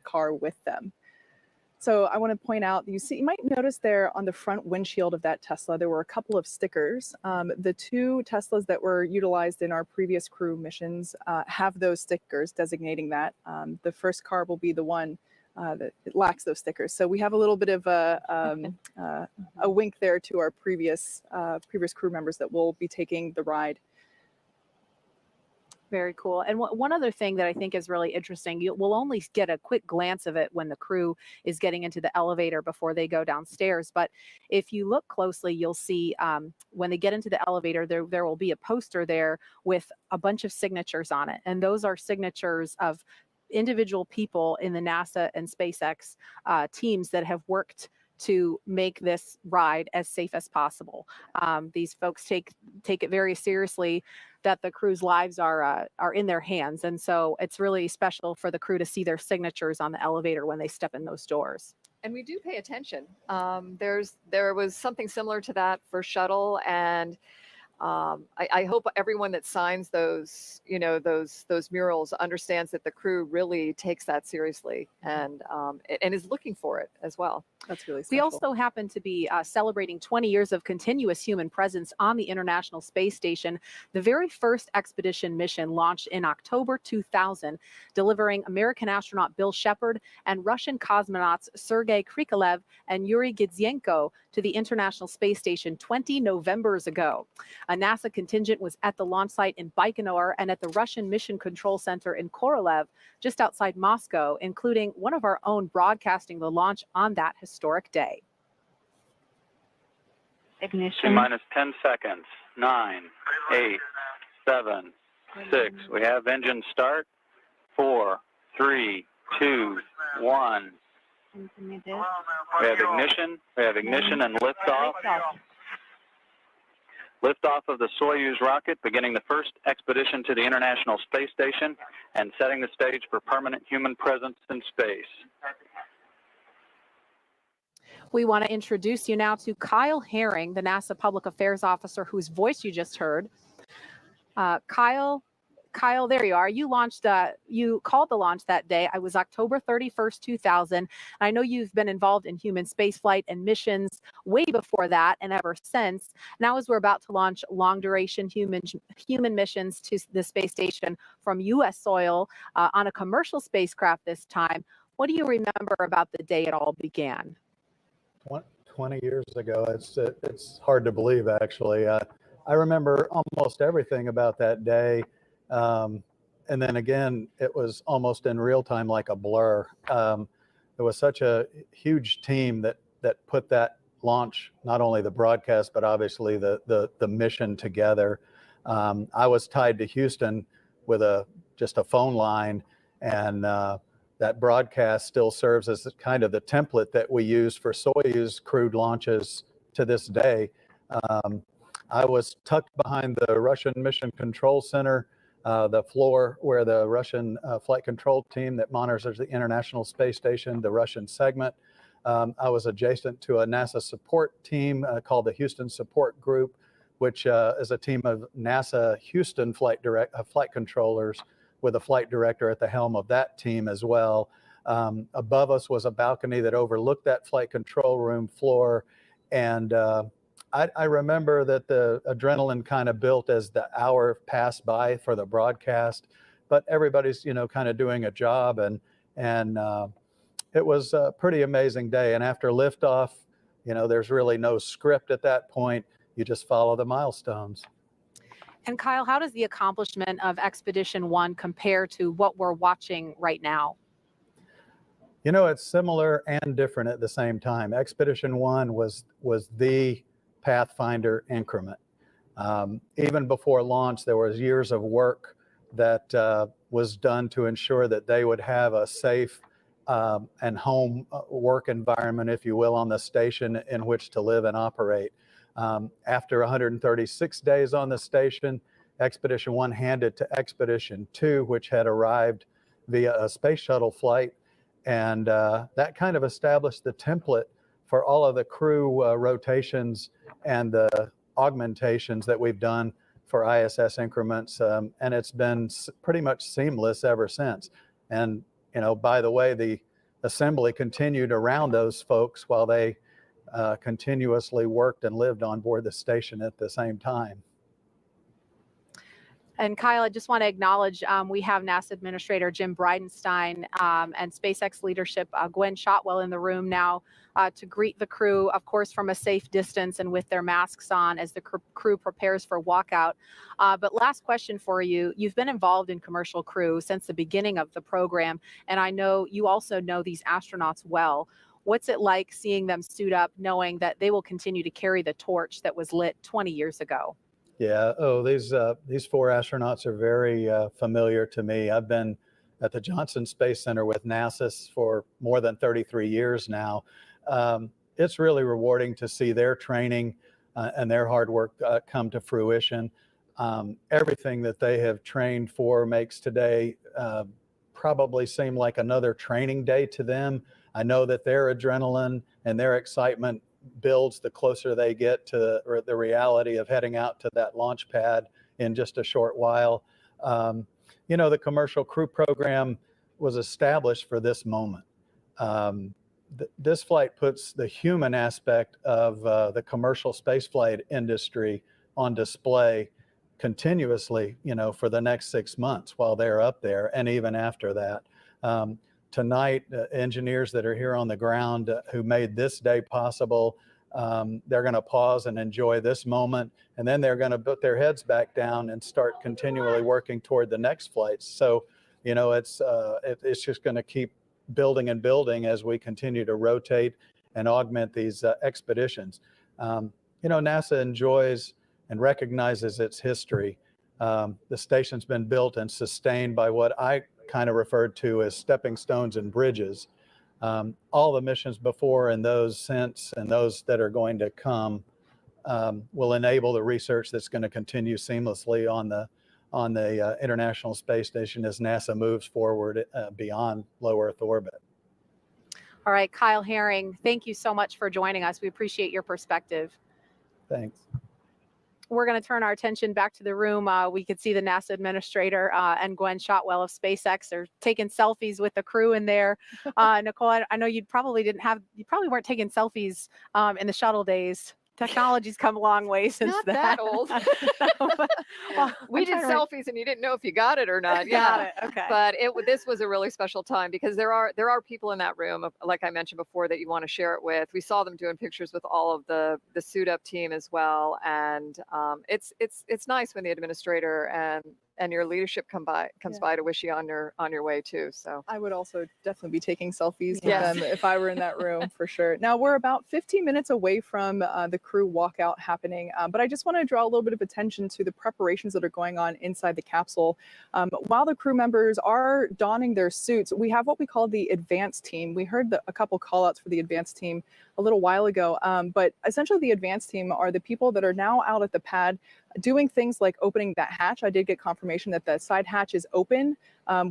car with them. So I want to point out, you might notice there on the front windshield of that Tesla, there were a couple of stickers. The two Teslas that were utilized in our previous crew missions have those stickers designating that. The first car will be the one that it lacks those stickers. So we have a little bit of a wink there to our previous crew members that will be taking the ride. Very cool. And one other thing that I think is really interesting, we'll only get a quick glance of it when the crew is getting into the elevator before they go downstairs. But if you look closely, you'll see when they get into the elevator, there will be a poster there with a bunch of signatures on it. And those are signatures of individual people in the NASA and SpaceX teams that have worked to make this ride as safe as possible. These folks take it very seriously that the crew's lives are in their hands. And so it's really special for the crew to see their signatures on the elevator when they step in those doors. And we do pay attention. There was something similar to that for shuttle, and I hope everyone that signs those, those murals understands that the crew really takes that seriously and is looking for it as well. That's really special. We also happen to be celebrating 20 years of continuous human presence on the International Space Station. The very first expedition mission launched in October 2000, delivering American astronaut Bill Shepard and Russian cosmonauts Sergei Krikalev and Yuri Gidzenko to the International Space Station 20 Novembers ago. A NASA contingent was at the launch site in Baikonur and at the Russian Mission Control Center in Korolev, just outside Moscow, including one of our own broadcasting the launch on that historic day. Ignition. T-minus 10 seconds. 9, 8, 7, 6. We have engine start. 4, 3, 2, 1. We have ignition. We have ignition and liftoff. Liftoff of the Soyuz rocket, beginning the first expedition to the International Space Station and setting the stage for permanent human presence in space. We want to introduce you now to Kyle Herring, the NASA Public Affairs Officer whose voice you just heard. Kyle, there you are. You called the launch that day. It was October 31st, 2000. I know you've been involved in human spaceflight and missions way before that and ever since. Now, as we're about to launch long-duration human missions to the space station from U.S. soil on a commercial spacecraft this time, what do you remember about the day it all began? 20 years ago. It's hard to believe, actually. I remember almost everything about that day. And then again, it was almost in real time, like a blur. It was such a huge team that put that launch, not only the broadcast, but obviously the mission together. I was tied to Houston with just a phone line, and that broadcast still serves as kind of the template that we use for Soyuz crewed launches to this day. I was tucked behind the Russian Mission Control Center, the floor where the Russian flight control team that monitors the International Space Station, the Russian segment. I was adjacent to a NASA support team called the Houston Support Group, which is a team of NASA Houston flight controllers with a flight director at the helm of that team as well. Above us was a balcony that overlooked that flight control room floor. And I remember that the adrenaline kind of built as the hour passed by for the broadcast, but everybody's, kind of doing a job, and it was a pretty amazing day. And after liftoff, there's really no script at that point. You just follow the milestones. And Kyle, how does the accomplishment of Expedition 1 compare to what we're watching right now? It's similar and different at the same time. Expedition 1 was the Pathfinder increment. Even before launch, there was years of work that was done to ensure that they would have a safe and home work environment, if you will, on the station in which to live and operate. After 136 days on the station, Expedition 1 handed to Expedition 2, which had arrived via a space shuttle flight. And that kind of established the template for all of the crew rotations and the augmentations that we've done for ISS increments. And it's been pretty much seamless ever since. And by the way, the assembly continued around those folks while they continuously worked and lived on board the station at the same time. And Kyle, I just want to acknowledge we have NASA Administrator Jim Bridenstine and SpaceX leadership Gwen Shotwell in the room now to greet the crew, of course, from a safe distance and with their masks on as the crew prepares for walkout. But last question for you. You've been involved in commercial crew since the beginning of the program, and I know you also know these astronauts well. What's it like seeing them suit up, knowing that they will continue to carry the torch that was lit 20 years ago? Yeah. Oh, these 4 astronauts are very familiar to me. I've been at the Johnson Space Center with NASA for more than 33 years now. It's really rewarding to see their training and their hard work come to fruition. Everything that they have trained for makes today probably seem like another training day to them. I know that their adrenaline and their excitement builds the closer they get to the reality of heading out to that launch pad in just a short while. The commercial crew program was established for this moment. This flight puts the human aspect of the commercial spaceflight industry on display continuously, for the next 6 months while they're up there and even after that. Tonight, engineers that are here on the ground who made this day possible, they're going to pause and enjoy this moment, and then they're going to put their heads back down and start continually working toward the next flights. So, it's just going to keep building and building as we continue to rotate and augment these expeditions. NASA enjoys and recognizes its history. The station's been built and sustained by what I kind of referred to as stepping stones and bridges. All the missions before and those since and those that are going to come will enable the research that's going to continue seamlessly on the International Space Station as NASA moves forward beyond low Earth orbit. All right, Kyle Herring, thank you so much for joining us. We appreciate your perspective. Thanks. We're going to turn our attention back to the room. We could see the NASA administrator and Gwen Shotwell of SpaceX are taking selfies with the crew in there. Nicole, I know you probably weren't taking selfies in the shuttle days. Technology's come a long way since Not that. that old. Well, We did selfies and you didn't know if you got it or not. Got Yeah. it. Okay. But this was a really special time because there are people in that room, like I mentioned before, that you want to share it with. We saw them doing pictures with all of the suit up team as well, and it's nice when the administrator and your leadership comes by to wish you on your way too. So I would also definitely be taking selfies with Yes. them if I were in that room for sure. Now we're about 15 minutes away from the crew walkout happening, but I just want to draw a little bit of attention to the preparations that are going on inside the capsule. While the crew members are donning their suits, we have what we call the advanced team. We heard a couple call outs for the advanced team a little while ago, but essentially the advanced team are the people that are now out at the pad doing things like opening that hatch. I did get confirmation that the side hatch is open.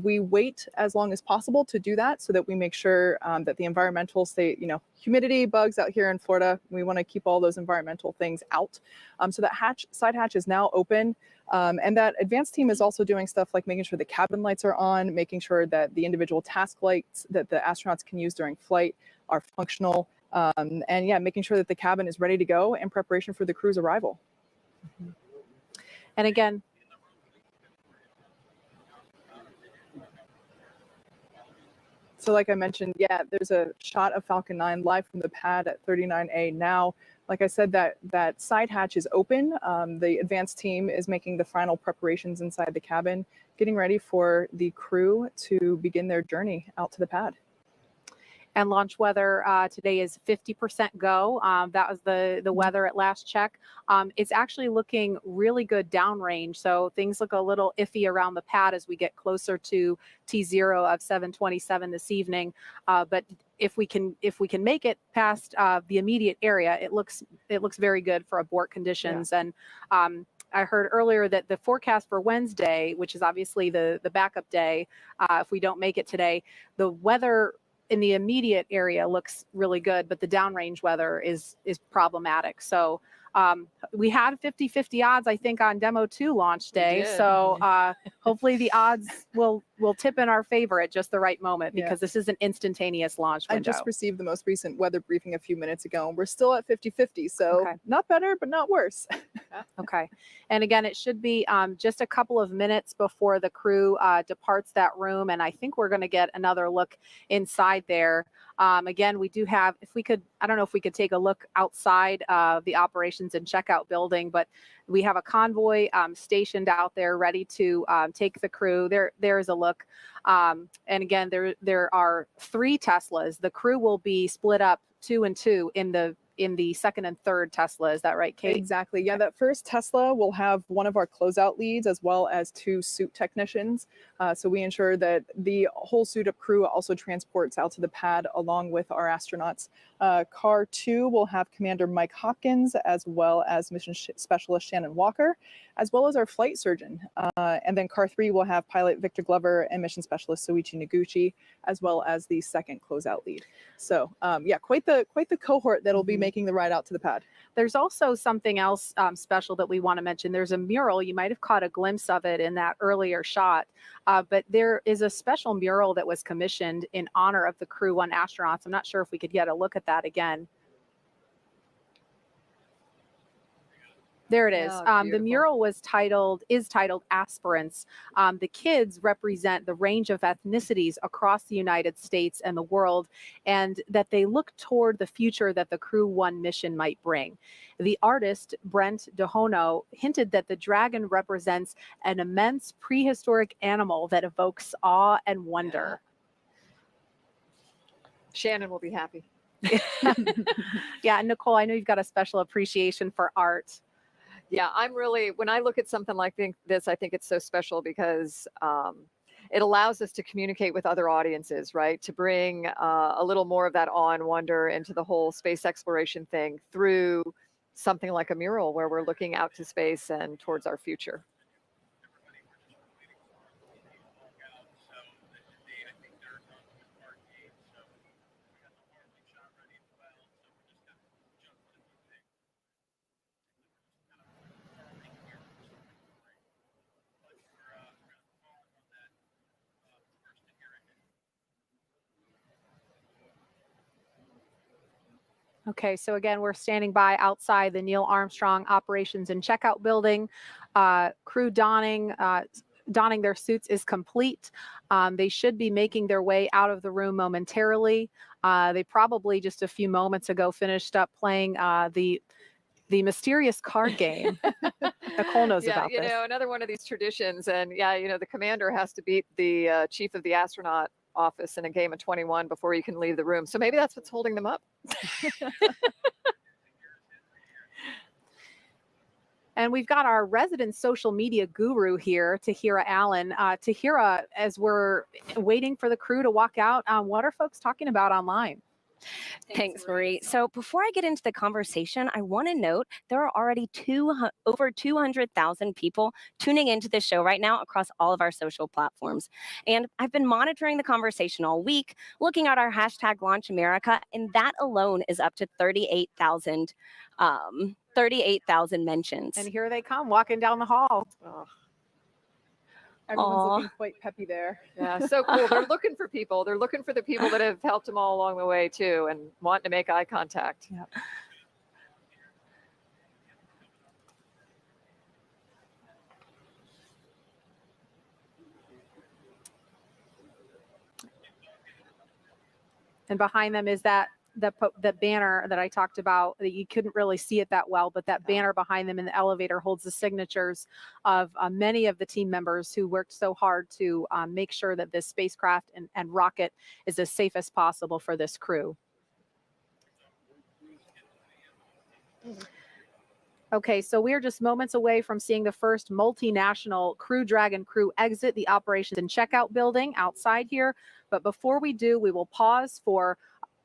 We wait as long as possible to do that so that we make sure that the environmental humidity, bugs out here in Florida, we want to keep all those environmental things out. So that side hatch is now open. And that advanced team is also doing stuff like making sure the cabin lights are on, making sure that the individual task lights that the astronauts can use during flight are functional. And yeah, making sure that the cabin is ready to go in preparation for the crew's arrival. And again, so like I mentioned, yeah, there's a shot of Falcon 9 live from the pad at 39A now. Like I said, that side hatch is open. The advanced team is making the final preparations inside the cabin, getting ready for the crew to begin their journey out to the pad. and launch weather today is 50% go. That was the weather at last check. It's actually looking really good downrange. So things look a little iffy around the pad as we get closer to T0 of 727 this evening. But if we can make it past the immediate area, it looks very good for abort conditions. Yeah. And I heard earlier that the forecast for Wednesday, which is obviously the backup day, if we don't make it today, the weather in the immediate area looks really good, but the downrange weather is problematic. So We had 50-50 odds, I think, on Demo 2 launch day. did. So hopefully the odds will tip in our favor at just the right moment, Yeah. because this is an instantaneous launch I window. just received the most recent weather briefing a few minutes ago, and we're still at 50-50. So Okay. not better, but not worse. Okay. And again, it should be just a couple of minutes before the crew departs that room. And I think we're going to get another look inside there. Again, we do have, if we could, I don't know if we could take a look outside the operations and checkout building, but we have a convoy stationed out there ready to take the crew. There's a look. And again, there are 3 Teslas. The crew will be split up 2 and 2 in the second and third Tesla. Is that right, Kate? Exactly. Yeah, that first Tesla will have one of our closeout leads as well as 2 suit technicians. So we ensure that the whole suit up crew also transports out to the pad along with our astronauts. Car 2 will have Commander Mike Hopkins as well as Mission Specialist Shannon Walker, as well as our flight surgeon. And then Car 3 will have pilot Victor Glover and Mission Specialist Soichi Noguchi, as well as the second closeout lead. So yeah, quite the cohort that'll be making the ride out to the pad. There's also something else special that we want to mention. There's a mural. You might have caught a glimpse of it in that earlier shot, but there is a special mural that was commissioned in honor of the Crew 1 astronauts. I'm not sure if we could get a look at that again. There it is. Oh, The beautiful. mural is titled Aspirants. The kids represent the range of ethnicities across the United States and the world, and that they look toward the future that the Crew 1 mission might bring. The artist, Brent DeHono, hinted that the dragon represents an immense prehistoric animal that evokes awe and wonder. Shannon will be happy. Yeah, and Nicole, I know you've got a special appreciation for art. Yeah, I'm really, when I look at something like this, I think it's so special because it allows us to communicate with other audiences, right? To bring a little more of that awe and wonder into the whole space exploration thing through something like a mural where we're looking out to space and towards our future. Okay, so again, we're standing by outside the Neil Armstrong Operations and Checkout Building. Crew donning their suits is complete. They should be making their way out of the room momentarily. They probably just a few moments ago finished up playing the mysterious card game. Nicole knows about this. Yeah, another one of these traditions. And yeah, the commander has to beat the chief of the astronaut office in a game of 21 before you can leave the room. So maybe that's what's holding them up. And we've got our resident social media guru here, Tahira Allen. Tahira, as we're waiting for the crew to walk out, what are folks talking about online? Thanks, Marie. So before I get into the conversation, I want to note there are already over 200,000 people tuning into this show right now across all of our social platforms. And I've been monitoring the conversation all week, looking at our hashtag #LaunchAmerica, and that alone is up to 38,000 mentions. And here they come, walking down the hall. Oh, Everyone's Aw. looking quite peppy there. yeah, so cool. They're looking for people. They're looking for the people that have helped them all along the way too and wanting to make eye contact. Yep. And behind them is that banner that I talked about. That you couldn't really see it that well, but that banner behind them in the elevator holds the signatures of many of the team members who worked so hard to make sure that this spacecraft and rocket is as safe as possible for this crew. Okay, so we are just moments away from seeing the first multinational Crew Dragon crew exit the operations and checkout building outside here. But before we do, we will pause for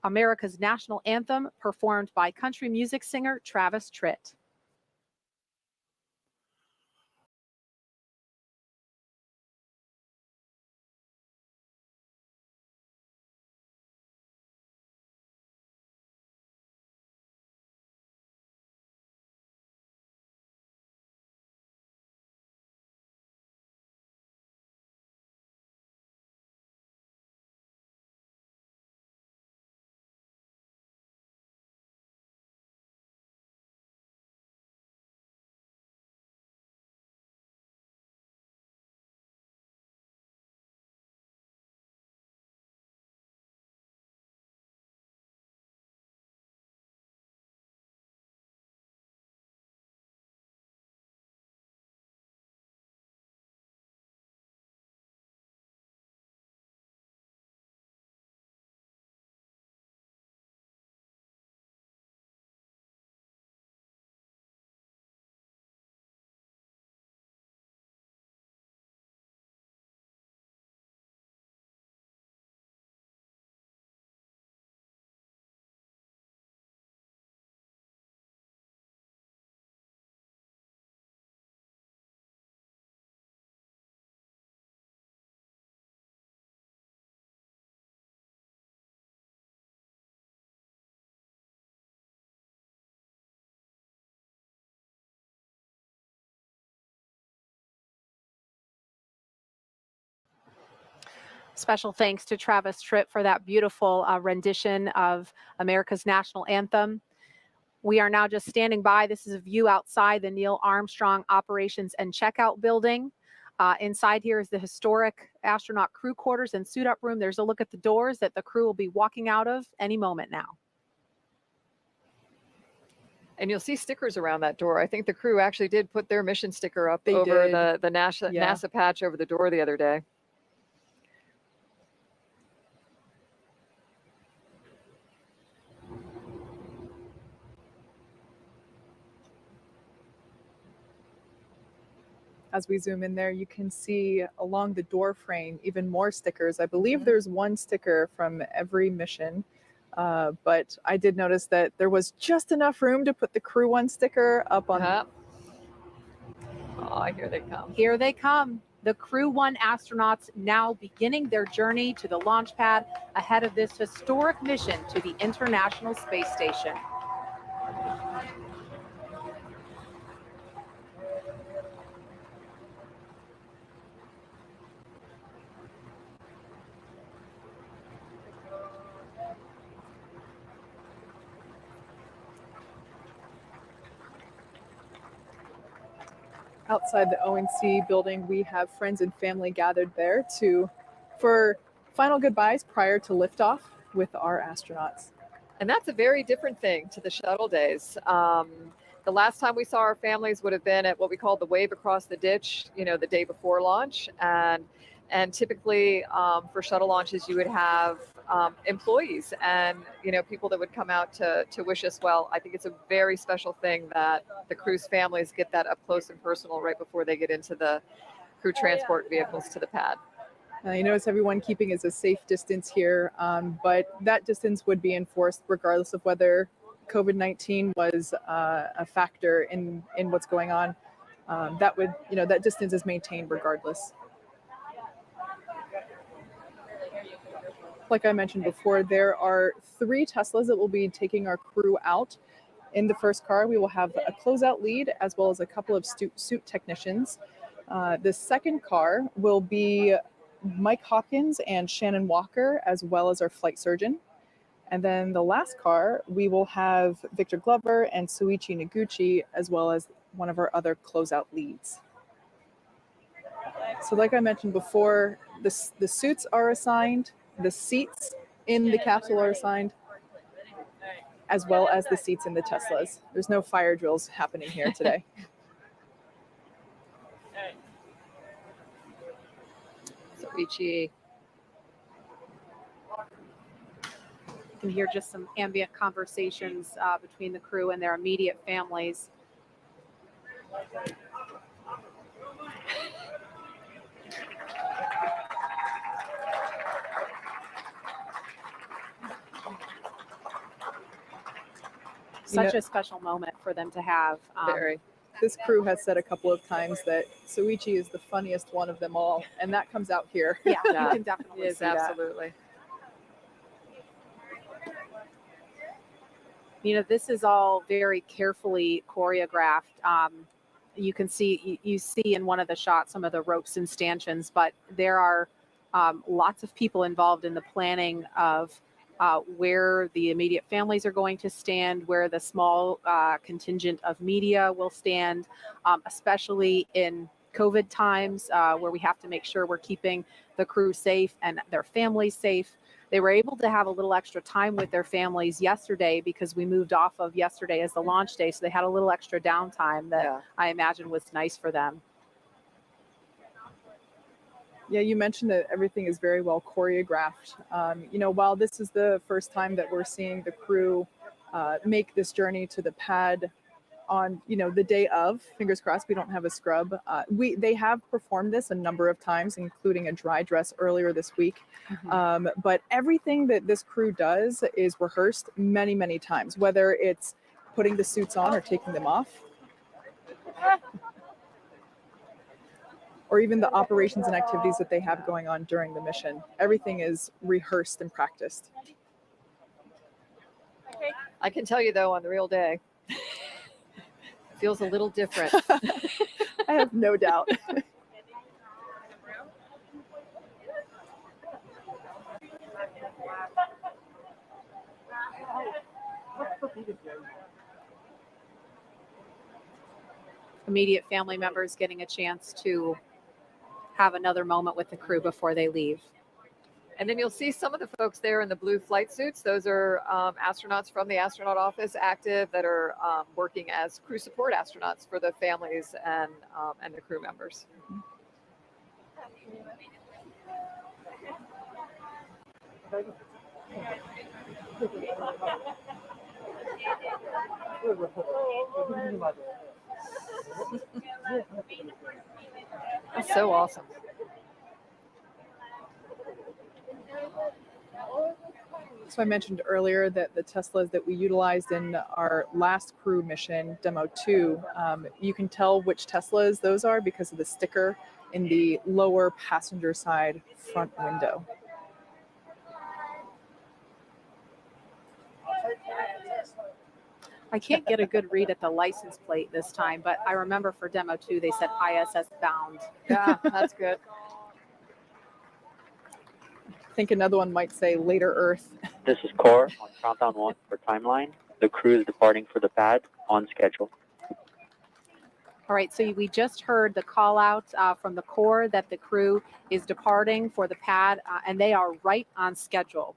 America's national anthem performed by country music singer Travis Tritt. Special thanks to Travis Tritt for that beautiful rendition of America's national anthem. We are now just standing by. This is a view outside the Neil Armstrong Operations and Checkout Building. Inside here is the historic astronaut crew quarters and suit up room. There's a look at the doors that the crew will be walking out of any moment now. And you'll see stickers around that door. I think the crew actually did put their mission sticker up They over did. the NASA patch over the door the other day. As we zoom in there, you can see along the door frame even more stickers. I believe there's one sticker from every mission, but I did notice that there was just enough room to put the Crew One sticker up on. Oh, here they come. Here they come. The Crew One astronauts now beginning their journey to the launch pad ahead of this historic mission to the International Space Station. Outside the ONC building, we have friends and family gathered there for final goodbyes prior to liftoff with our astronauts. And that's a very different thing to the shuttle days. The last time we saw our families would have been at what we call the wave across the ditch, the day before launch. And typically for shuttle launches, you would have employees and people that would come out to wish us well. I think it's a very special thing that the crew's families get that up close and personal right before they get into the crew transport vehicles to the pad. You notice everyone keeping is a safe distance here, but that distance would be enforced regardless of whether COVID-19 was a factor in what's going on. That distance is maintained regardless. Like I mentioned before, there are 3 Teslas that will be taking our crew out. In the first car, we will have a closeout lead as well as a couple of suit technicians. The second car will be Mike Hawkins and Shannon Walker, as well as our flight surgeon. And then the last car, we will have Victor Glover and Soichi Noguchi, as well as one of our other closeout leads. So like I mentioned before, the suits are assigned, the seats in the capsule are assigned, as well as the seats in the Teslas. There's no fire drills happening here today. Soichi. You can hear just some ambient conversations between the crew and their immediate families. Such a special moment for them to have. Very. This crew has said a couple of times that Soichi is the funniest one of them all, and that comes out here. Yeah, you Yeah, can definitely Yes, see that. absolutely. This is all very carefully choreographed. You can see, you see in one of the shots some of the ropes and stanchions, but there are lots of people involved in the planning of where the immediate families are going to stand, where the small contingent of media will stand, especially in COVID times where we have to make sure we're keeping the crew safe and their families safe. They were able to have a little extra time with their families yesterday because we moved off of yesterday as the launch day. So they had a little extra downtime that I imagine was nice for them. Yeah, you mentioned that everything is very well choreographed. While this is the first time that we're seeing the crew make this journey to the pad on, the day of, fingers crossed, we don't have a scrub. They have performed this a number of times, including a dry dress earlier this week. Mm-hmm. But everything that this crew does is rehearsed many, many times, whether it's putting the suits on or taking them off, or even the operations and activities that they have going on during the mission. Everything is rehearsed and practiced. I can tell you though, on the real day, it feels a little different. I have no doubt. Immediate family members getting a chance to have another moment with the crew before they leave. And then you'll see some of the folks there in the blue flight suits. Those are astronauts from the astronaut office active that are working as crew support astronauts for the families and the crew members. That's so awesome. So I mentioned earlier that the Teslas that we utilized in our last crew mission, Demo 2, you can tell which Teslas those are because of the sticker in the lower passenger side front window. I can't get a good read at the license plate this time, but I remember for Demo 2, they said ISS bound. Yeah, that's good. I think another one might say later Earth. This is Core on countdown 1 for timeline. The crew is departing for the pad on schedule. All right, so we just heard the call out from the Corps that the crew is departing for the pad, and they are right on schedule.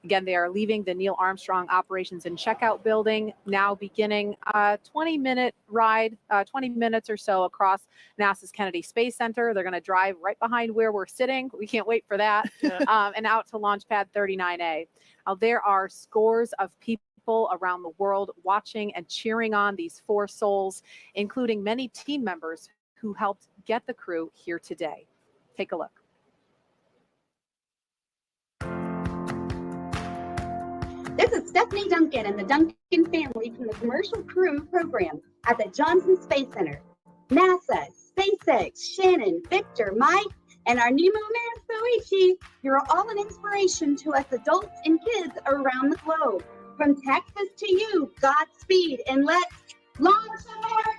Again, they are leaving the Neil Armstrong Operations and Checkout Building, now beginning a 20-minute ride, 20 minutes or so across NASA's Kennedy Space Center. They're going to drive right behind where we're sitting. We can't wait for that. And out to Launch Pad 39A. There are scores of people around the world watching and cheering on these four souls, including many team members who helped get the crew here today. Take a look. This is Stephanie Duncan and the Duncan family from the Commercial Crew Program at the Johnson Space Center. NASA, SpaceX, Shannon, Victor, Mike, and our new man, Soichi, you're all an inspiration to us adults and kids around the globe. From Texas to you, Godspeed, and let's launch America!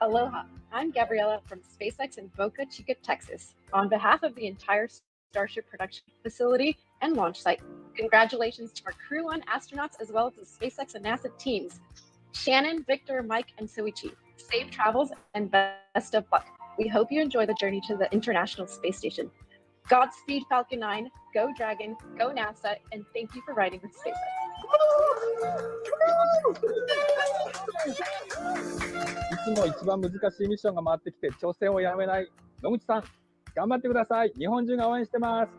Aloha, I'm Gabriella from SpaceX in Boca Chica, Texas. On behalf of the entire Starship production facility and launch site, congratulations to our Crew 1 astronauts as well as the SpaceX and NASA teams. Shannon, Victor, Mike, and Soichi, safe travels and best of luck. We hope you enjoy the journey to the International Space Station. Godspeed, Falcon 9, go Dragon, go NASA, and thank you for riding with SpaceX. いつも一番難しいミッションが回ってきて挑戦をやめない野口さん、頑張ってください。日本中が応援してます。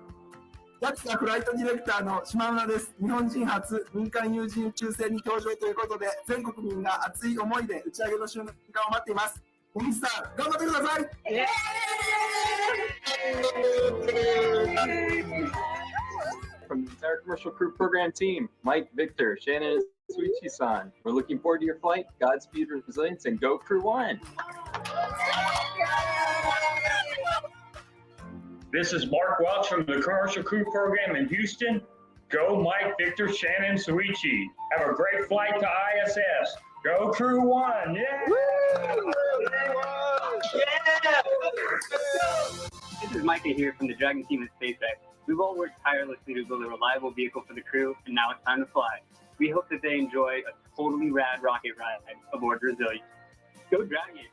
JAXA フライトディレクターの島村です。日本人初民間有人宇宙船に搭乗ということで、全国民が熱い思いで打ち上げの瞬間を待っています。野口さん、頑張ってください。From the entire Commercial Crew Program team, Mike, Victor, Shannon, Suichi-san, we're looking forward to your flight. Godspeed, resilience, and go Crew 1. This is Mark Welch from the Commercial Crew Program in Houston. Go Mike, Victor, Shannon, Soichi. Have a great flight to ISS. Go Crew 1. Yeah! Woo! Yeah! This is Micah here from the Dragon team at SpaceX. We've all worked tirelessly to build a reliable vehicle for the crew, and now it's time to fly. We hope that they enjoy a totally rad rocket ride aboard Resilience. Go Dragon!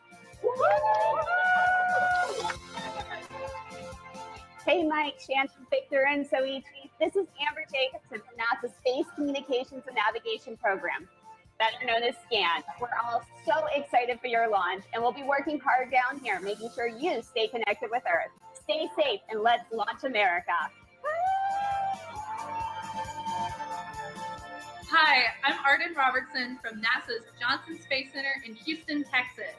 Hey Mike, Shannon, Victor, and Soichi. This is Amber Jacobson from NASA's Space Communications and Navigation Program, better known as SCAN. We're all so excited for your launch, and we'll be working hard down here, making sure you stay connected with Earth. Stay safe, and let's launch America. Hi, I'm Arden Robertson from NASA's Johnson Space Center in Houston, Texas.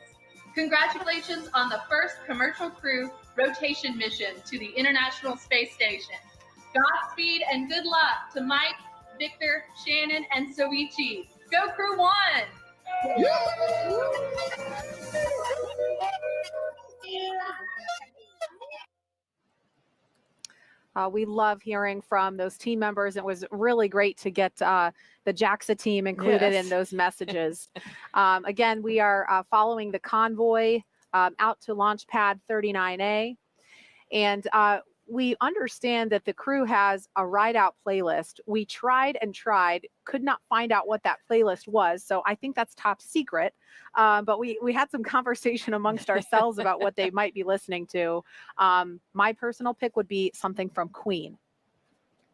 Congratulations on the first commercial crew rotation mission to the International Space Station. Godspeed and good luck to Mike, Victor, Shannon, and Soichi. Go Crew 1! We love hearing from those team members. It was really great to get the JAXA team included in those messages. Again, we are following the convoy out to launch pad 39A. And we understand that the crew has a ride out playlist. We tried and tried, could not find out what that playlist was. So I think that's top secret. But we had some conversation amongst ourselves about what they might be listening to. My personal pick would be something from Queen.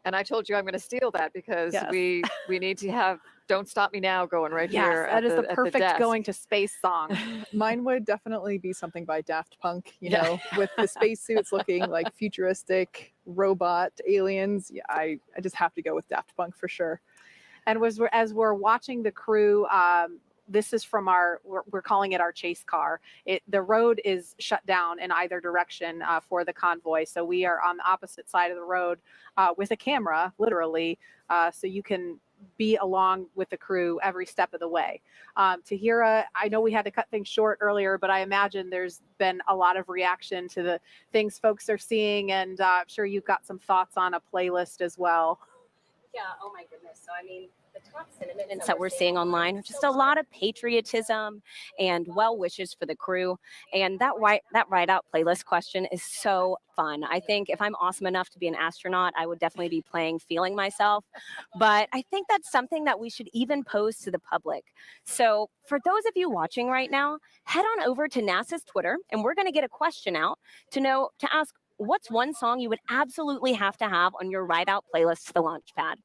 And I told you I'm going to steal that because Yes. we need to have "Don't Stop Me Now" going right here. That is the at perfect desk. going to space song. Mine would definitely be something by Daft Punk, you know, with the spacesuits looking like futuristic robot aliens. Yeah, I just have to go with Daft Punk for sure. And as we're watching the crew, this is from we're calling it our chase car. The road is shut down in either direction for the convoy. So we are on the opposite side of the road with a camera, literally, so you can be along with the crew every step of the way. Tahira, I know we had to cut things short earlier, but I imagine there's been a lot of reaction to the things folks are seeing, and I'm sure you've got some thoughts on a playlist as well. Yeah, oh my goodness. So, I mean, the top sentiments that we're seeing online are just a lot of patriotism and well wishes for the crew. And that ride out playlist question is so fun. I think if I'm awesome enough to be an astronaut, I would definitely be playing Feeling Myself. But I think that's something that we should even pose to the public. So for those of you watching right now, head on over to NASA's Twitter, and we're going to get a question out to ask, what's one song you would absolutely have to have on your ride out playlist to the launch pad?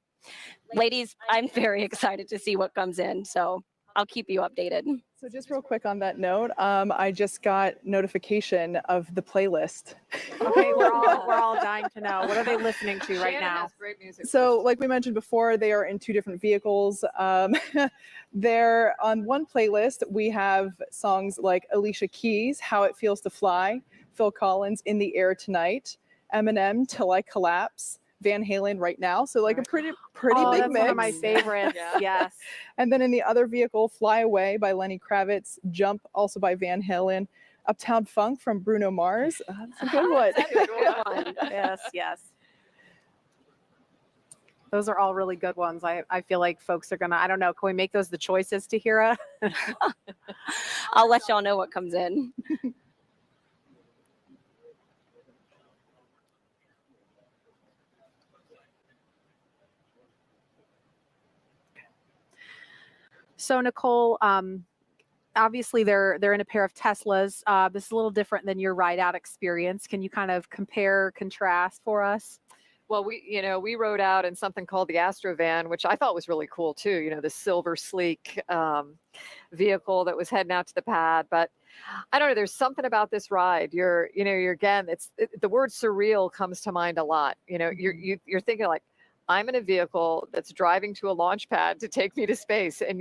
Ladies, I'm very excited to see what comes in, so I'll keep you updated. So just real quick on that note, I just got notification of the playlist. Okay, we're all dying to know. What are they listening to right Shannon now? has great music. So like we mentioned before, they are in two different vehicles. They're on one playlist. We have songs like Alicia Keys, How It Feels to Fly, Phil Collins, In the Air Tonight, Eminem, Till I Collapse, Van Halen, Right Now. So like a pretty Oh, big that's mix. one of my favorites. Yes. And then in the other vehicle, Fly Away by Lenny Kravitz, Jump also by Van Halen, Uptown Funk from Bruno Mars. That's a good one. That's a good one. Yes. Those are all really good ones. I feel like folks are gonna, I don't know, can we make those the choices, Tahira? I'll let y'all know what comes in. So Nicole, obviously they're in a pair of Teslas. This is a little different than your ride out experience. Can you kind of compare, contrast for us? Well, we rode out in something called the Astrovan, which I thought was really cool too. You know, the silver sleek vehicle that was heading out to the pad. But I don't know. There's something about this ride. You're again. The word surreal comes to mind a lot. You know, you're thinking like, I'm in a vehicle that's driving to a launch pad to take me to space, and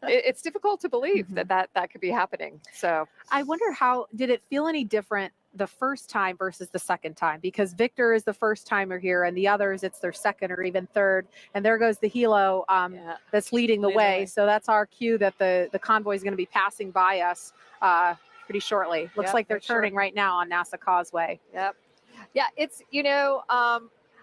it's difficult to believe that could be happening. So I wonder, how did it feel any different the first time versus the second time? Because Victor is the first timer here, and the others, it's their second or even third. And there goes the helo that's leading the way. So that's our cue that the convoy is going to be passing by us pretty shortly. Looks like they're turning right now on NASA Causeway. Yep. Yeah, it's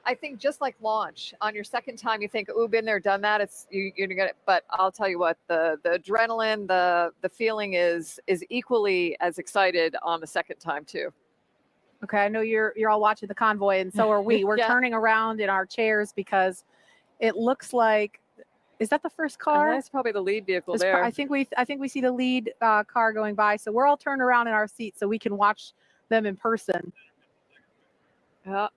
I think just like launch, on your second time, you think, "Ooh, been there, done that." You're gonna get it. But I'll tell you what, the adrenaline, the feeling is equally as excited on the second time too. Okay, I know you're all watching the convoy, and so are we. We're turning around in our chairs because it looks like, is that the first car? That's probably the lead vehicle there. I think we see the lead car going by. So we're all turned around in our seats so we can watch them in person. Yeah.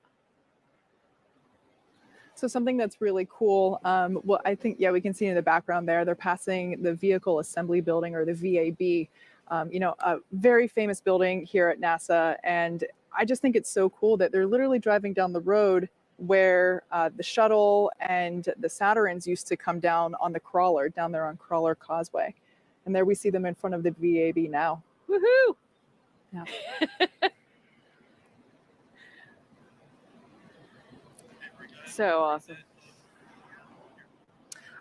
So something that's really cool, well, I think, we can see in the background there, they're passing the Vehicle Assembly Building, or the VAB, a very famous building here at NASA. And I just think it's so cool that they're literally driving down the road where the shuttle and the Saturns used to come down on the crawler, down there on Crawler Causeway. And there we see them in front of the VAB now. Woohoo! Yeah. So awesome.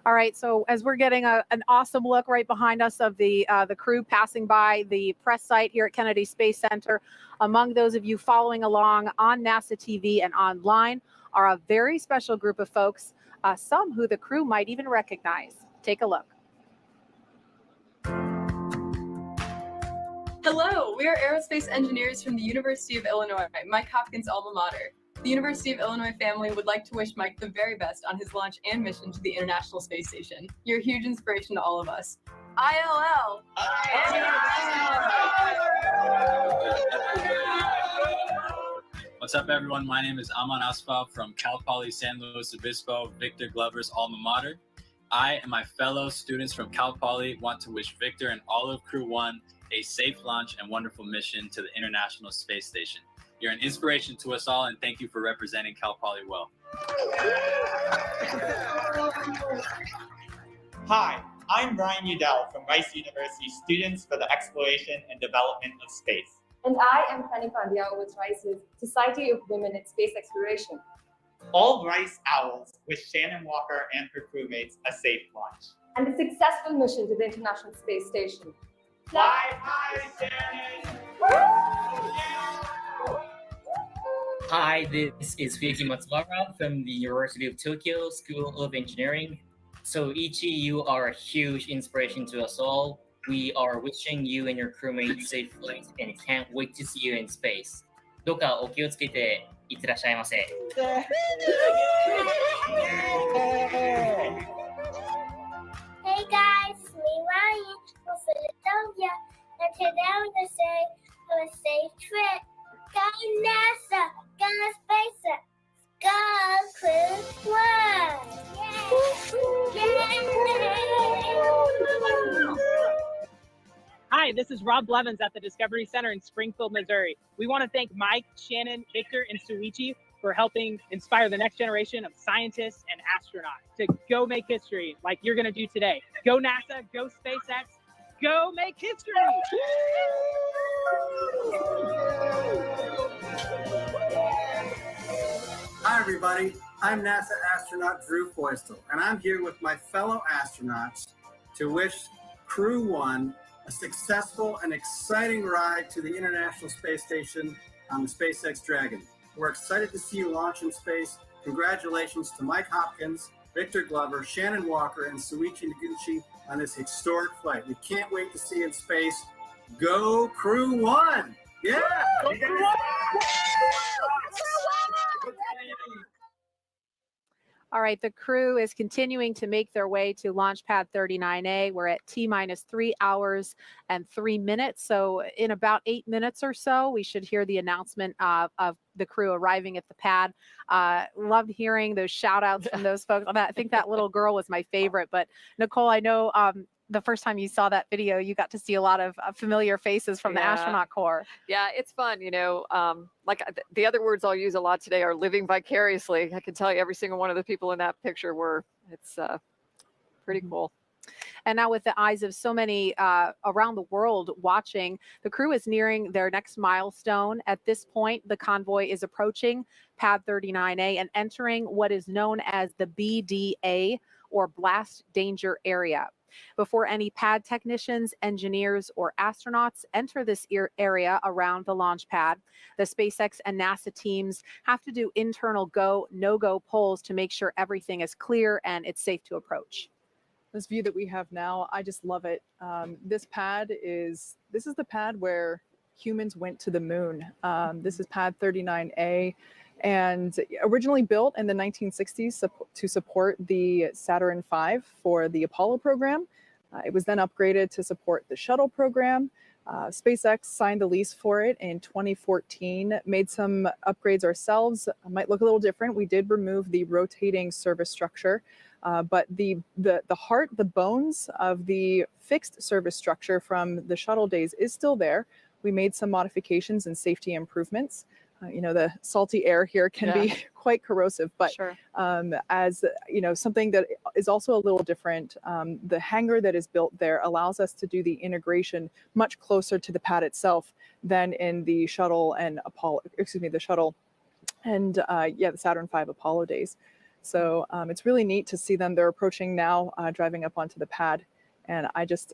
All right, so as we're getting an awesome look right behind us of the crew passing by the press site here at Kennedy Space Center, among those of you following along on NASA TV and online are a very special group of folks, some who the crew might even recognize. Take a look. Hello, we are aerospace engineers from the University of Illinois, Mike Hopkins' alma mater. The University of Illinois family would like to wish Mike the very best on his launch and mission to the International Space Station. You're a huge inspiration to all of us. ILL! What's up, everyone? My name is Aman Asfal from Cal Poly San Luis Obispo, Victor Glover's alma mater. I and my fellow students from Cal Poly want to wish Victor and all of Crew 1 a safe launch and wonderful mission to the International Space Station. You're an inspiration to us all, and thank you for representing Cal Poly well. Hi, I'm Brian Udell from Rice University Students for the Exploration and Development of Space. And I am Fanny Pandia with Rice's Society of Women in Space Exploration. All Rice Owls wish Shannon Walker and her crewmates a safe launch. And a successful mission to the International Space Station. Fly high, Shannon! Hi, this is Fuyuki Matsubara from the University of Tokyo School of Engineering. So Ichi, you are a huge inspiration to us all. We are wishing you and your crewmates safe flight and can't wait to see you in space. どうかお気をつけていってらっしゃいませ。Hey guys, it's me Ryan from Philadelphia, and today I'm going to say have a safe trip. Go NASA, go SpaceX, go Crew 1! Hi, this is Rob Blevins at the Discovery Center in Springfield, Missouri. We want to thank Mike, Shannon, Victor, and Suichi for helping inspire the next generation of scientists and astronauts to go make history like you're going to do today. Go NASA, go SpaceX, go make history! Hi, everybody. I'm NASA astronaut Drew Feustel, and I'm here with my fellow astronauts to wish Crew 1 a successful and exciting ride to the International Space Station on the SpaceX Dragon. We're excited to see you launch in space. Congratulations to Mike Hopkins, Victor Glover, Shannon Walker, and Suichi Noguchi on this historic flight. We can't wait to see you in space. Go Crew 1! Yeah! Go Crew 1! All right, the crew is continuing to make their way to launch pad 39A. We're at T-minus 3 hours and 3 minutes. So in about 8 minutes or so, we should hear the announcement of the crew arriving at the pad. Loved hearing those shout outs from those folks. I think that little girl was my favorite. But Nicole, I know the first time you saw that video, you got to see a lot of familiar faces from the astronaut corps. Yeah, it's fun, you know, like the other words I'll use a lot today are living vicariously. I can tell you every single one of the people in that picture it's pretty cool. And now with the eyes of so many around the world watching, the crew is nearing their next milestone. At this point, the convoy is approaching pad 39A and entering what is known as the BDA, or blast danger area. Before any pad technicians, engineers, or astronauts enter this area around the launch pad, the SpaceX and NASA teams have to do internal go, no-go polls to make sure everything is clear and it's safe to approach. This view that we have now, I just love it. This is the pad where humans went to the moon. This is pad 39A. And originally built in the 1960s to support the Saturn V for the Apollo program. It was then upgraded to support the shuttle program. SpaceX signed the lease for it in 2014, made some upgrades ourselves. It might look a little different. We did remove the rotating service structure, but the heart, the bones of the fixed service structure from the shuttle days is still there. We made some modifications and safety improvements. You know, the salty air here can be quite corrosive, but as you know, something that is also a little different, the hangar that is built there allows us to do the integration much closer to the pad itself than in the shuttle and the shuttle and the Saturn V Apollo days. So it's really neat to see them. They're approaching now, driving up onto the pad, and I just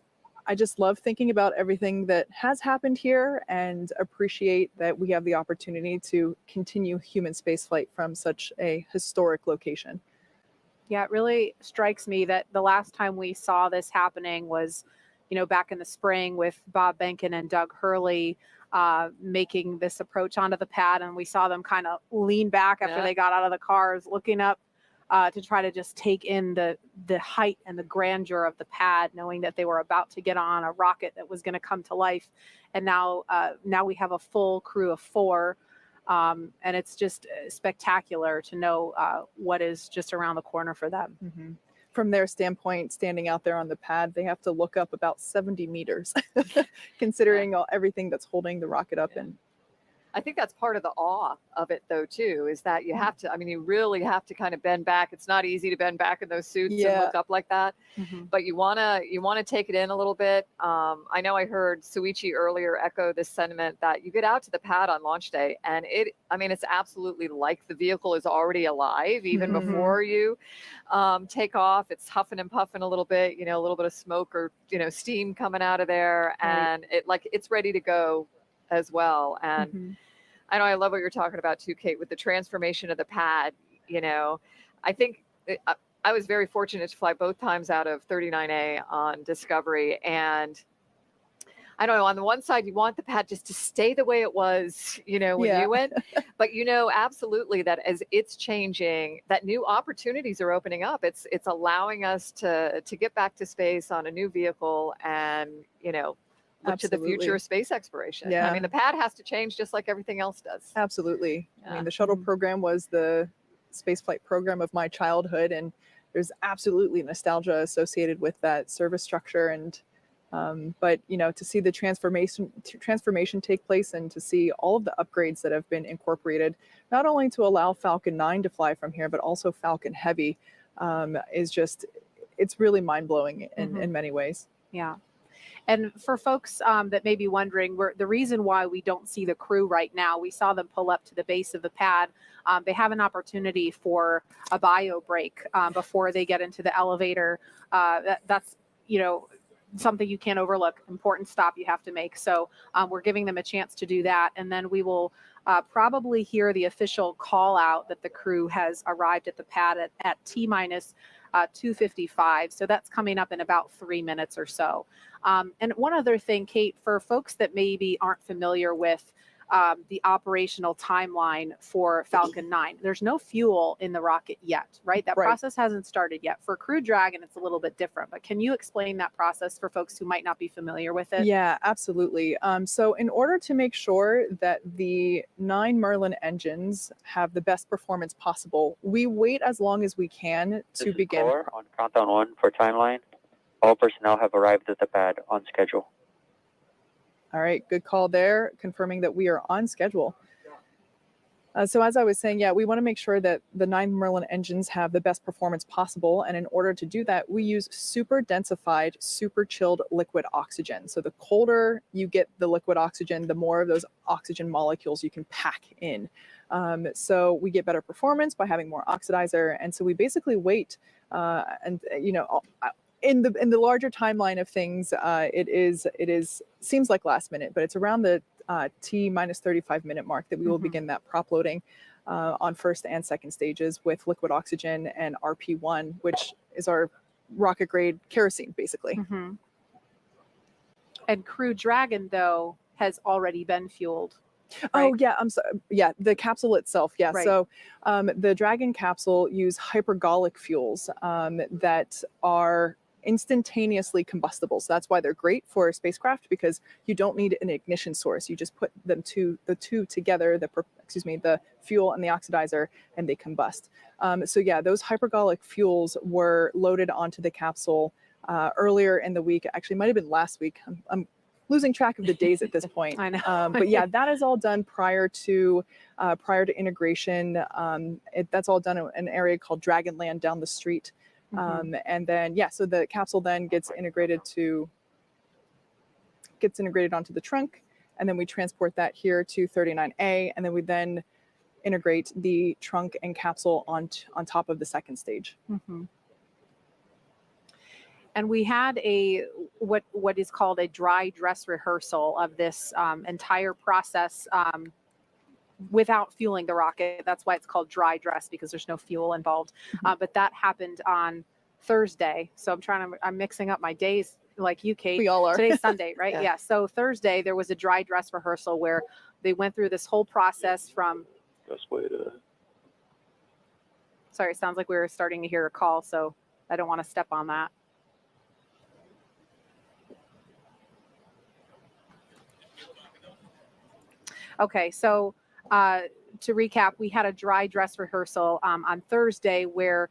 love thinking about everything that has happened here and appreciate that we have the opportunity to continue human spaceflight from such a historic location. Yeah, it really strikes me that the last time we saw this happening was back in the spring with Bob Benkin and Doug Hurley making this approach onto the pad, and we saw them kind of lean back after they got out of the cars, looking up to try to just take in the height and the grandeur of the pad, knowing that they were about to get on a rocket that was going to come to life. And now we have a full crew of 4. And it's just spectacular to know what is just around the corner for them. Mm-hmm. From their standpoint, standing out there on the pad, they have to look up about 70 meters, considering everything that's holding the rocket up. And I think that's part of the awe of it, though, too, is that you have to, I mean, you really have to kind of bend back. It's not easy to bend back in those suits and look up like that, but you want to take it in a little bit. I know I heard Suichi earlier echo this sentiment that you get out to the pad on launch day, and it's absolutely like the vehicle is already alive even before you take off. It's huffing and puffing a little bit, a little bit of smoke or, steam coming out of there, and it's ready to go as well. And I know I love what you're talking about too, Kate, with the transformation of the pad. I think I was very fortunate to fly both times out of 39A on Discovery, and I don't know, on the one side you want the pad just to stay the way it was, when you went, but absolutely that as it's changing, that new opportunities are opening up. It's allowing us to get back to space on a new vehicle and look to the future of space exploration. Yeah. I mean, the pad has to change just like everything else does. Absolutely. I mean, the shuttle program was the spaceflight program of my childhood, and there's absolutely nostalgia associated with that service structure. And but to see the transformation take place and to see all of the upgrades that have been incorporated, not only to allow Falcon 9 to fly from here, but also Falcon Heavy, it's really mind-blowing in many ways. Yeah. And for folks that may be wondering, the reason why we don't see the crew right now, we saw them pull up to the base of the pad. They have an opportunity for a bio break before they get into the elevator. That's something you can't overlook, important stop you have to make. So we're giving them a chance to do that. And then we will probably hear the official call out that the crew has arrived at the pad at T-minus 2:55. So that's coming up in about 3 minutes or so. And one other thing, Kate, for folks that maybe aren't familiar with the operational timeline for Falcon 9, there's no fuel in the rocket yet, right? That process hasn't started yet. For Crew Dragon, it's a little bit different, but can you explain that process for folks who might not be familiar with it? Yeah, absolutely. So in order to make sure that the 9 Merlin engines have the best performance possible, we wait as long as we can to begin. On countdown 1 for timeline. All personnel have arrived at the pad on schedule. All right, good call there, confirming that we are on schedule. So as I was saying, we want to make sure that the 9 Merlin engines have the best performance possible. And in order to do that, we use super densified, super chilled liquid oxygen. So the colder you get the liquid oxygen, the more of those oxygen molecules you can pack in. So we get better performance by having more oxidizer. And so we basically wait in the larger timeline of things, it seems like last minute, but it's around the T-minus 35 minute mark that we will begin that prop loading on first and second stages with liquid oxygen and RP1, which is our rocket grade kerosene, basically. And Crew Dragon, though, has already been fueled. Right? Oh yeah, I'm sorry. Yeah, the capsule itself. Yeah, right. So the Dragon capsule use hypergolic fuels that are instantaneously combustible. So that's why they're great for a spacecraft, because you don't need an ignition source. You just put the two together, the fuel and the oxidizer, and they combust. So yeah, those hypergolic fuels were loaded onto the capsule earlier in the week. Actually, might have been last week. I'm losing track of the days at this point. I know. But yeah, that is all done prior to integration. That's all done in an area called Dragonland down the street. And then, so the capsule then gets integrated onto the trunk, and then we transport that here to 39A, and then we then integrate the trunk and capsule on top of the second stage. And we had what is called a dry dress rehearsal of this entire process without fueling the rocket. That's why it's called dry dress, because there's no fuel involved. But that happened on Thursday. So I'm mixing up my days like you, Kate. We all are. Today's Sunday, right? Yeah. Yeah. So Thursday there was a dry dress rehearsal where they went through this whole process from. Best way to. Sorry, it sounds like we were starting to hear a call, so I don't want to step on that. Okay, so to recap, we had a dry dress rehearsal on Thursday where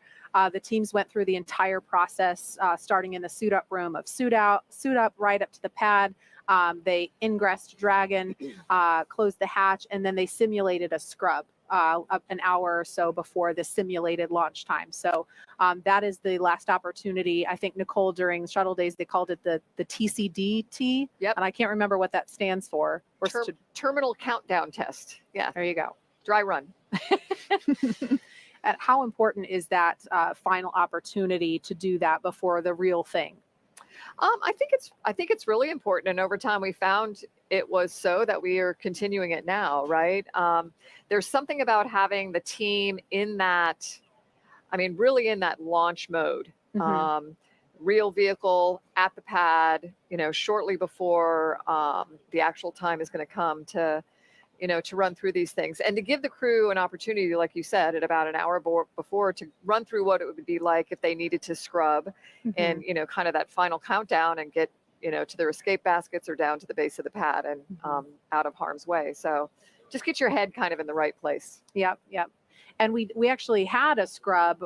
the teams went through the entire process, starting in the suit up room of suit up, right up to the pad. They ingressed Dragon, closed the hatch, and then they simulated a scrub an hour or so before the simulated launch time. So that is the last opportunity. I think, Nicole, during shuttle days, they called it the TCDT. Yep. And I can't remember what that stands for. Terminal countdown test. Yeah. There you go. Dry run. And how important is that final opportunity to do that before the real thing? I think it's really important, and over time we found it was so that we are continuing it now, right? There's something about having the team in that, I mean, really in that launch mode. Real vehicle at the pad, you know, shortly before the actual time is going to come to, you know, to run through these things and to give the crew an opportunity, like you said, at about an hour before to run through what it would be like if they needed to scrub and, you know, kind of that final countdown and get, you know, to their escape baskets or down to the base of the pad and out of harm's way. So just get your head kind of in the right place. Yep. And we actually had a scrub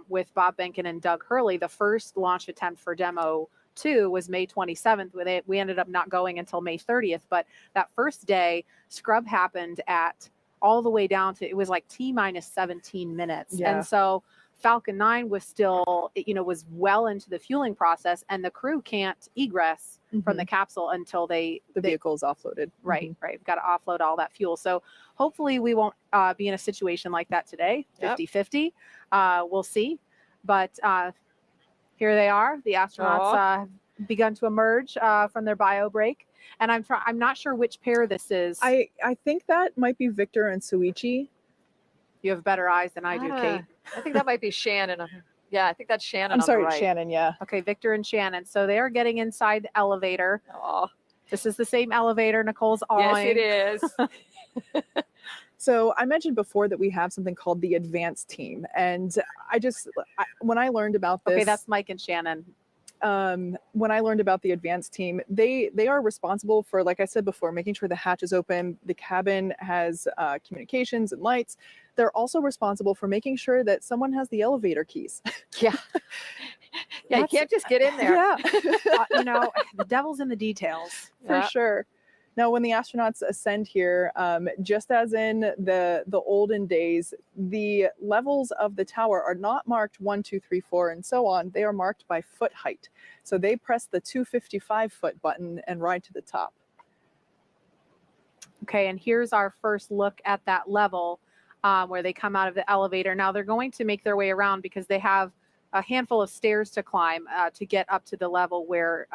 with Bob Benkin and Doug Hurley. The first launch attempt for Demo 2 was May 27th. We ended up not going until May 30th. But that first day, scrub happened at all the way down to, it was like T-minus 17 minutes. Yeah. And so Falcon 9 was still, you know, was well into the fueling process, and the crew can't egress from the capsule until the vehicle is offloaded. Right. We've got to offload all that fuel. So hopefully we won't be in a situation like that today, 50-50. We'll see. But here they are. The astronauts have begun to emerge from their bio break. And I'm not sure which pair this is. I think that might be Victor and Suichi. You have better eyes than I do, Kate. I think that might be Shannon. Yeah, I think that's Shannon. I'm sorry, on the right. Shannon. Yeah. Okay, Victor and Shannon. So they are getting inside the elevator. This is the same elevator Nicole's on. Yes, it is. So I mentioned before that we have something called the advanced team. And when I learned about this. Okay, that's Mike and Shannon. When I learned about the advanced team, they are responsible for, like I said before, making sure the hatch is open, the cabin has communications and lights. They're also responsible for making sure that someone has the elevator keys. Yeah. Yeah, you can't just get in there. Yeah. You know, the devil's in the details. For sure. Now, when the astronauts ascend here, just as in the olden days, the levels of the tower are not marked 1, 2, 3, 4, and so on. They are marked by foot height. So they press the 255-foot button and ride to the top. Okay, and here's our first look at that level where they come out of the elevator. Now, they're going to make their way around because they have a handful of stairs to climb to get up to the level where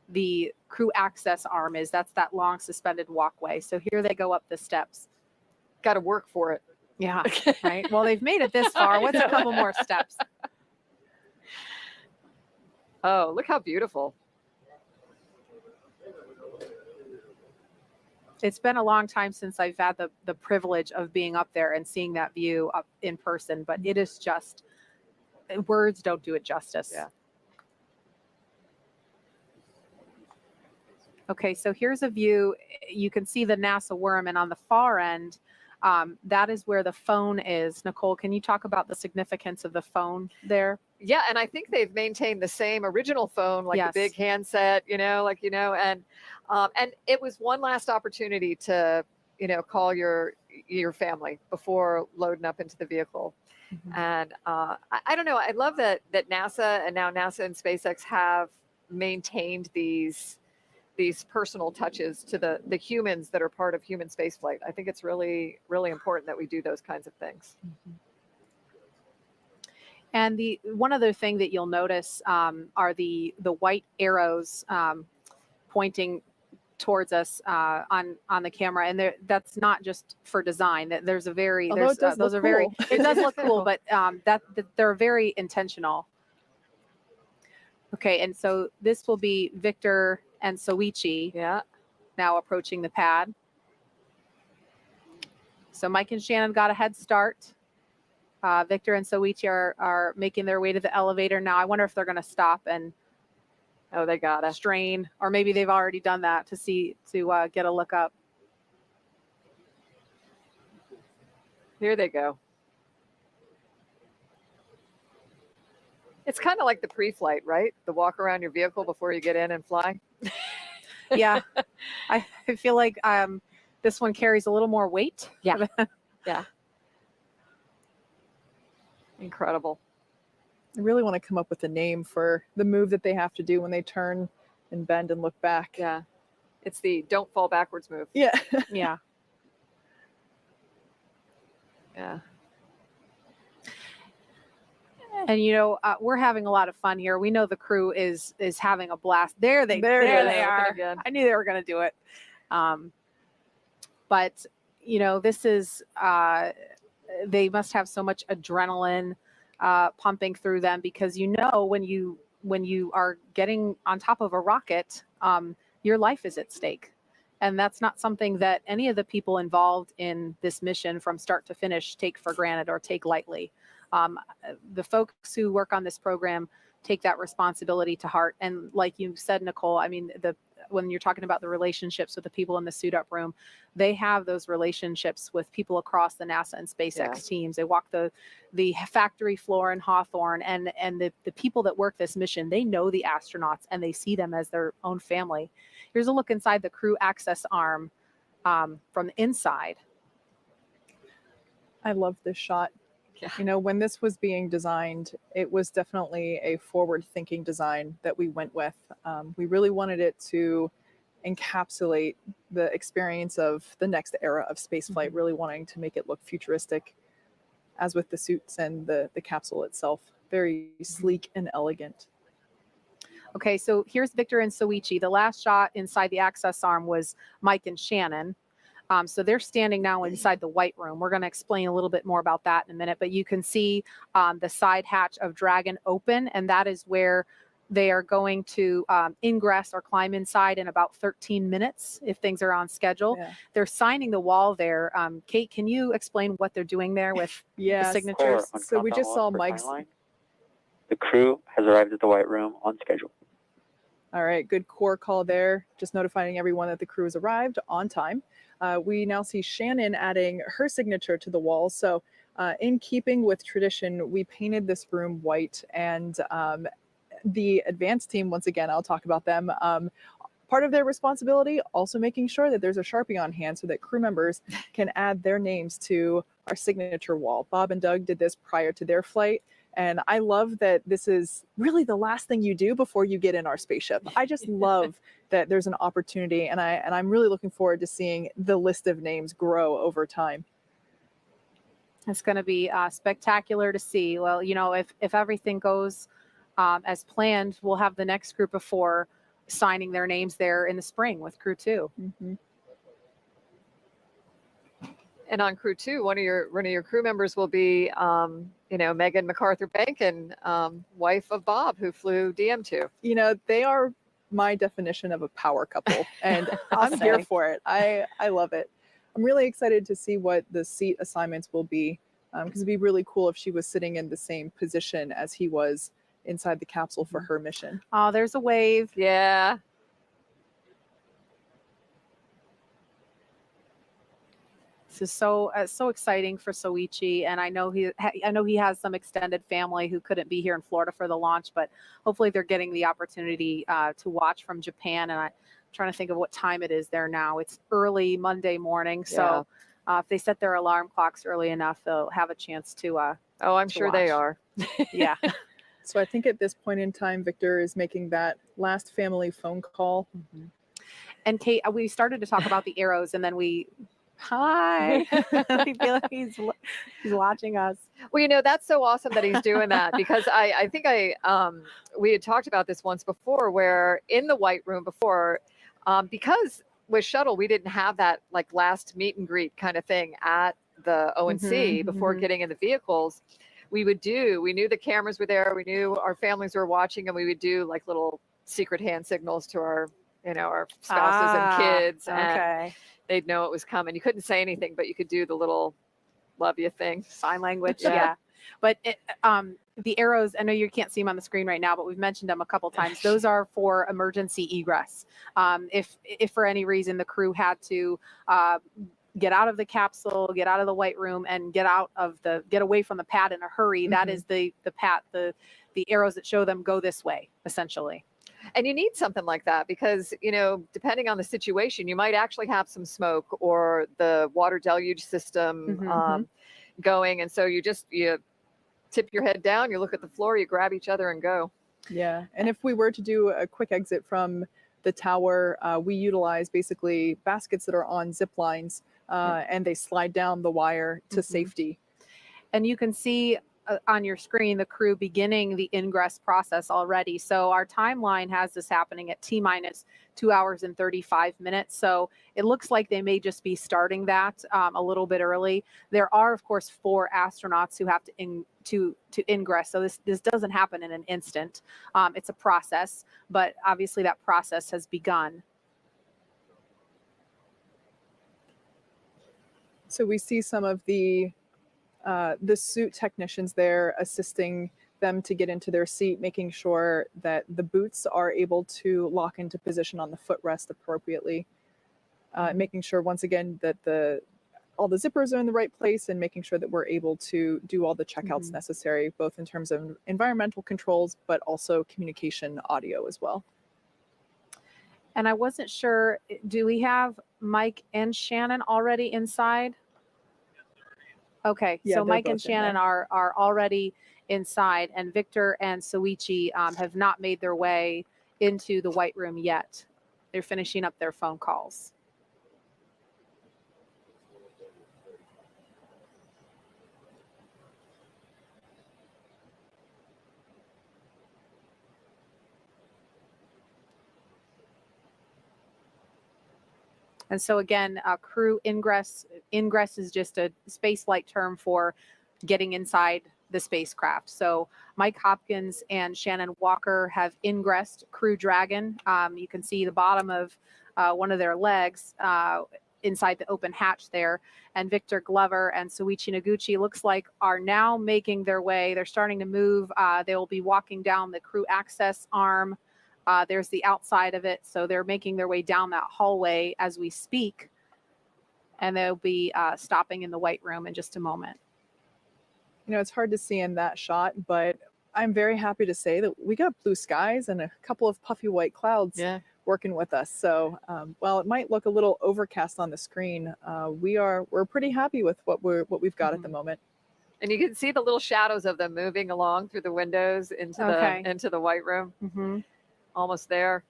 the crew access arm is. That's that long suspended walkway. So here they go up the steps. Got to work for it. Yeah, right. Well, they've made it this far. What's a couple more steps? Oh, look how beautiful. It's been a long time since I've had the privilege of being up there and seeing that view up in person, but it is just, words don't do it justice. Yeah. Okay, so here's a view. You can see the NASA worm, and on the far end, that is where the phone is. Nicole, can you talk about the significance of the phone there? Yeah, and I think they've maintained the same original phone, like the big handset, you know, and it was one last opportunity to, you know, call your family before loading up into the vehicle. And I don't know, I love that NASA and now NASA and SpaceX have maintained these personal touches to the humans that are part of human spaceflight. I think it's really, really important that we do those kinds of things. And the one other thing that you'll notice are the white arrows pointing towards us on the camera, and that's not just for design. That there's a very Although those are very it does look cool, but that they're very intentional. Okay, and so this will be Victor and Soichi. Yeah. Now approaching the pad. So Mike and Shannon got a head start. Victor and Soichi are making their way to the elevator now. I wonder if they're going to stop and they gotta strain, or maybe they've already done that to get a look up. Here they go. It's kind of like the pre-flight, right? The walk around your vehicle before you get in and fly. Yeah, I feel like this one carries a little more weight. Yeah. Yeah. Incredible. I really want to come up with a name for the move that they have to do when they turn and bend and look back. Yeah. It's the don't fall backwards move. Yeah. Yeah. Yeah. And we're having a lot of fun here. We know the crew is having a blast. There they are. Again. I knew they were going to do it. But this is they must have so much adrenaline pumping through them, because when you are getting on top of a rocket, your life is at stake. And that's not something that any of the people involved in this mission from start to finish take for granted or take lightly. The folks who work on this program take that responsibility to heart. And like you said, Nicole, I mean, when you're talking about the relationships with the people in the suit up room, they have those relationships with people across the NASA and SpaceX teams. They walk the factory floor in Hawthorne, and the people that work this mission, they know the astronauts and they see them as their own family. Here's a look inside the crew access arm from the inside. I love this shot. Yeah. When this was being designed, it was definitely a forward-thinking design that we went with. We really wanted it to encapsulate the experience of the next era of spaceflight, really wanting to make it look futuristic, as with the suits and the capsule itself. Very sleek and elegant. Okay, so here's Victor and Soichi. The last shot inside the access arm was Mike and Shannon. So they're standing now inside the white room. We're going to explain a little bit more about that in a minute, but you can see the side hatch of Dragon open, and that is where they are going to ingress or climb inside in about 13 minutes if things are on schedule. Yeah. They're signing the wall there. Kate, can you explain what they're doing there with the signatures? So we just saw Mike's. The crew has arrived at the white room on schedule. All right, good core call there. Just notifying everyone that the crew has arrived on time. We now see Shannon adding her signature to the wall. So in keeping with tradition, we painted this room white, and the advanced team, once again, I'll talk about them. Part of their responsibility, also making sure that there's a Sharpie on hand so that crew members can add their names to our signature wall. Bob and Doug did this prior to their flight. And I love that this is really the last thing you do before you get in our spaceship. I just love that there's an opportunity, and I'm really looking forward to seeing the list of names grow over time. It's going to be spectacular to see. Well, if everything goes as planned, we'll have the next group of 4 signing their names there in the spring with Crew 2. Mm-hmm. And on Crew 2, one of your crew members will be, Megan MacArthur Bankin, wife of Bob, who flew DM2. They are my definition of a power couple, and I'm here for it. I love it. I'm really excited to see what the seat assignments will be, because it'd be really cool if she was sitting in the same position as he was inside the capsule for her mission. Oh, there's a wave. Yeah. This is so exciting for Soichi, and I know he has some extended family who couldn't be here in Florida for the launch, but hopefully they're getting the opportunity to watch from Japan. And I'm trying to think of what time it is there now. It's early Monday morning, so if they set their alarm clocks early enough, they'll have a chance to. I'm sure they are. Yeah. So I think at this point in time, Victor is making that last family phone call. Mm-hmm. And Kate, we started to talk about the arrows, and then hi. I feel like he's watching us. Well, that's so awesome that he's doing that, because I think we had talked about this once before, where in the white room before, because with shuttle, we didn't have that last meet and greet kind of thing at the O&C before getting in the vehicles. we knew the cameras were there. We knew our families were watching, and we would do like little secret hand signals to our, our spouses and kids. Okay. And they'd know it was coming. You couldn't say anything, but you could do the little love you thing. Sign language. Yeah. Yeah. But the arrows, I know you can't see them on the screen right now, but we've mentioned them a couple times. Those are for emergency egress. If for any reason the crew had to get out of the capsule, get out of the white room, and get away from the pad in a hurry, that is the arrows that show them go this way, essentially. And you need something like that because, depending on the situation, you might actually have some smoke or the water deluge system going. And so you tip your head down, you look at the floor, you grab each other and go. Yeah. And if we were to do a quick exit from the tower, we utilize basically baskets that are on zip lines and they slide down the wire to safety. And you can see on your screen the crew beginning the ingress process already. So our timeline has this happening at T-minus 2 hours and 35 minutes. So it looks like they may just be starting that a little bit early. There are, of course, 4 astronauts who have to ingress. So this doesn't happen in an instant. It's a process, but obviously that process has begun. So we see some of the suit technicians there assisting them to get into their seat, making sure that the boots are able to lock into position on the footrest appropriately, making sure once again that all the zippers are in the right place, and making sure that we're able to do all the checkouts necessary, both in terms of environmental controls, but also communication audio as well. And I wasn't sure, do we have Mike and Shannon already inside? Okay, Yeah, so they're Mike and both in Shannon there. are already inside, and Victor and Soichi have not made their way into the white room yet. They're finishing up their phone calls. And so again, crew ingress is just a spaceflight term for getting inside the spacecraft. So Mike Hopkins and Shannon Walker have ingressed Crew Dragon. You can see the bottom of one of their legs inside the open hatch there. And Victor Glover and Soichi Noguchi looks like are now making their way. They're starting to move. They will be walking down the crew access arm. There's the outside of it. So they're making their way down that hallway as we speak. And they'll be stopping in the white room in just a moment. It's hard to see in that shot, but I'm very happy to say that we got blue skies and a couple of puffy white clouds working with us. So while it might look a little overcast on the screen, we're pretty happy with what we've got at the moment. And you can see the little shadows of them moving along through the windows into the white room. Almost there.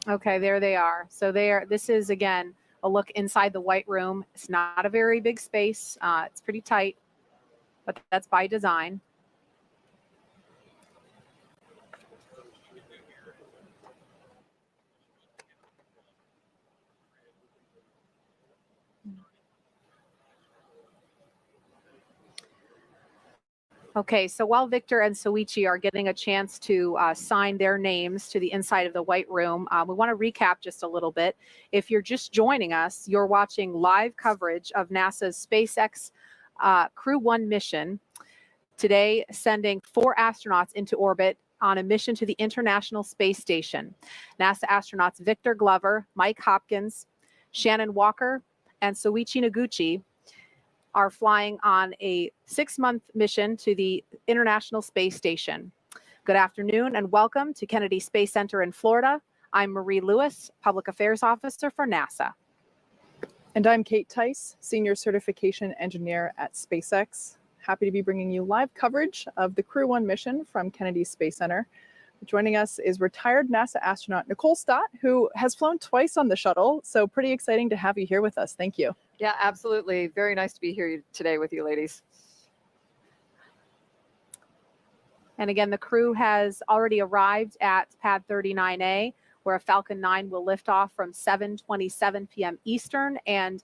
Okay, there they are. So this is again a look inside the white room. It's not a very big space. It's pretty tight, but that's by design. Okay, so while Victor and Soichi are getting a chance to sign their names to the inside of the white room, we want to recap just a little bit. If you're just joining us, you're watching live coverage of NASA's SpaceX Crew 1 mission, today sending 4 astronauts into orbit on a mission to the International Space Station. NASA astronauts Victor Glover, Mike Hopkins, Shannon Walker, and Soichi Noguchi are flying on a 6-month mission to the International Space Station. Good afternoon and welcome to Kennedy Space Center in Florida. I'm Marie Lewis, Public Affairs Officer for NASA. And I'm Kate Tice, Senior Certification Engineer at SpaceX. Happy to be bringing you live coverage of the Crew 1 mission from Kennedy Space Center. Joining us is retired NASA astronaut Nicole Stott, who has flown twice on the shuttle. So pretty exciting to have you here with us. Thank you. Yeah, absolutely. Very nice to be here today with you, ladies. And again, the crew has already arrived at Pad 39A, where a Falcon 9 will lift off from 7:27 p.m. Eastern and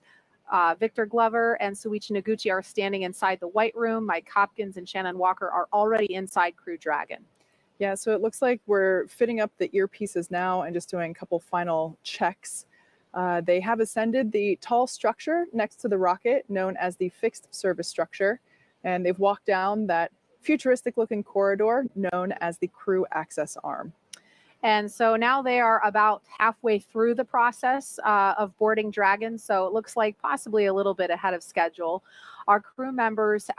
Victor Glover and Suichi Noguchi are standing inside the White Room. Mike Hopkins and Shannon Walker are already inside Crew Dragon. Yeah, so it looks like we're fitting up the earpieces now and just doing a couple final checks. They have ascended the tall structure next to the rocket, known as the fixed service structure, and they've walked down that futuristic looking corridor known as the crew access arm. And so now they are about halfway through the process of boarding Dragon. So it looks like possibly a little bit ahead of schedule. Our crew members,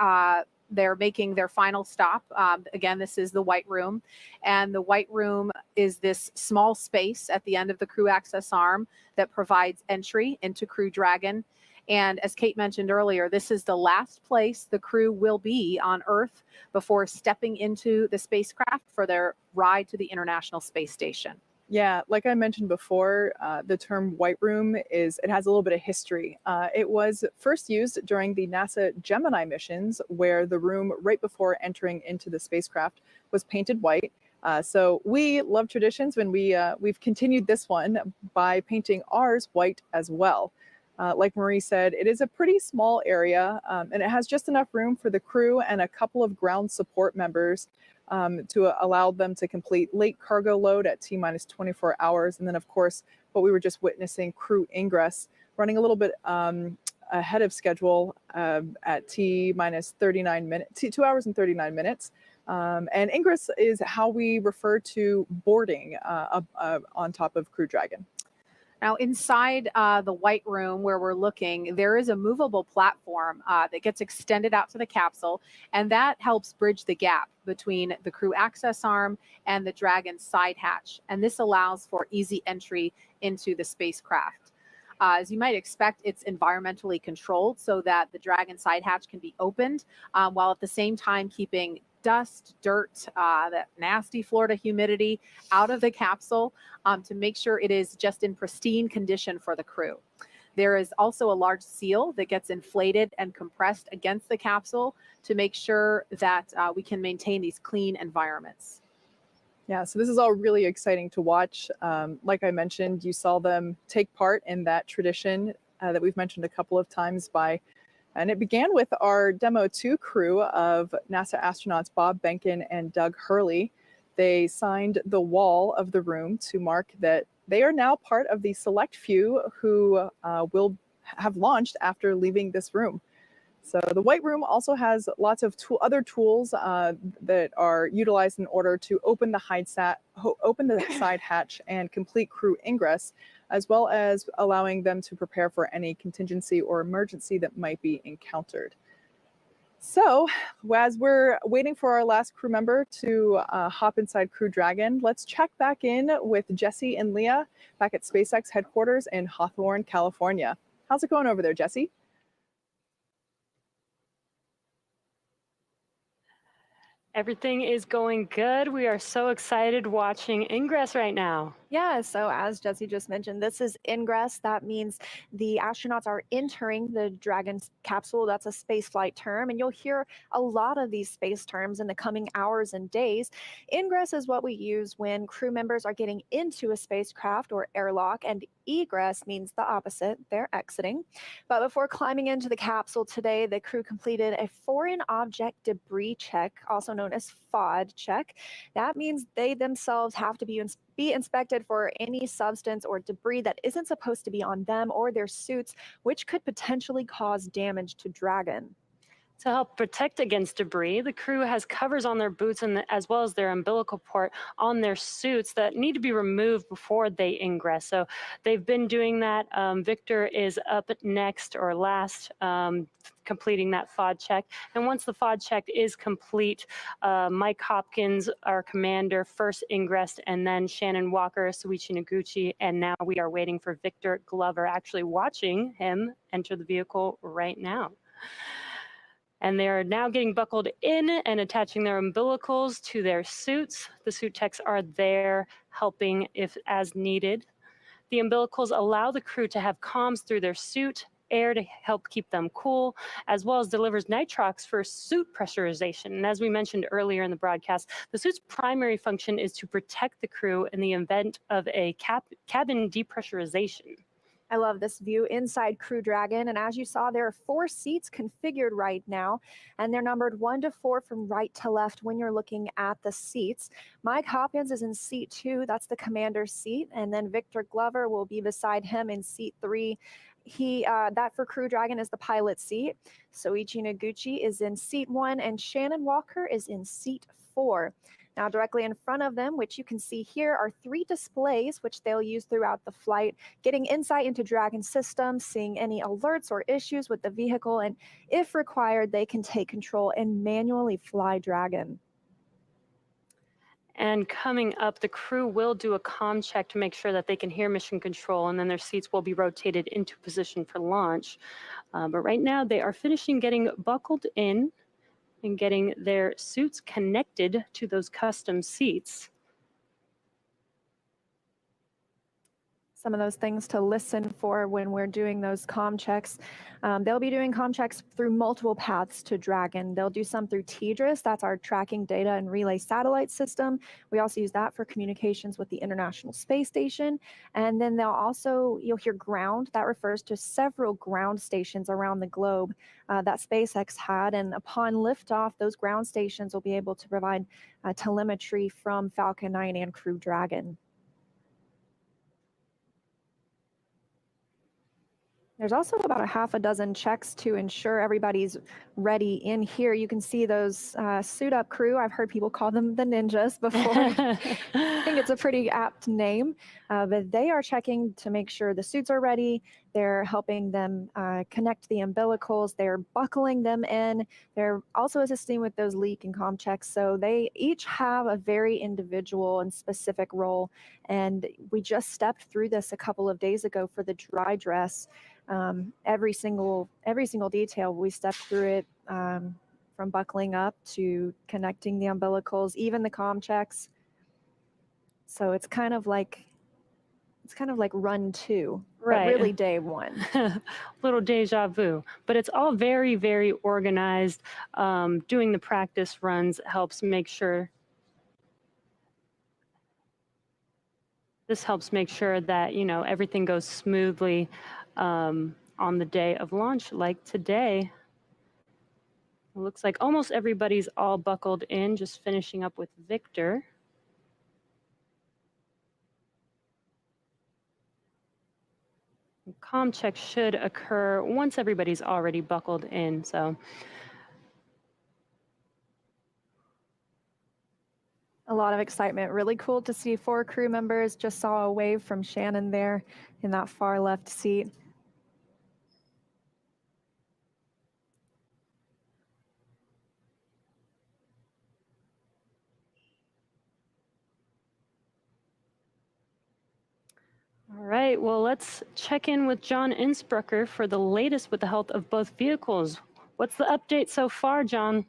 they're making their final stop. Again, this is the White Room. And the White Room is this small space at the end of the crew access arm that provides entry into Crew Dragon. And as Kate mentioned earlier, this is the last place the crew will be on Earth before stepping into the spacecraft for their ride to the International Space Station. Yeah, like I mentioned before, the term White Room it has a little bit of history. It was first used during the NASA Gemini missions, where the room right before entering into the spacecraft was painted white. So we love traditions when we've continued this one by painting ours white as well. Like Marie said, it is a pretty small area, and it has just enough room for the crew and a couple of ground support members to allow them to complete late cargo load at T-minus 24 hours. And then, of course, what we were just witnessing, crew ingress, running a little bit ahead of schedule at T-minus 39 minutes, 2 hours and 39 minutes. And ingress is how we refer to boarding on top of Crew Dragon. Now, inside the White Room where we're looking, there is a movable platform that gets extended out to the capsule, and that helps bridge the gap between the crew access arm and the Dragon side hatch. And this allows for easy entry into the spacecraft. As you might expect, it's environmentally controlled so that the Dragon side hatch can be opened while at the same time keeping dust, dirt, that nasty Florida humidity out of the capsule to make sure it is just in pristine condition for the crew. There is also a large seal that gets inflated and compressed against the capsule to make sure that we can maintain these clean environments. Yeah, so this is all really exciting to watch. Like I mentioned, you saw them take part in that tradition that we've mentioned a couple of times and it began with our Demo 2 crew of NASA astronauts Bob Behnken and Doug Hurley. They signed the wall of the room to mark that they are now part of the select few who will have launched after leaving this room. So the White Room also has lots of other tools that are utilized in order to open the side hatch and complete crew ingress, as well as allowing them to prepare for any contingency or emergency that might be encountered. So as we're waiting for our last crew member to hop inside Crew Dragon, let's check back in with Jesse and Leah back at SpaceX headquarters in Hawthorne, California. How's it going over there, Jesse? Everything is going good. We are so excited watching ingress right now. Yeah, so as Jesse just mentioned, this is ingress. That means the astronauts are entering the Dragon capsule. That's a spaceflight term, and you'll hear a lot of these space terms in the coming hours and days. Ingress is what we use when crew members are getting into a spacecraft or airlock, and egress means the opposite. They're exiting. But before climbing into the capsule today, the crew completed a foreign object debris check, also known as FOD check. That means they themselves have to be inspected for any substance or debris that isn't supposed to be on them or their suits, which could potentially cause damage to Dragon. To help protect against debris, the crew has covers on their boots as well as their umbilical cord on their suits that need to be removed before they ingress. So they've been doing that. Victor is up next or last, completing that FOD check. And once the FOD check is complete, Mike Hopkins, our commander, first ingressed, and then Shannon Walker, Suichi Noguchi, and now we are waiting for Victor Glover, actually watching him enter the vehicle right now. And they are now getting buckled in and attaching their umbilicals to their suits. The suit techs are there helping if as needed. The umbilicals allow the crew to have comms through their suit, air to help keep them cool, as well as delivers nitrox for suit pressurization. And as we mentioned earlier in the broadcast, the suit's primary function is to protect the crew in the event of a cabin depressurization. I love this view inside Crew Dragon. And as you saw, there are 4 seats configured right now, and they're numbered 1 to 4 from right to left when you're looking at the seats. Mike Hopkins is in seat 2. That's the commander's seat. And then Victor Glover will be beside him in seat 3. That for Crew Dragon is the pilot seat. Soichi Noguchi is in seat 1, and Shannon Walker is in seat 4. Now, directly in front of them, which you can see here, are 3 displays, which they'll use throughout the flight, getting insight into Dragon systems, seeing any alerts or issues with the vehicle, and if required, they can take control and manually fly Dragon. And coming up, the crew will do a comm check to make sure that they can hear mission control, and then their seats will be rotated into position for launch. But right now, they are finishing getting buckled in and getting their suits connected to those custom seats. Some of those things to listen for when we're doing those comm checks. They'll be doing comm checks through multiple paths to Dragon. They'll do some through TDRS, that's our tracking data and relay satellite system. We also use that for communications with the International Space Station. And then you'll hear ground. That refers to several ground stations around the globe that SpaceX had. And upon liftoff, those ground stations will be able to provide telemetry from Falcon 9 and Crew Dragon. There's also about a half a dozen checks to ensure everybody's ready in here. You can see those suit up crew. I've heard people call them the ninjas before. I think it's a pretty apt name, but they are checking to make sure the suits are ready. They're helping them connect the umbilicals. They're buckling them in. They're also assisting with those leak and comm checks. So they each have a very individual and specific role. And we just stepped through this a couple of days ago for the dry dress. Every single detail, we stepped through it, from buckling up to connecting the umbilicals, even the comm checks. So it's kind of like run 2, Right. but really day 1. Little deja vu, but it's all very, very organized. Doing the practice runs helps make sure. This helps make sure that, everything goes smoothly on the day of launch, like today. It looks like almost everybody's all buckled in, just finishing up with Victor. Comm check should occur once everybody's already buckled in. So a lot of excitement. Really cool to see 4 crew members. Just saw a wave from Shannon there in that far left seat. all right, well, let's check in with John Innsbrucker for the latest with the health of both vehicles. What's the update so far, John?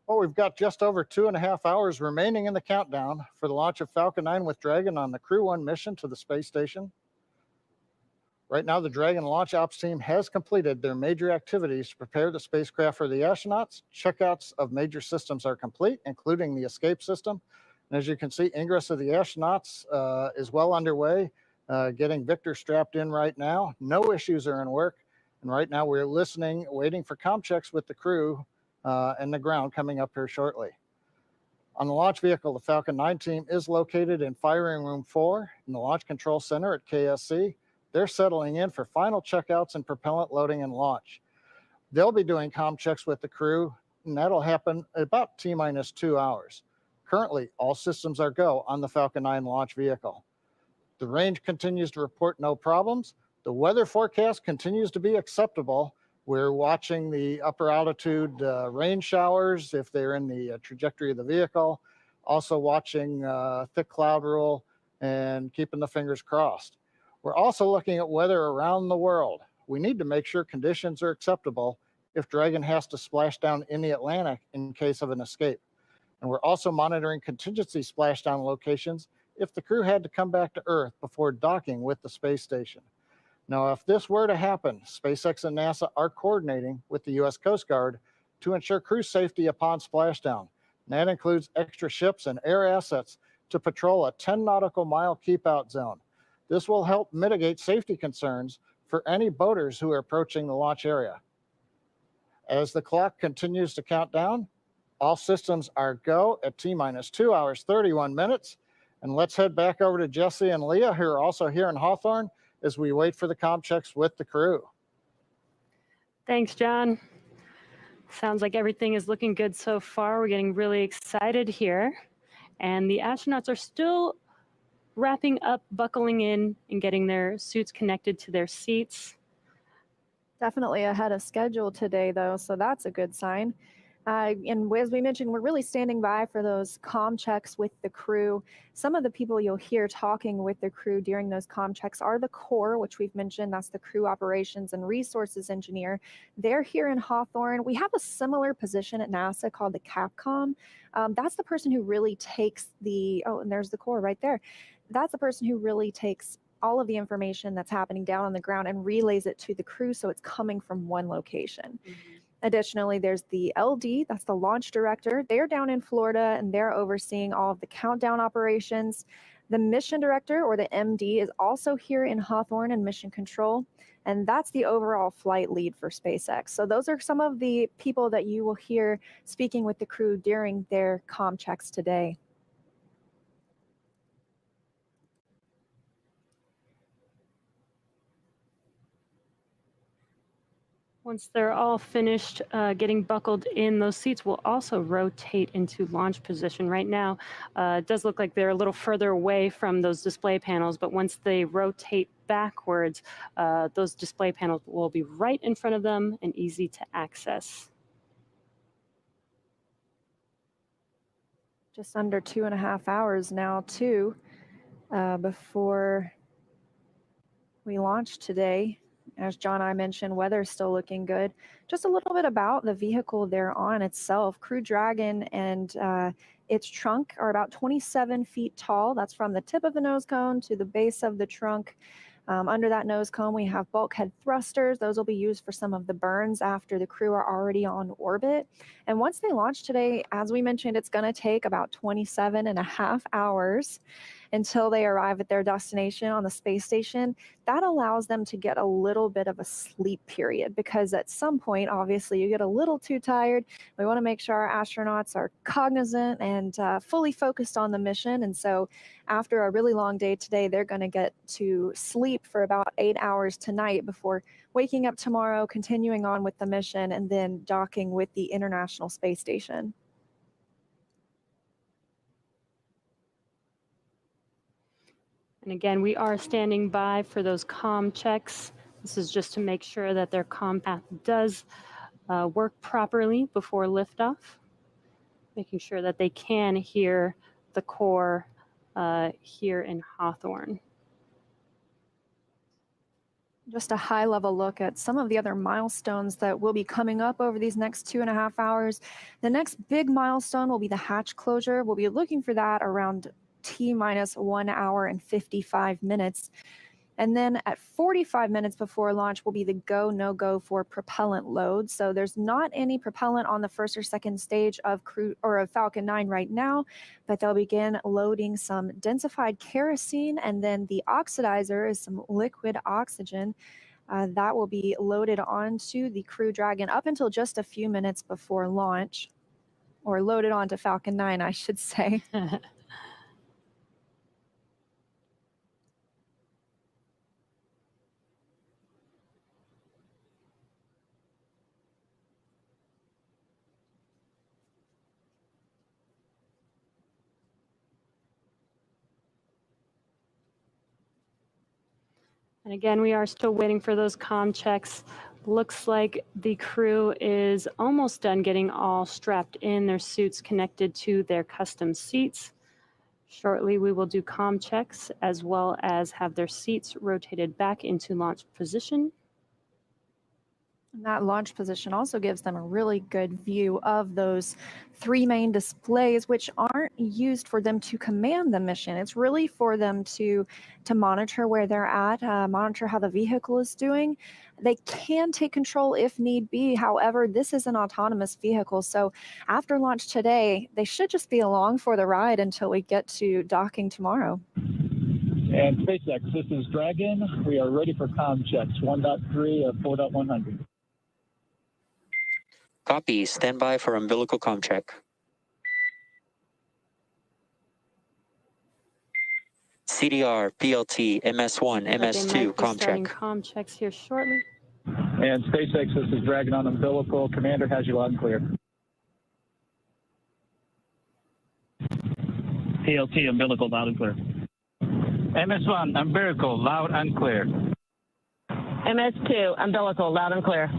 Well, we've got just over 2.5 hours remaining in the countdown for the launch of Falcon 9 with Dragon on the Crew 1 mission to the space station. Right now, the Dragon launch ops team has completed their major activities to prepare the spacecraft for the astronauts. Checkouts of major systems are complete, including the escape system. And as you can see, ingress of the astronauts is well underway, getting Victor strapped in right now. No issues are in work. And right now we're listening, waiting for comm checks with the crew and the ground coming up here shortly. On the launch vehicle, the Falcon 9 team is located in Firing Room 4 in the Launch Control Center at KSC. They're settling in for final checkouts and propellant loading and launch. They'll be doing comm checks with the crew, and that'll happen about T-minus 2 hours. Currently, all systems are go on the Falcon 9 launch vehicle. The range continues to report no problems. The weather forecast continues to be acceptable. We're watching the upper altitude rain showers if they're in the trajectory of the vehicle. Also watching thick cloud rule and keeping the fingers crossed. We're also looking at weather around the world. We need to make sure conditions are acceptable if Dragon has to splash down in the Atlantic in case of an escape. And we're also monitoring contingency splashdown locations if the crew had to come back to Earth before docking with the space station. Now, if this were to happen, SpaceX and NASA are coordinating with the U.S. Coast Guard to ensure crew safety upon splashdown. And that includes extra ships and air assets to patrol a 10 nautical mile keep-out zone. This will help mitigate safety concerns for any boaters who are approaching the launch area. As the clock continues to count down, all systems are go at T-minus 2 hours, 31 minutes. And let's head back over to Jesse and Leah, who are also here in Hawthorne, as we wait for the comm checks with the crew. Thanks, John. Sounds like everything is looking good so far. We're getting really excited here. And the astronauts are still wrapping up, buckling in, and getting their suits connected to their seats. Definitely ahead of schedule today, though, so that's a good sign. And as we mentioned, we're really standing by for those comm checks with the crew. Some of the people you'll hear talking with the crew during those comm checks are the core, which we've mentioned. That's the Crew Operations and Resources Engineer. They're here in Hawthorne. We have a similar position at NASA called the CAPCOM. That's the person who really takes the, oh, and there's the core right there. That's the person who really takes all of the information that's happening down on the ground and relays it to the crew so it's coming from one location. Additionally, there's the LD, that's the launch director. They're down in Florida and they're overseeing all of the countdown operations. The mission director, or the MD, is also here in Hawthorne and mission control, and that's the overall flight lead for SpaceX. So those are some of the people that you will hear speaking with the crew during their comm checks today. Once they're all finished getting buckled in, those seats will also rotate into launch position. Right now, it does look like they're a little further away from those display panels, but once they rotate backwards, those display panels will be right in front of them and easy to access. Just under 2.5 hours now, too, before we launch today. As John and I mentioned, weather's still looking good. Just a little bit about the vehicle they're on itself. Crew Dragon and its trunk are about 27 feet tall. That's from the tip of the nose cone to the base of the trunk. Under that nose cone, we have bulkhead thrusters. Those will be used for some of the burns after the crew are already on orbit. And once they launch today, as we mentioned, it's going to take about 27.5 hours until they arrive at their destination on the space station. That allows them to get a little bit of a sleep period, because at some point, obviously, you get a little too tired. We want to make sure our astronauts are cognizant and fully focused on the mission. And so after a really long day today, they're going to get to sleep for about 8 hours tonight before waking up tomorrow, continuing on with the mission, and then docking with the International Space Station. And again, we are standing by for those comm checks. This is just to make sure that their comm path does work properly before liftoff, making sure that they can hear the core here in Hawthorne. Just a high-level look at some of the other milestones that will be coming up over these next 2.5 hours. The next big milestone will be the hatch closure. We'll be looking for that around T-minus 1 hour and 55 minutes. And then at 45 minutes before launch will be the go, no-go for propellant load. So there's not any propellant on the first or second stage of Falcon 9 right now, but they'll begin loading some densified kerosene, and then the oxidizer is some liquid oxygen. That will be loaded onto the Crew Dragon up until just a few minutes before launch, or loaded onto Falcon 9, I should say. And again, we are still waiting for those comm checks. Looks like the crew is almost done getting all strapped in, their suits connected to their custom seats. Shortly, we will do comm checks as well as have their seats rotated back into launch position. And that launch position also gives them a really good view of those 3 main displays, which aren't used for them to command the mission. It's really for them to monitor where they're at, monitor how the vehicle is doing. They can take control if need be. However, this is an autonomous vehicle. So after launch today, they should just be along for the ride until we get to docking tomorrow. And SpaceX, this is Dragon. We are ready for comm checks, 1.3 of 4.100. Copy. Stand by for umbilical comm check. CDR, PLT, MS1, But they MS2, might be comm starting check. comm checks here shortly. And SpaceX, this is Dragon on umbilical. Commander has you loud and clear. PLT umbilical loud and clear. MS1 umbilical loud and clear. MS2 umbilical loud and clear.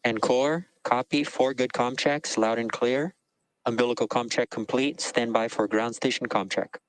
And core, copy. 4 good comm checks, loud and clear. Umbilical comm check complete. Stand by for ground station comm check.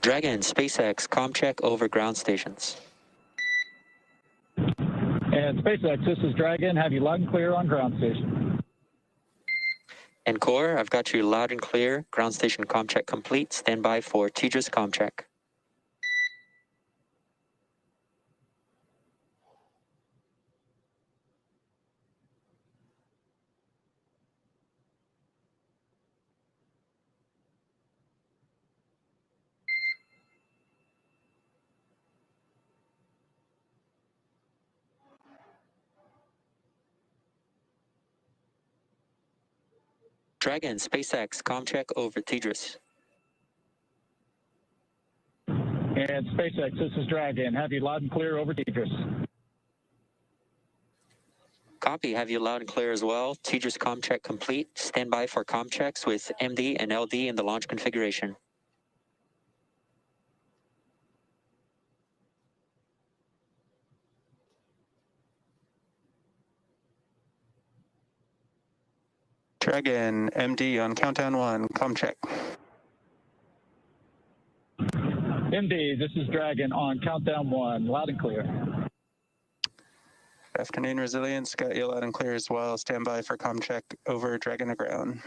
Dragon, SpaceX, comm check over ground stations. And SpaceX, this is Dragon. Have you loud and clear on ground station. And core, I've got you loud and clear. Ground station comm check complete. Stand by for TDRS comm check. Dragon, SpaceX, comm check over TDRS. And SpaceX, this is Dragon. Have you loud and clear over TDRS. Copy, have you loud and clear as well. TDRS comm check complete. Stand by for comm checks with MD and LD in the launch configuration. Dragon, MD on countdown 1, comm check. MD, this is Dragon on countdown 1, loud and clear. Good afternoon, Resilience. Got you loud and clear as well. Stand by for comm check over Dragon to ground.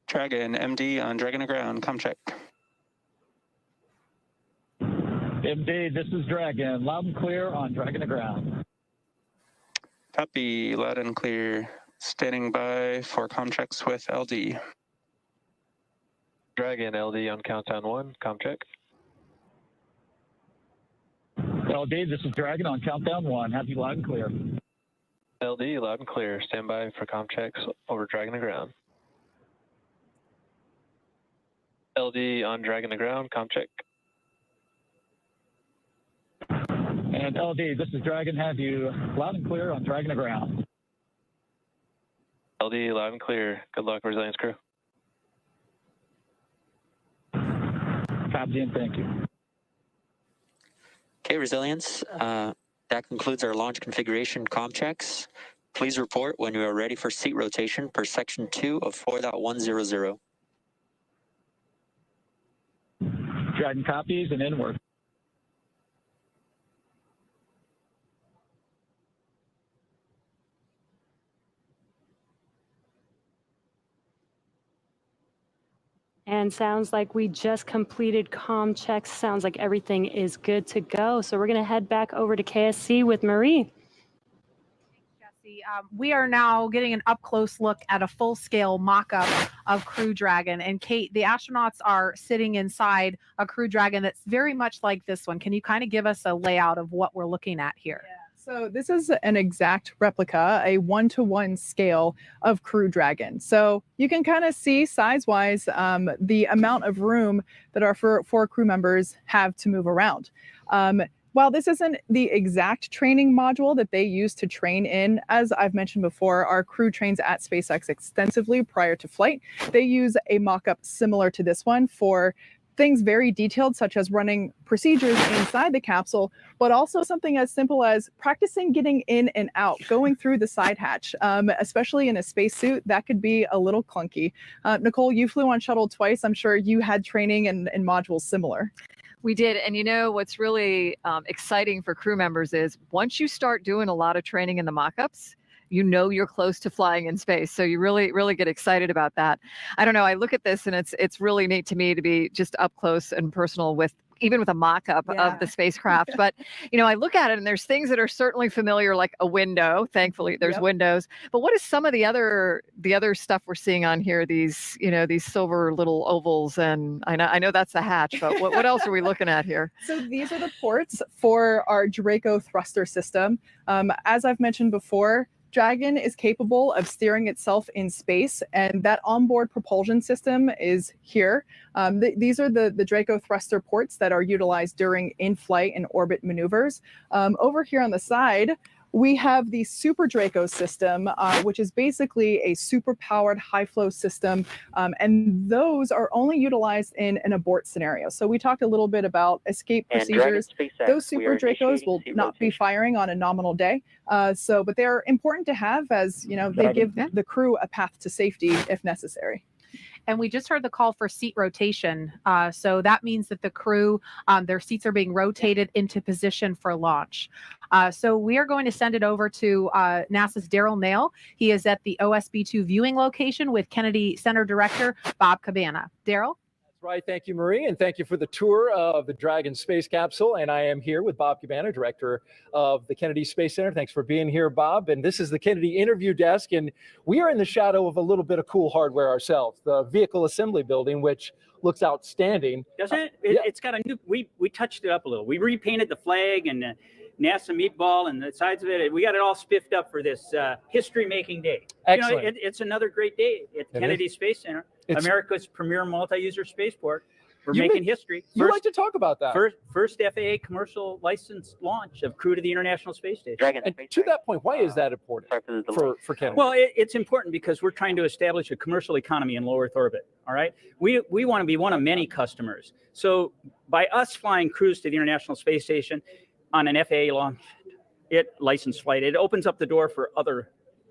Dragon, MD on Dragon to ground, comm check. MD, this is Dragon. Loud and clear on Dragon to ground. Copy, loud and clear. Standing by for comm checks with LD. Dragon, LD on countdown 1, comm check. LD, this is Dragon on countdown 1. Have you loud and clear. LD, loud and clear. Stand by for comm checks over Dragon to ground. LD on Dragon to ground, comm check. And LD, this is Dragon. Have you loud and clear on Dragon to ground. LD, loud and clear. Good luck, Resilience crew. Copy and thank you. Okay, Resilience, that concludes our launch configuration comm checks. Please report when you are ready for seat rotation per section 2 of 4.100. Dragon copies and inward. And sounds like we just completed comm checks. Sounds like everything is good to go. So we're going to head back over to KSC with Marie. We are now getting an up-close look at a full-scale mock-up of Crew Dragon. And Kate, the astronauts are sitting inside a Crew Dragon that's very much like this one. Can you kind of give us a layout of what we're looking at here? Yeah. So this is an exact replica, a 1-to-1 scale of Crew Dragon. So you can kind of see size-wise the amount of room that our four crew members have to move around. While this isn't the exact training module that they use to train in, as I've mentioned before, our crew trains at SpaceX extensively prior to flight. They use a mock-up similar to this one for things very detailed, such as running procedures inside the capsule, but also something as simple as practicing getting in and out, going through the side hatch, especially in a spacesuit. That could be a little clunky. Nicole, you flew on shuttle twice. I'm sure you had training and modules similar. We did. And you know, what's really exciting for crew members is once you start doing a lot of training in the mock-ups, you know you're close to flying in space. So you really, really get excited about that. I don't know. I look at this and it's really neat to me to be just up close and personal with even with a mock-up of the spacecraft. But, you know, I look at it and there's things that are certainly familiar, like a window. Thankfully, there's windows. But what is some of the other stuff we're seeing on here? These, you know, these silver little ovals, and I know that's a hatch, but what else are we looking at here? So these are the ports for our DIRECTO thruster system. As I've mentioned before, Dragon is capable of steering itself in space, and that onboard propulsion system is here. These are the DIRECTO thruster ports that are utilized during in-flight and orbit maneuvers. Over here on the side, we have the Super DIRECTO system, which is basically a super-powered high-flow system, and those are only utilized in an abort scenario. So we talked a little bit about escape procedures. Those Super DIRECTOs will not be firing on a nominal day, but they're important to have, as you know, they give the crew a path to safety if necessary. And we just heard the call for seat rotation. So that means that the crew, their seats are being rotated into position for launch. So we are going to send it over to NASA's Daryl Nail. He is at the OSB-2 viewing location with Kennedy Center Director Bob Cabana. Daryl? Right. Thank you, Marie. And thank you for the tour of the Dragon space capsule. And I am here with Bob Cabana, director of the Kennedy Space Center. Thanks for being here, Bob. And this is the Kennedy interview desk. And we are in the shadow of a little bit of cool hardware ourselves, the vehicle assembly building, which looks outstanding. Doesn't it? It's got a new, we touched it up a little. We repainted the flag and the NASA meatball and the sides of it. We got it all spiffed up for this history-making day. Excellent. You know, it's another great day at Kennedy Space Center, America's premier multi-user spaceport. We're making history. You like to talk about that. First FAA commercial licensed launch of crew to the International Space Station. And to that point, why is that important for Kennedy? Well, it's important because we're trying to establish a commercial economy in low Earth orbit. All right, we want to be one of many customers. So by us flying crews to the International Space Station on an FAA licensed flight, it opens up the door for other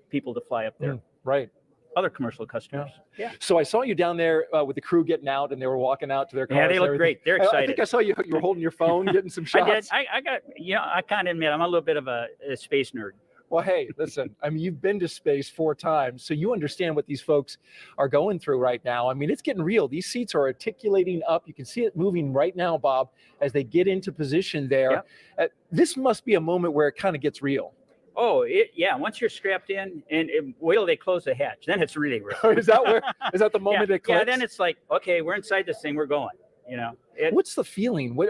people to fly up there. Right. Other commercial customers. Yeah. So I saw you down there with the crew getting out, and they were walking out to their cars. Yeah, they look great. They're excited. I think I saw you were holding your phone, getting some shots. I did. I got, you know, I kind of admit I'm a little bit of a space nerd. Well, hey, listen, I mean, you've been to space 4 times, so you understand what these folks are going through right now. I mean, it's getting real. These seats are articulating up. You can see it moving right now, Bob, as they get into position there. Yep. This must be a moment where it kind of gets real. Oh, yeah. Once you're strapped in, and wait till they close the hatch, then it's really real. Is that the moment it clicks? Yeah, then it's like, okay, we're inside this thing, we're going. You know, what's the feeling? What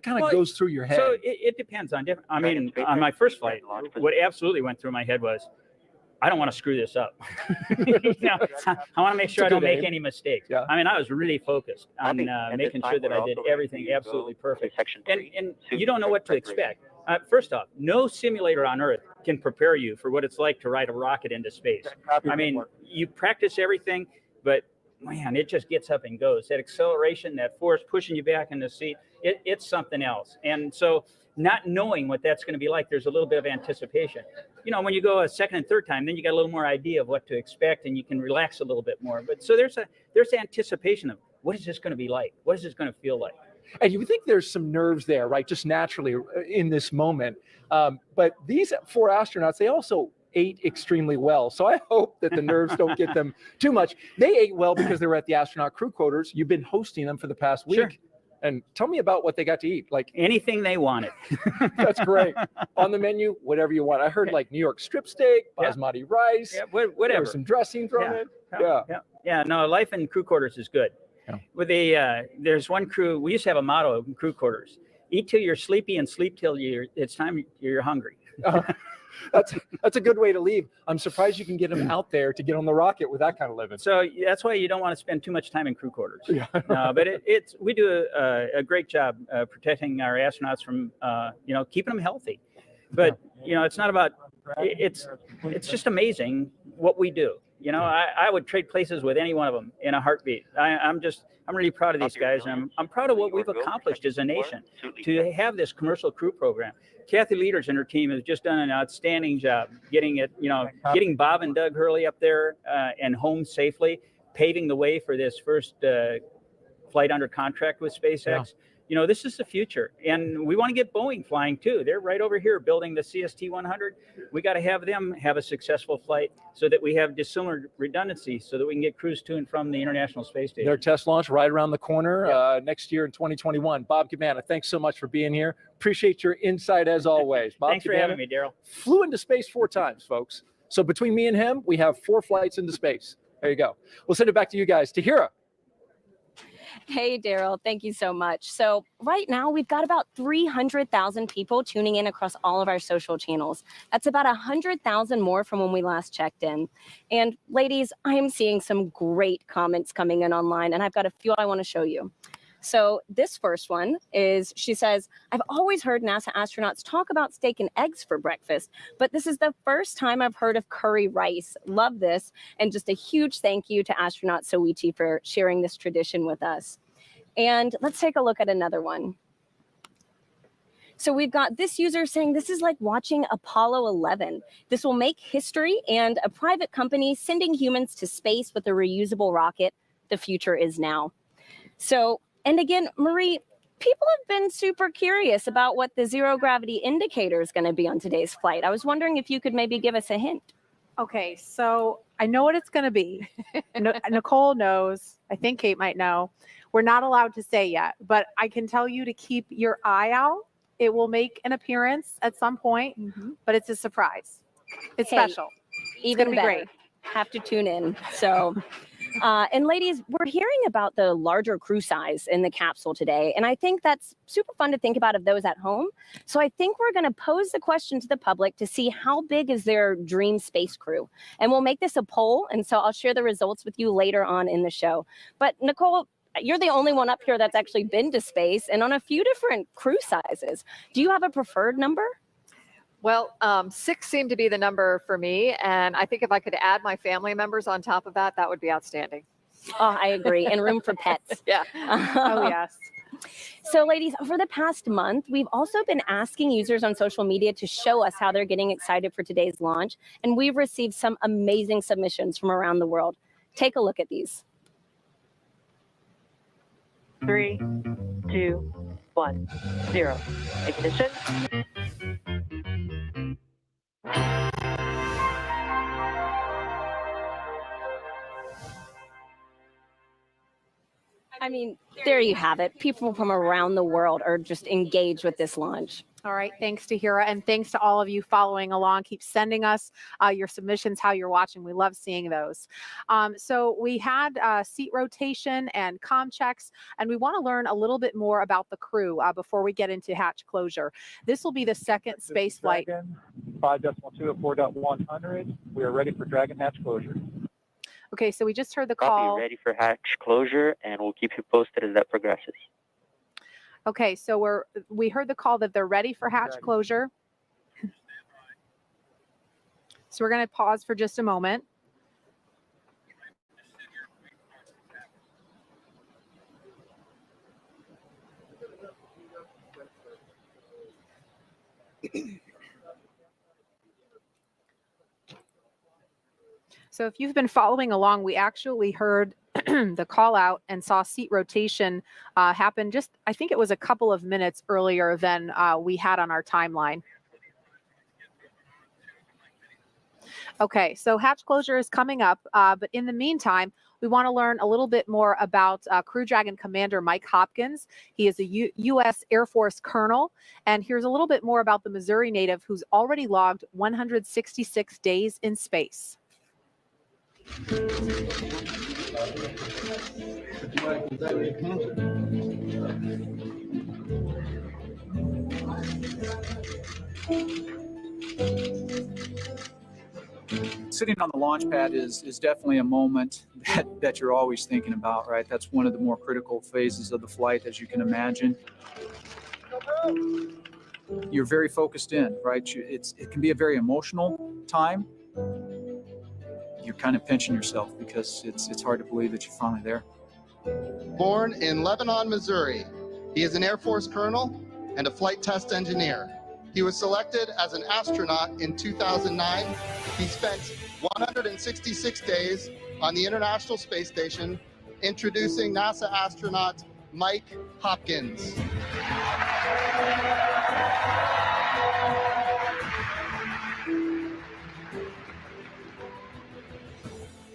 kind of goes through your head? So it depends on different. I mean, on my first flight, what absolutely went through my head was, I don't want to screw this up. You know, I want to make sure I don't make any mistakes. Yeah. I mean, I was really focused on making sure that I did everything absolutely perfect. And you don't know what to expect. First off, no simulator on Earth can prepare you for what it's like to ride a rocket into space. I mean, you practice everything, but man, it just gets up and goes. That acceleration, that force pushing you back in the seat, it's something else. And so not knowing what that's going to be like, there's a little bit of anticipation. You know, when you go a second and third time, then you got a little more idea of what to expect, and you can relax a little bit more. But so there's anticipation of what is this going to be like? What is this going to feel like? And you would think there's some nerves there, right? Just naturally in this moment. But these 4 astronauts, they also ate extremely well. So I hope that the nerves don't get them too much. They ate well because they were at the astronaut crew quarters. You've been hosting them for the past week. Sure. And tell me about what they got to eat. Like anything they wanted. That's great. On the menu, whatever you want. I heard like New York strip steak, basmati rice. Yeah, whatever. There was some dressing thrown in. Yeah. No, life in crew quarters is good. Yeah. With there's one crew. We used to have a motto in crew quarters: eat till you're sleepy and sleep till it's time you're hungry. That's a good way to leave. I'm surprised you can get them out there to get on the rocket with that kind of living. So that's why you don't want to spend too much time in crew quarters. Yeah. No, but we do a great job protecting our astronauts from keeping them healthy. But you know, it's not about it's just amazing what we do. You know, I would trade places with any one of them in a heartbeat. I'm really proud of these guys, and I'm proud of what we've accomplished as a nation to have this commercial crew program. Kathy Leaders and her team have just done an outstanding job getting it, you know, getting Bob and Doug Hurley up there and home safely, paving the way for this first flight under contract with SpaceX. Yeah. You know, this is the future, and we want to get Boeing flying too. They're right over here building the CST-100. We got to have them have a successful flight so that we have dissimilar redundancy so that we can get crews to and from the International Space Station. Their test launch right around the corner next year in 2021. Bob Cabana, thanks so much for being here. Appreciate your insight as always. Bob Thanks Cabana, for having me, Daryl. Flew into space 4 times, folks. So between me and him, we have 4 flights into space. There you go. We'll send it back to you guys. Tahira. Hey, Daryl, thank you so much. So right now we've got about 300,000 people tuning in across all of our social channels. That's about 100,000 more from when we last checked in. And ladies, I am seeing some great comments coming in online, and I've got a few I want to show you. So this first one is, she says, I've always heard NASA astronauts talk about steak and eggs for breakfast, but this is the first time I've heard of curry rice. Love this. And just a huge thank you to astronaut Soichi for sharing this tradition with us. And let's take a look at another one. So we've got this user saying this is like watching Apollo 11. This will make history, and a private company sending humans to space with a reusable rocket. The future is now. So, and again, Marie, people have been super curious about what the zero gravity indicator is going to be on today's flight. I was wondering if you could maybe give us a hint. Okay, so I know what it's going to be. Nicole knows. I think Kate might know. We're not allowed to say yet, but I can tell you to keep your eye out. It will make an appearance at some point, but it's a surprise. It's special. Even be better. great. Have to tune in. So, and ladies, we're hearing about the larger crew size in the capsule today, and I think that's super fun to think about of those at home. So I think we're going to pose the question to the public to see how big is their dream space crew, and we'll make this a poll. And so I'll share the results with you later on in the show. But Nicole, you're the only one up here that's actually been to space and on a few different crew sizes. Do you have a preferred number? Well, 6 seemed to be the number for me. And I think if I could add my family members on top of that, that would be outstanding. Oh, I agree. And room for pets. Yeah. Oh, yes. So ladies, over the past month, we've also been asking users on social media to show us how they're getting excited for today's launch. And we've received some amazing submissions from around the world. Take a look at these. 3, 2, 1, 0. Ignition. I mean, there you have it. People from around the world are just engaged with this launch. All right. Thanks to Hira, and thanks to all of you following along. Keep sending us your submissions, how you're watching. We love seeing those. So we had seat rotation and comm checks, and we want to learn a little bit more about the crew before we get into hatch closure. This will be the second space flight. 5.2 at 4.100. We are ready for Dragon hatch closure. Okay, so we just heard the Copy, call. ready for hatch closure, and we'll keep you posted as that progresses. Okay, so we heard the call that they're ready for hatch closure. So we're going to pause for just a moment. So if you've been following along, we actually heard the call out and saw seat rotation happen just, I think it was a couple of minutes earlier than we had on our timeline. Okay, so hatch closure is coming up, but in the meantime, we want to learn a little bit more about Crew Dragon Commander Mike Hopkins. He is a U.S. Air Force colonel, and here's a little bit more about the Missouri native who's already logged 166 days in space. Sitting on the launch pad is definitely a moment that you're always thinking about, right? That's one of the more critical phases of the flight, as you can imagine. You're very focused in, right? It can be a very emotional time. you're kind of pinching yourself because it's hard to believe that you're finally there. Born in Lebanon, Missouri, he is an Air Force colonel and a flight test engineer. He was selected as an astronaut in 2009. He spent 166 days on the International Space Station, introducing NASA astronaut Mike Hopkins.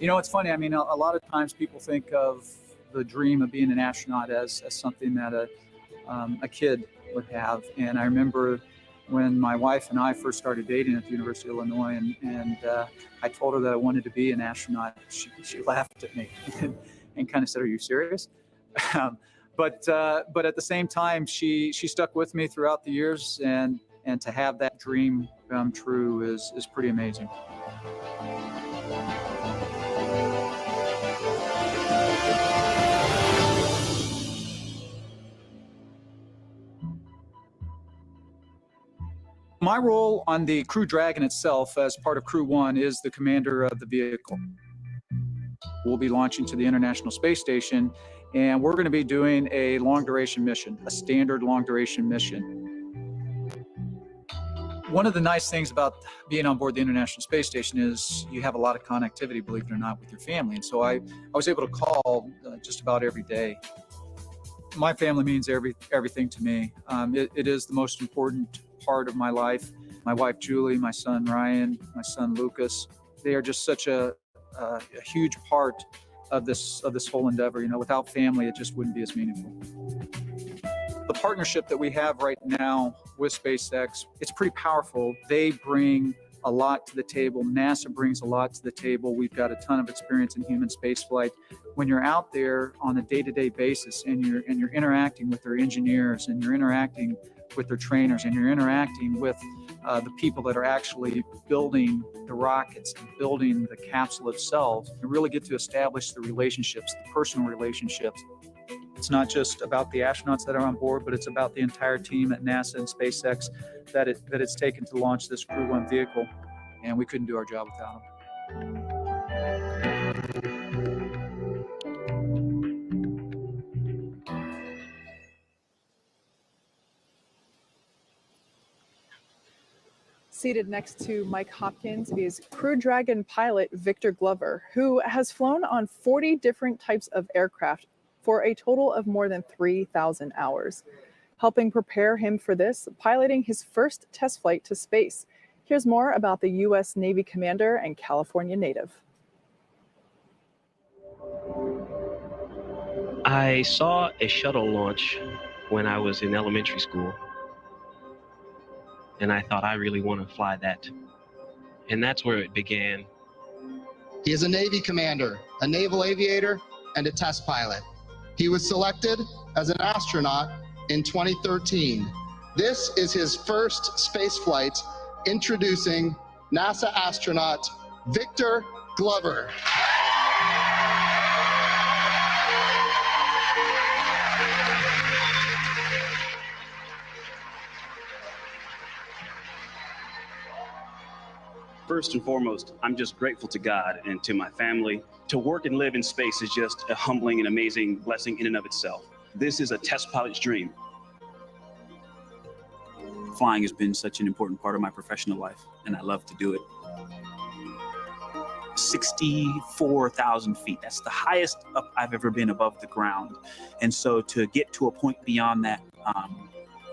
You know, it's funny. I mean, a lot of times people think of the dream of being an astronaut as something that a kid would have. And I remember when my wife and I first started dating at the University of Illinois, and I told her that I wanted to be an astronaut. She laughed at me and kind of said, "Are you serious?" But at the same time, she stuck with me throughout the years, and to have that dream come true is pretty amazing. My role on the Crew Dragon itself as part of Crew 1 is the commander of the vehicle. We'll be launching to the International Space Station, and we're going to be doing a long-duration mission, a standard long-duration mission. One of the nice things about being on board the International Space Station is you have a lot of connectivity, believe it or not, with your family. And so I was able to call just about every day. My family means everything to me. It is the most important part of my life. My wife Julie, my son Ryan, my son Lucas, they are just such a huge part of this whole endeavor. You know, without family, it just wouldn't be as meaningful. The partnership that we have right now with SpaceX, it's pretty powerful. They bring a lot to the table. NASA brings a lot to the table. We've got a ton of experience in human spaceflight. When you're out there on a day-to-day basis and you're interacting with their engineers and you're interacting with their trainers and you're interacting with the people that are actually building the rockets and building the capsule itself, you really get to establish the relationships, the personal relationships. It's not just about the astronauts that are on board, but it's about the entire team at NASA and SpaceX that it's taken to launch this Crew 1 vehicle, and we couldn't do our job without them. Seated next to Mike Hopkins is Crew Dragon pilot Victor Glover, who has flown on 40 different types of aircraft for a total of more than 3,000 hours. Helping prepare him for this, piloting his first test flight to space. Here's more about the U.S. Navy commander and California native. I saw a shuttle launch when I was in elementary school, and I thought I really want to fly that. And that's where it began. He is a Navy commander, a naval aviator, and a test pilot. He was selected as an astronaut in 2013. This is his first space flight, introducing NASA astronaut Victor Glover. First and foremost, I'm just grateful to God and to my family. To work and live in space is just a humbling and amazing blessing in and of itself. This is a test pilot's dream. Flying has been such an important part of my professional life, and I love to do it. 64,000 feet, that's the highest up I've ever been above the ground. And so to get to a point beyond that,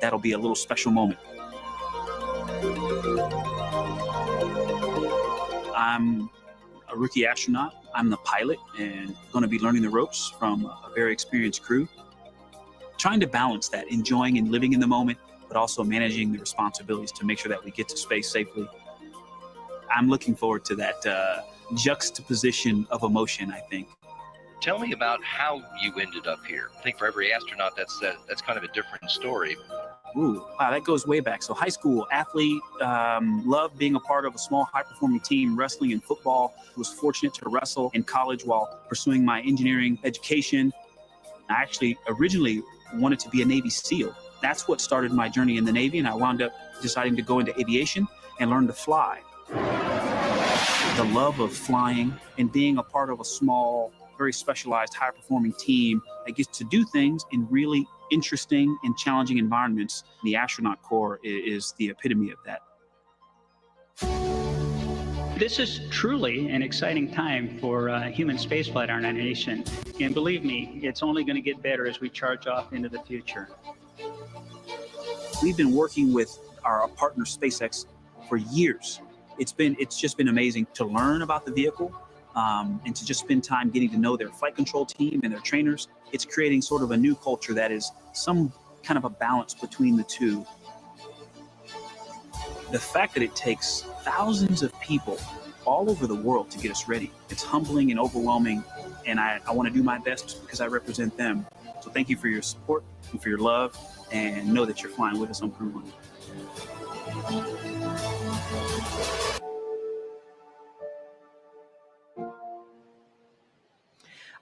that'll be a little special moment. I'm a rookie astronaut. I'm the pilot and going to be learning the ropes from a very experienced crew. Trying to balance that, enjoying and living in the moment, but also managing the responsibilities to make sure that we get to space safely. I'm looking forward to that juxtaposition of emotion, I think. Tell me about how you ended up here. I think for every astronaut, that's kind of a different story. Ooh, wow, that goes way back. So high school athlete, loved being a part of a small high-performing team, wrestling and football. Was fortunate to wrestle in college while pursuing my engineering education. I actually originally wanted to be a Navy SEAL. That's what started my journey in the Navy, and I wound up deciding to go into aviation and learn to fly. the love of flying and being a part of a small, very specialized, high-performing team that gets to do things in really interesting and challenging environments. The astronaut corps is the epitome of that. This is truly an exciting time for human spaceflight in our nation. And believe me, it's only going to get better as we charge off into the future. We've been working with our partner SpaceX for years. It's just been amazing to learn about the vehicle and to just spend time getting to know their flight control team and their trainers. It's creating sort of a new culture that is some kind of a balance between the two. The fact that it takes thousands of people all over the world to get us ready, it's humbling and overwhelming, and I want to do my best because I represent them. So thank you for your support and for your love, and know that you're flying with us on Crew 1.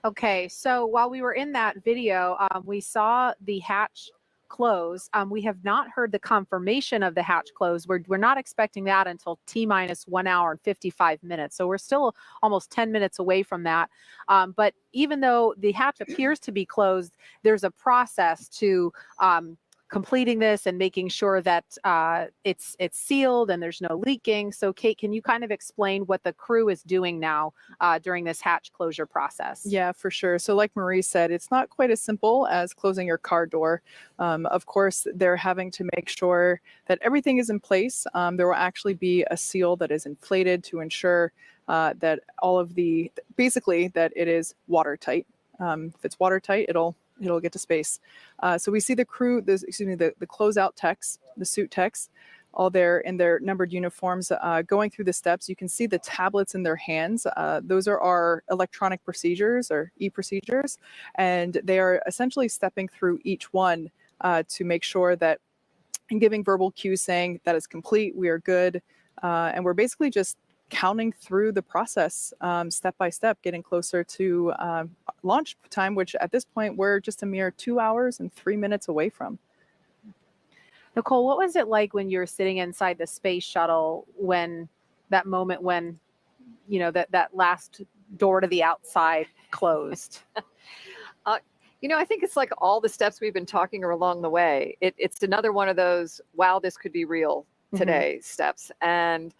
Okay, so while we were in that video, we saw the hatch close. We have not heard the confirmation of the hatch close. We're not expecting that until T-minus 1 hour and 55 minutes. So we're still almost 10 minutes away from that. But even though the hatch appears to be closed, there's a process to completing this and making sure that it's sealed and there's no leaking. So Kate, can you kind of explain what the crew is doing now during this hatch closure process? Yeah, for sure. So like Marie said, it's not quite as simple as closing your car door. Of course, they're having to make sure that everything is in place. There will actually be a seal that is inflated to ensure that all of basically that it is watertight. If it's watertight, it'll get to space. So we see the crew, the closeout techs, the suit techs, all there in their numbered uniforms going through the steps. You can see the tablets in their hands. Those are our electronic procedures or e-procedures. And they are essentially stepping through each one to make sure that, and giving verbal cues saying that is complete, we are good. And we're basically just counting through the process step by step, getting closer to launch time, which at this point we're just a mere 2 hours and 3 minutes away from. Nicole, what was it like when you were sitting inside the space shuttle when that moment when, you know, that last door to the outside closed? You know, I think it's like all the steps we've been talking along the way. It's another one of those, wow, this could be real today steps. And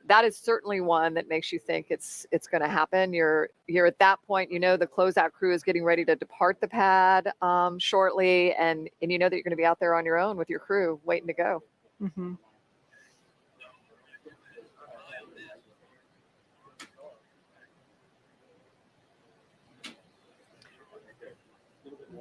that is certainly one that makes you think it's going to happen. You're at that point, you know, the closeout crew is getting ready to depart the pad shortly, and you know that you're going to be out there on your own with your crew waiting to go. Mm-hmm.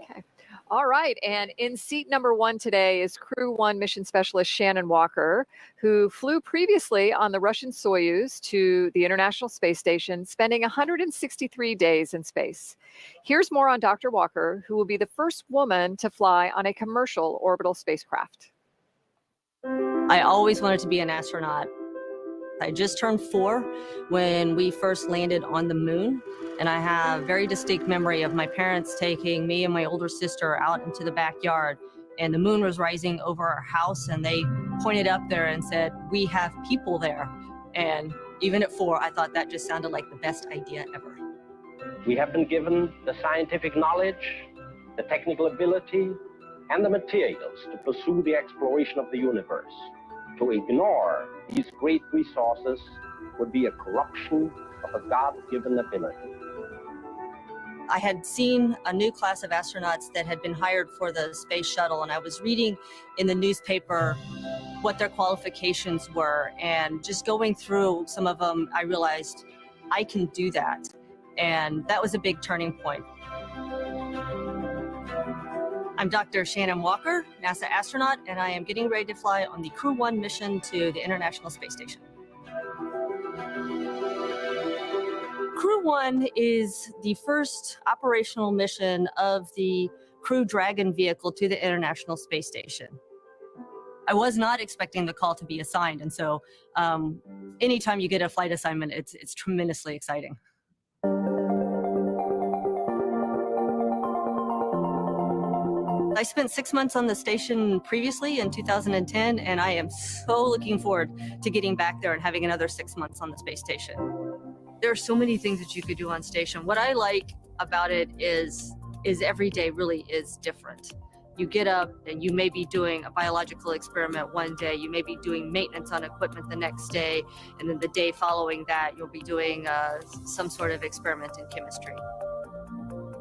Okay. All right. And in seat number 1 today is Crew 1 mission specialist Shannon Walker, who flew previously on the Russian Soyuz to the International Space Station, spending 163 days in space. Here's more on Dr. Walker, who will be the first woman to fly on a commercial orbital spacecraft. I always wanted to be an astronaut. I just turned 4 when we first landed on the moon, and I have very distinct memory of my parents taking me and my older sister out into the backyard, and the moon was rising over our house, and they pointed up there and said, "We have people there." And even at 4, I thought that just sounded like the best idea ever. We have been given the scientific knowledge, the technical ability, and the materials to pursue the exploration of the universe. To ignore these great resources would be a corruption of a God-given ability. I had seen a new class of astronauts that had been hired for the space shuttle, and I was reading in the newspaper what their qualifications were, and just going through some of them, I realized I can do that. And that was a big turning point. I'm Dr. Shannon Walker, NASA astronaut, and I am getting ready to fly on the Crew 1 mission to the International Space Station. Crew 1 is the first operational mission of the Crew Dragon vehicle to the International Space Station. I was not expecting the call to be assigned, and so anytime you get a flight assignment, it's tremendously exciting. I spent 6 months on the station previously in 2010, and I am so looking forward to getting back there and having another 6 months on the space station. There are so many things that you could do on station. What I like about it is every day really is different. You get up and you may be doing a biological experiment one day, you may be doing maintenance on equipment the next day, and then the day following that, you'll be doing some sort of experiment in chemistry.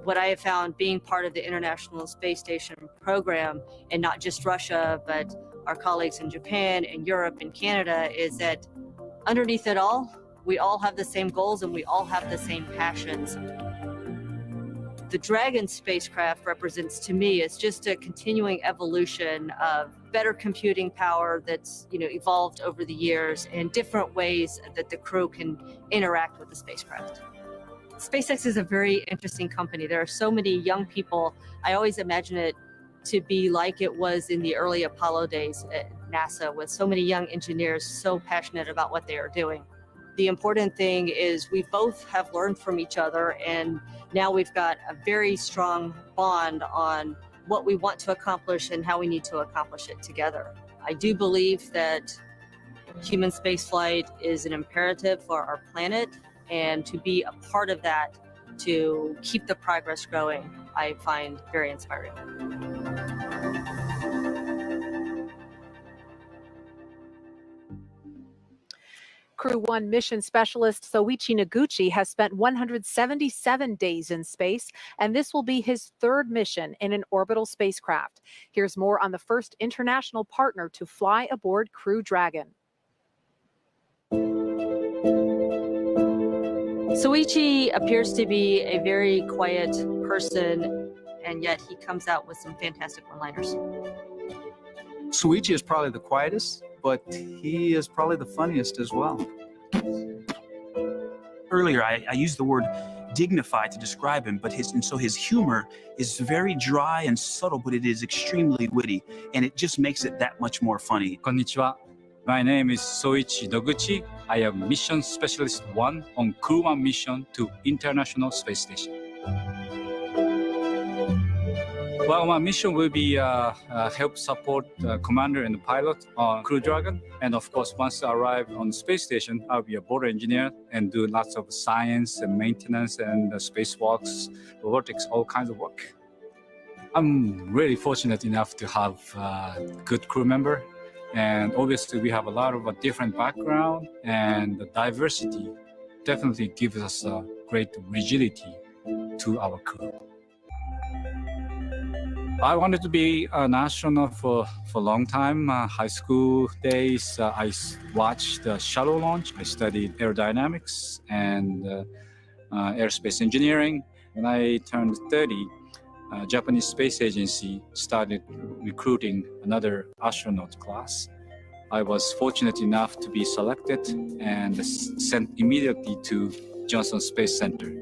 What I have found being part of the International Space Station program, and not just Russia, but our colleagues in Japan and Europe and Canada, is that underneath it all, we all have the same goals and we all have the same passions. The Dragon spacecraft represents to me is just a continuing evolution of better computing power that's evolved over the years and different ways that the crew can interact with the spacecraft. SpaceX is a very interesting company. There are so many young people. I always imagine it to be like it was in the early Apollo days at NASA, with so many young engineers so passionate about what they are doing. The important thing is we both have learned from each other, and now we've got a very strong bond on what we want to accomplish and how we need to accomplish it together. I do believe that human spaceflight is an imperative for our planet, and to be a part of that, to keep the progress growing, I find very inspiring. Crew 1 mission specialist Soichi Noguchi has spent 177 days in space, and this will be his third mission in an orbital spacecraft. Here's more on the first international partner to fly aboard Crew Dragon. Soichi appears to be a very quiet person, and yet he comes out with some fantastic one-liners. Soichi is probably the quietest, but he is probably the funniest as well. Earlier, I used the word dignified to describe him, but his humor is very dry and subtle, but it is extremely witty, and it just makes it that much more funny. Konnichiwa. My name is Soichi Noguchi. I am Mission Specialist 1 on Crew 1 mission to International Space Station. Well, my mission will be help support commander and pilot on Crew Dragon. And of course, once I arrive on the space station, I'll be a board engineer and do lots of science and maintenance and spacewalks, robotics, all kinds of work. I'm really fortunate enough to have a good crew member. And obviously, we have a lot of a different background, and the diversity definitely gives us a great rigidity to our crew. I wanted to be an astronaut for a long time. High school days, I watched the shuttle launch. I studied aerodynamics and aerospace engineering. When I turned 30, Japanese Space Agency started recruiting another astronaut class. I was fortunate enough to be selected and sent immediately to Johnson Space Center.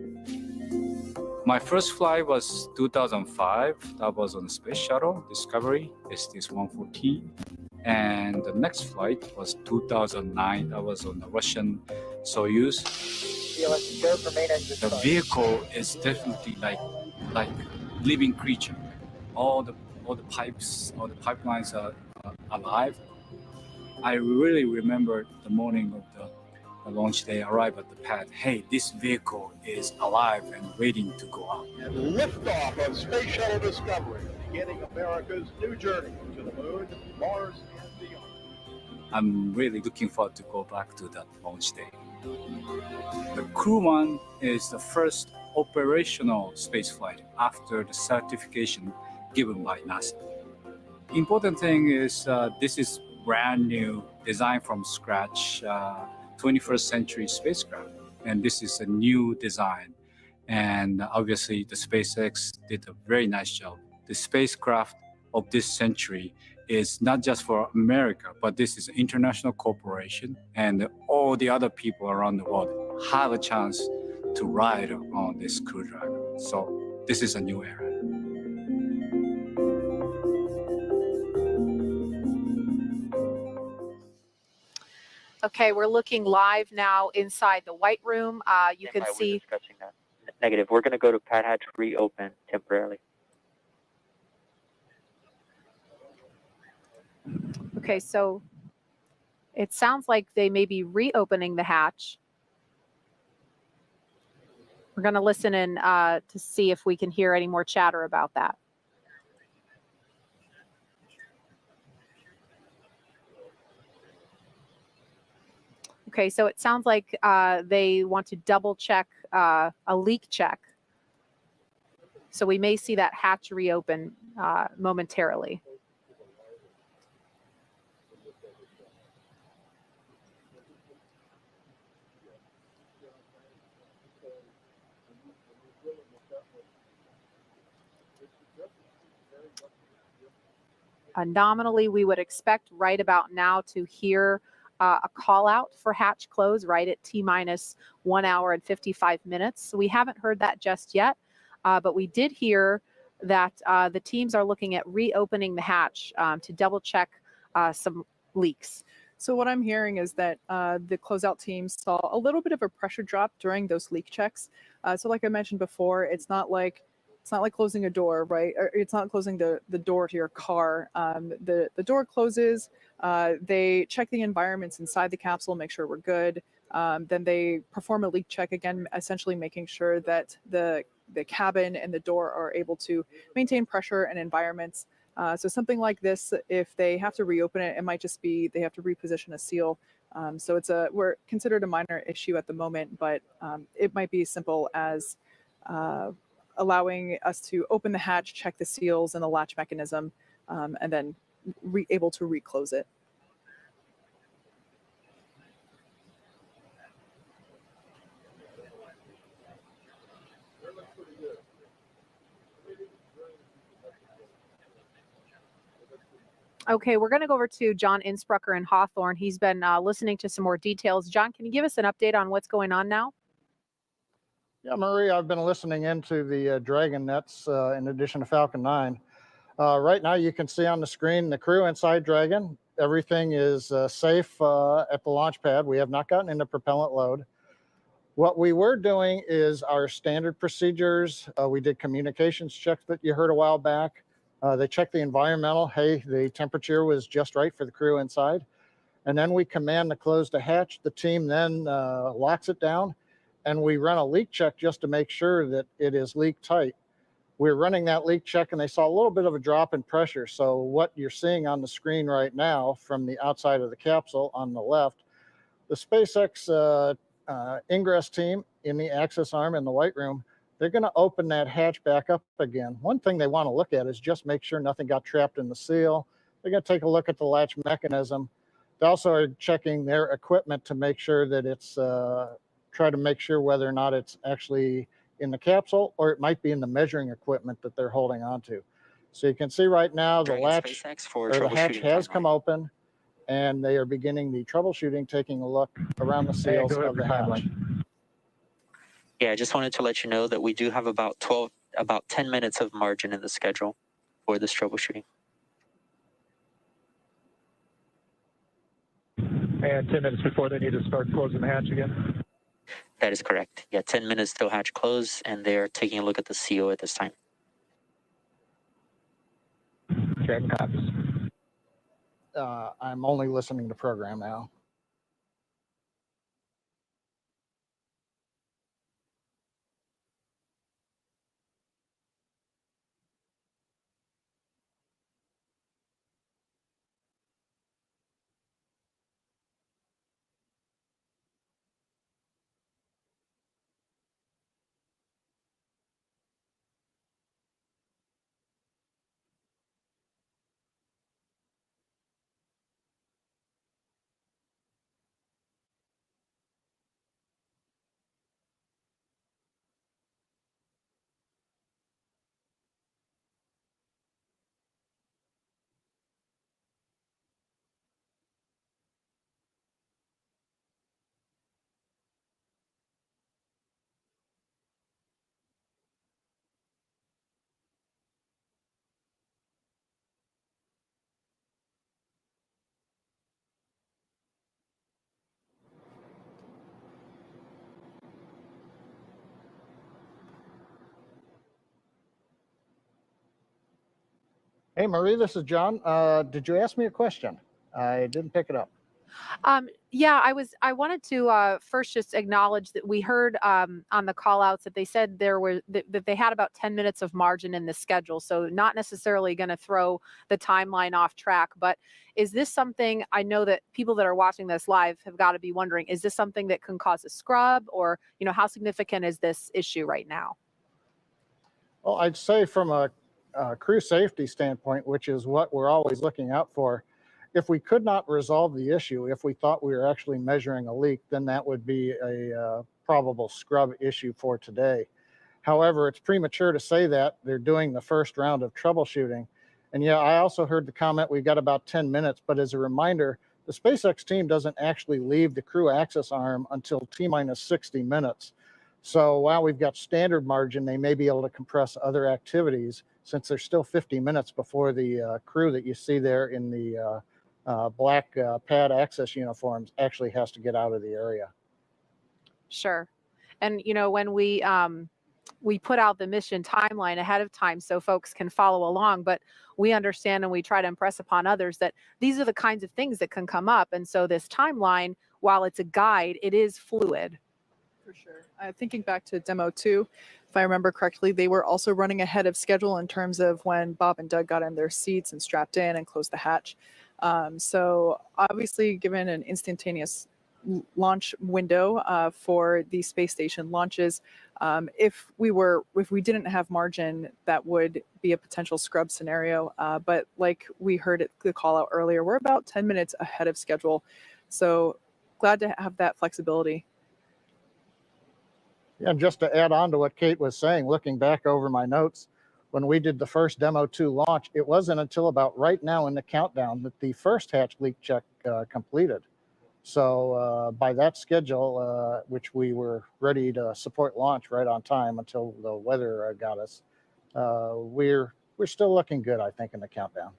My first flight was 2005. That was on the Space Shuttle Discovery, STS-114. And the next flight was 2009. That was on the Russian Soyuz. The vehicle is definitely like living creature. All the pipes, all the pipelines are alive. I really remember the morning of the launch day. I arrived at the pad. Hey, this vehicle is alive and waiting to go out. And liftoff of Space Shuttle Discovery, beginning America's new journey to the moon, Mars, and beyond. I'm really looking forward to go back to that launch day. The Crew 1 is the first operational spaceflight after the certification given by NASA. Important thing is this is brand new, designed from scratch, 21st century spacecraft, and this is a new design. And obviously the SpaceX did a very nice job. The spacecraft of this century is not just for America, but this is an international corporation, and all the other people around the world have a chance to ride on this Crew Dragon. So this is a new era. Okay, we're looking live now inside the White Room. You can see. Negative. We're going to go to pad hatch reopen temporarily. Okay, so it sounds like they may be reopening the hatch. We're going to listen in to see if we can hear any more chatter about that. Okay, so it sounds like they want to double check a leak check. So we may see that hatch reopen momentarily. Nominally, we would expect right about now to hear a call out for hatch close right at T-minus 1 hour and 55 minutes. So we haven't heard that just yet, but we did hear that the teams are looking at reopening the hatch to double check some leaks. So what I'm hearing is that the closeout team saw a little bit of a pressure drop during those leak checks. So like I mentioned before, it's not like closing a door, right? Or it's not closing the door to your car. The door closes. They check the environments inside the capsule, make sure we're good. Then they perform a leak check again, essentially making sure that the cabin and the door are able to maintain pressure and environments. So something like this, if they have to reopen it, it might just be they have to reposition a seal. So we're considered a minor issue at the moment, but it might be as simple as allowing us to open the hatch, check the seals and the latch mechanism, and then able to reclose it. Okay, we're going to go over to John Insprucker in Hawthorne. He's been listening to some more details. John, can you give us an update on what's going on now? Yeah, Marie, I've been listening into the Dragon nets in addition to Falcon 9. Right now, you can see on the screen the crew inside Dragon. Everything is safe at the launch pad. We have not gotten into propellant load. What we were doing is our standard procedures. We did communications checks that you heard a while back. They checked the environmental. Hey, the temperature was just right for the crew inside. And then we command to close the hatch. The team then locks it down. And we run a leak check just to make sure that it is leak tight. We're running that leak check and they saw a little bit of a drop in pressure. So what you're seeing on the screen right now from the outside of the capsule on the left, the SpaceX ingress team in the access arm in the white room, they're going to open that hatch back up again. One thing they want to look at is just make sure nothing got trapped in the seal. They're going to take a look at the latch mechanism. They also are checking their equipment to make sure that it's try to make sure whether or not it's actually in the capsule or it might be in the measuring equipment that they're holding on to. So you can see right now the latch or the hatch has come open and they are beginning the troubleshooting, taking a look around the seals of the hatch. Yeah, I just wanted to let you know that we do have about 10 minutes of margin in the schedule for this troubleshooting. And 10 minutes before they need to start closing the hatch again? That is correct. Yeah, 10 minutes till hatch close, and they're taking a look at the CO at this time. Dragon copies. I'm only listening to program now. Hey, Marie, this is John. Did you ask me a question? I didn't pick it up. Yeah, I wanted to first just acknowledge that we heard on the call outs that they said that they had about 10 minutes of margin in the schedule. So not necessarily going to throw the timeline off track, but is this something, I know that people that are watching this live have got to be wondering, is this something that can cause a scrub, or, how significant is this issue right now? Well, I'd say from a crew safety standpoint, which is what we're always looking out for, if we could not resolve the issue, if we thought we were actually measuring a leak, then that would be a probable scrub issue for today. However, it's premature to say that. They're doing the first round of troubleshooting. And yeah, I also heard the comment, we've got about 10 minutes, but as a reminder, the SpaceX team doesn't actually leave the crew access arm until T-minus 60 minutes. So while we've got standard margin, they may be able to compress other activities since there's still 50 minutes before the crew that you see there in the black pad access uniforms actually has to get out of the area. Sure. And, when we put out the mission timeline ahead of time so folks can follow along, but we understand and we try to impress upon others that these are the kinds of things that can come up. And so this timeline, while it's a guide, it is fluid. For sure. Thinking back to demo 2, if I remember correctly, they were also running ahead of schedule in terms of when Bob and Doug got in their seats and strapped in and closed the hatch. So obviously, given an instantaneous launch window for the space station launches, if we didn't have margin, that would be a potential scrub scenario. But like we heard it, the call out earlier, we're about 10 minutes ahead of schedule. So glad to have that flexibility. Yeah, just to add on to what Kate was saying, looking back over my notes, when we did the first Demo 2 launch, it wasn't until about right now in the countdown that the first hatch leak check completed. So by that schedule, which we were ready to support launch right on time until the weather got us, we're still looking good, I think, in the countdown.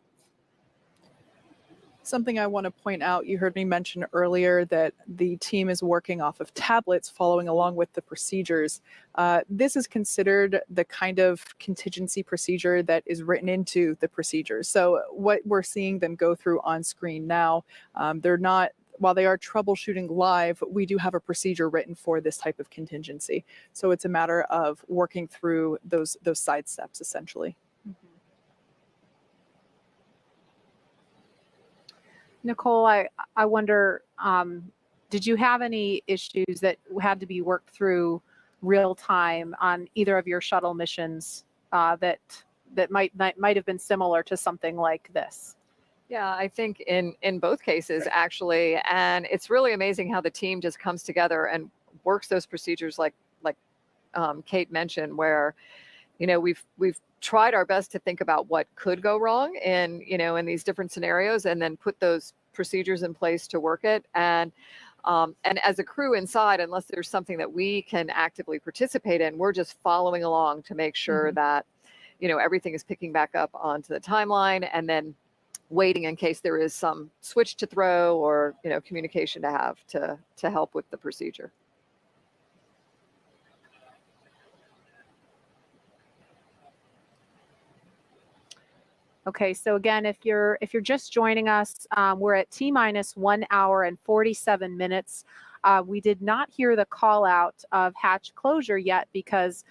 Something I want to point out, you heard me mention earlier that the team is working off of tablets following along with the procedures. This is considered the kind of contingency procedure that is written into the procedures. So what we're seeing them go through on screen now, they're not, while they are troubleshooting live, we do have a procedure written for this type of contingency. So it's a matter of working through those side steps essentially. Nicole, I wonder, did you have any issues that had to be worked through real time on either of your shuttle missions that might have been similar to something like this? Yeah, I think in both cases, actually. And it's really amazing how the team just comes together and works those procedures like Kate mentioned, where, we've tried our best to think about what could go wrong in these different scenarios, and then put those procedures in place to work it. And as a crew inside, unless there's something that we can actively participate in, we're just following along to make sure that, everything is picking back up onto the timeline, and then waiting in case there is some switch to throw or, communication to have to help with the procedure. Okay, so again, if you're just joining us, we're at T-minus 1 hour and 47 minutes. We did not hear the call out of hatch closure yet because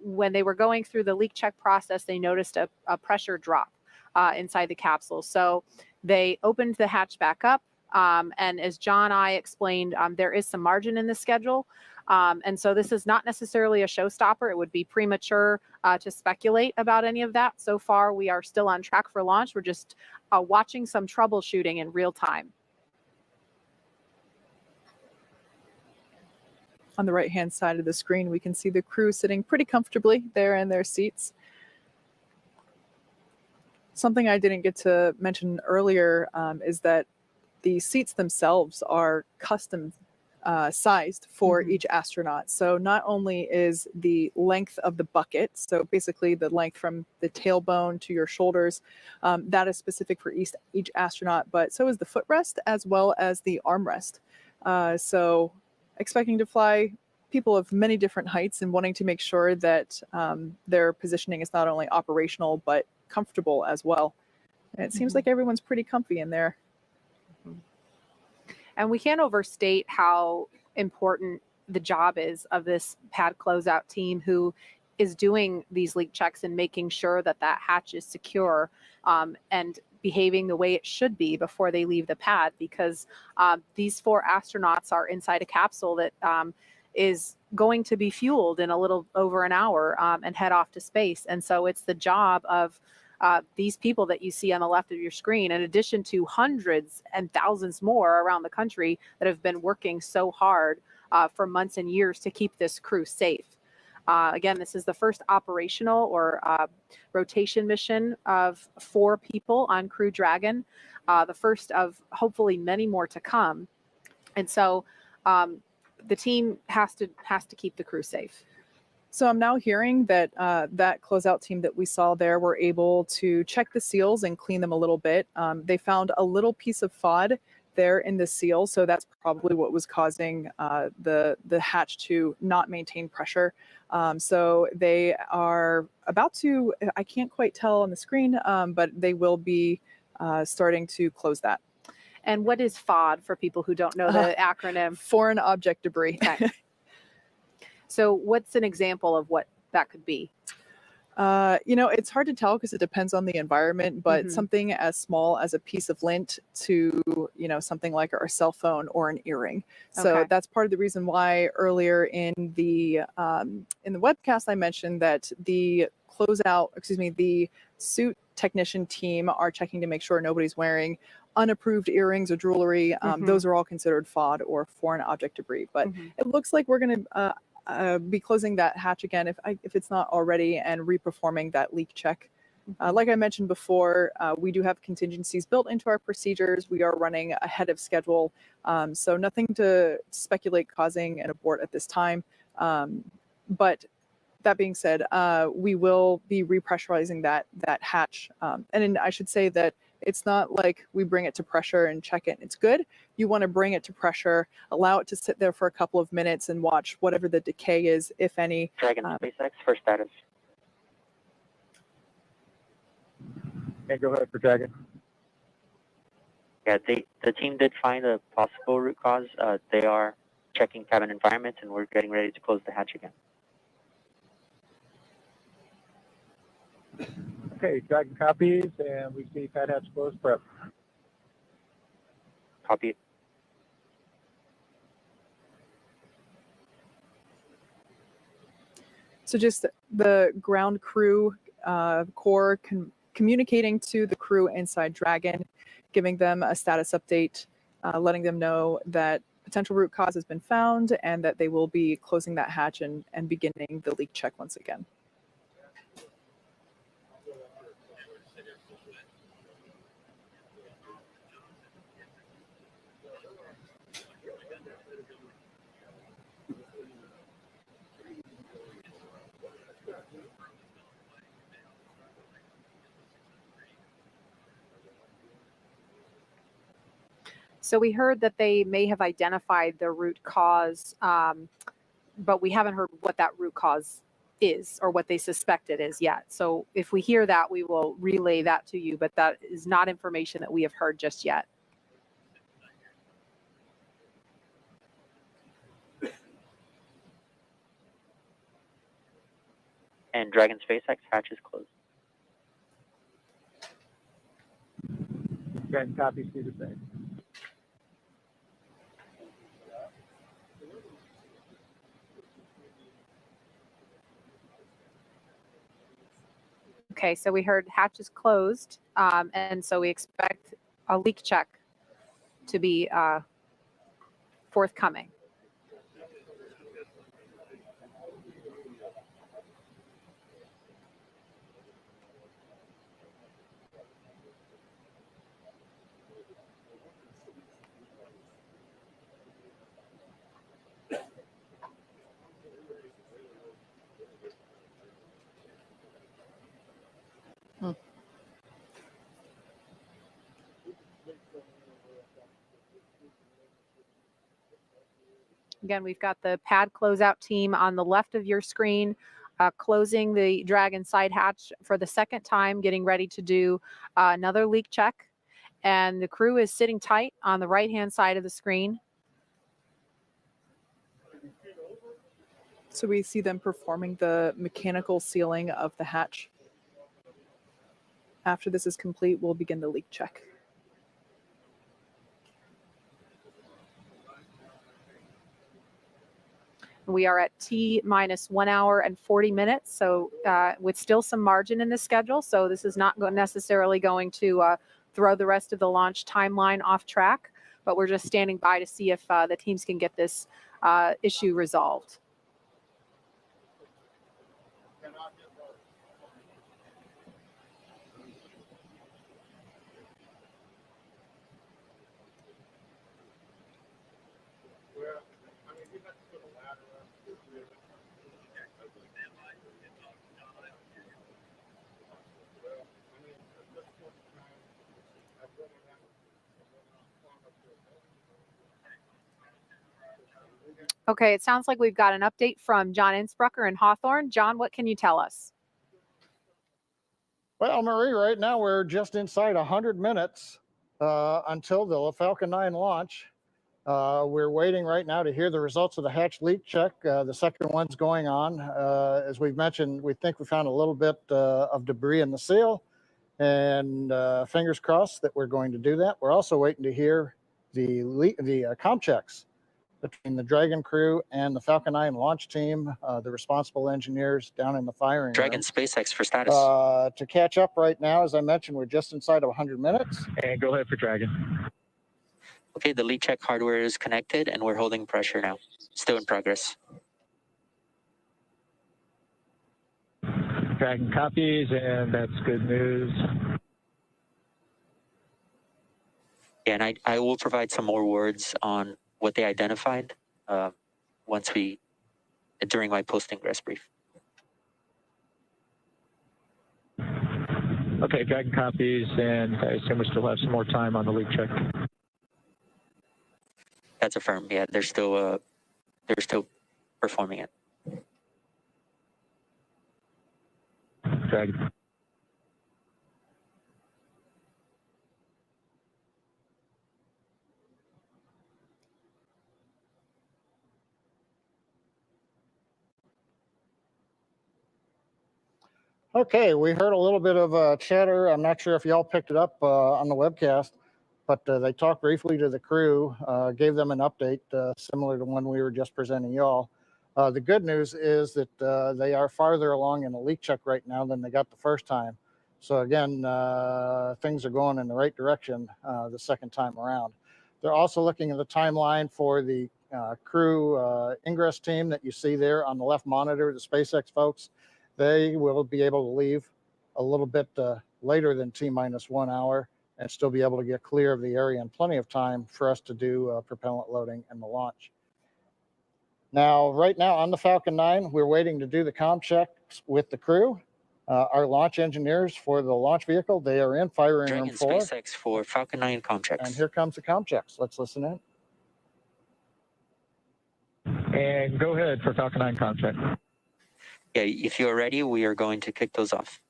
when they were going through the leak check process, they noticed a pressure drop inside the capsule. So they opened the hatch back up. And as John and I explained, there is some margin in the schedule. And so this is not necessarily a showstopper. It would be premature to speculate about any of that. So far, we are still on track for launch. We're just watching some troubleshooting in real time. On the right-hand side of the screen, we can see the crew sitting pretty comfortably there in their seats. Something I didn't get to mention earlier is that the seats themselves are custom sized for each astronaut. So not only is the length of the bucket, so basically the length from the tailbone to your shoulders, that is specific for each astronaut, but so is the footrest as well as the armrest. So expecting to fly people of many different heights and wanting to make sure that their positioning is not only operational, but comfortable as well. And it seems like everyone's pretty comfy in there. And we can't overstate how important the job is of this pad closeout team who is doing these leak checks and making sure that that hatch is secure and behaving the way it should be before they leave the pad, because these 4 astronauts are inside a capsule that is going to be fueled in a little over an hour and head off to space. And so it's the job of these people that you see on the left of your screen, in addition to hundreds and thousands more around the country that have been working so hard for months and years to keep this crew safe. Again, this is the first operational or rotation mission of 4 people on Crew Dragon, the first of hopefully many more to come. And so the team has to keep the crew safe. So I'm now hearing that that closeout team that we saw there were able to check the seals and clean them a little bit. They found a little piece of FOD there in the seal, so that's probably what was causing the hatch to not maintain pressure. So they are about to, I can't quite tell on the screen, but they will be starting to close that. And what is FOD for people who don't know the acronym? Foreign object debris. Okay. So what's an example of what that could be? You know, it's hard to tell because it depends on the environment, but something as small as a piece of lint to, you know, something like our cell phone or an earring. So that's part of the reason why earlier in the webcast, I mentioned that the the suit technician team are checking to make sure nobody's wearing unapproved earrings or jewelry. Those are all considered FOD or foreign object debris, but it looks like we're going to be closing that hatch again if it's not already, and reperforming that leak check. Like I mentioned before, we do have contingencies built into our procedures. We are running ahead of schedule, so nothing to speculate causing an abort at this time. But that being said, we will be repressurizing that hatch, and then I should say that it's not like we bring it to pressure and check it and it's good. You want to bring it to pressure, allow it to sit there for a couple of minutes and watch whatever the decay is, if any. Dragon SpaceX, first status. Okay, go ahead for Dragon. Yeah, the team did find a possible root cause. They are checking cabin environment, and we're getting ready to close the hatch again. Okay, Dragon copies, and we see pad hatch closed, prep. Copy. So just the ground crew core communicating to the crew inside Dragon, giving them a status update, letting them know that potential root cause has been found and that they will be closing that hatch and beginning the leak check once again. So we heard that they may have identified the root cause, but we haven't heard what that root cause is or what they suspect it is yet. So if we hear that, we will relay that to you, but that is not information that we have heard just yet. And Dragon SpaceX hatch is closed. Dragon copies, see the same. Okay, so we heard hatch is closed, and so we expect a leak check to be forthcoming. Again, we've got the pad closeout team on the left of your screen. closing the Dragon side hatch for the second time, getting ready to do another leak check. And the crew is sitting tight on the right-hand side of the screen. So we see them performing the mechanical sealing of the hatch. After this is complete, we'll begin the leak check. We are at T minus 1 hour and 40 minutes, so with still some margin in the schedule. So this is not necessarily going to throw the rest of the launch timeline off track, but we're just standing by to see if the teams can get this issue resolved. Okay, it sounds like we've got an update from John Innsbrucker in Hawthorne. John, what can you tell us? Well, Marie, right now we're just inside 100 minutes until the Falcon 9 launch. We're waiting right now to hear the results of the hatch leak check. The second one's going on. As we've mentioned, we think we found a little bit of debris in the seal, and fingers crossed that we're going to do that. We're also waiting to hear the comm checks between the Dragon crew and the Falcon 9 launch team, the responsible engineers down in the firing Dragon room. SpaceX for status. To catch up right now, as I mentioned, we're just inside of 100 minutes. And go ahead for Dragon. Okay, the leak check hardware is connected and we're holding pressure now. Still in progress. Dragon copies, and that's good news. Yeah, and I will provide some more words on what they identified during my post-ingress brief. Okay, Dragon copies, and I assume we still have some more time on the leak check. That's affirmed. Yeah, they're still performing it. Dragon. Okay, we heard a little bit of chatter. I'm not sure if y'all picked it up on the webcast, but they talked briefly to the crew, gave them an update similar to one we were just presenting y'all. The good news is that they are farther along in the leak check right now than they got the first time. So again, things are going in the right direction the second time around. They're also looking at the timeline for the crew ingress team that you see there on the left monitor, the SpaceX folks. They will be able to leave a little bit later than T minus 1 hour and still be able to get clear of the area in plenty of time for us to do propellant loading and the launch. Now, right now on the Falcon 9, we're waiting to do the comm checks with the crew. Our launch engineers for the launch vehicle, they are in firing room 4. SpaceX for Falcon 9 comm checks. And here comes the comm checks. Let's listen in. And go ahead for Falcon 9 comm check. Yeah, if you're ready, we are going to kick those off.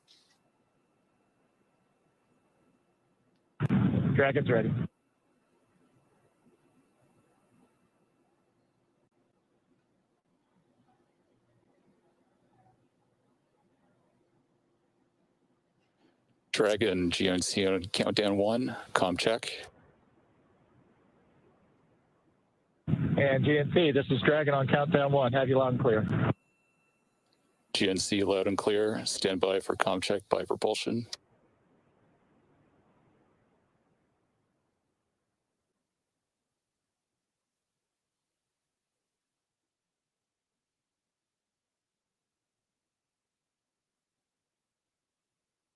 Dragon's ready. Dragon GNC on countdown 1, comm check. And GNC, this is Dragon on countdown 1. Have you loud and clear. GNC loud and clear. Stand by for comm check by propulsion.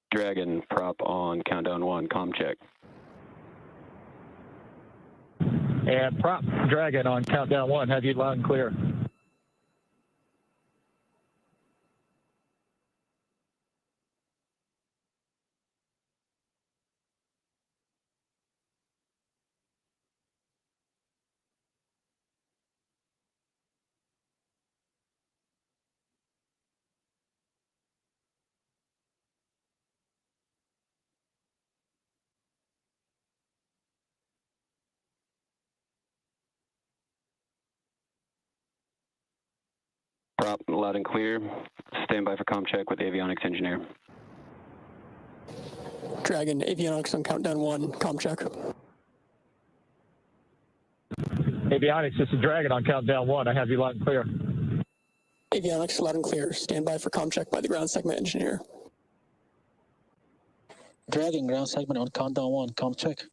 Dragon prop on countdown 1, comm check. And prop Dragon on countdown 1. Have you loud and clear. Prop loud and clear. Stand by for comm check with avionics engineer. Dragon, avionics on countdown 1, comm check. Avionics, this is Dragon on countdown 1. I have you loud and clear. Avionics loud and clear. Stand by for comm check by the ground segment engineer. Dragon, ground segment on countdown 1, comm check.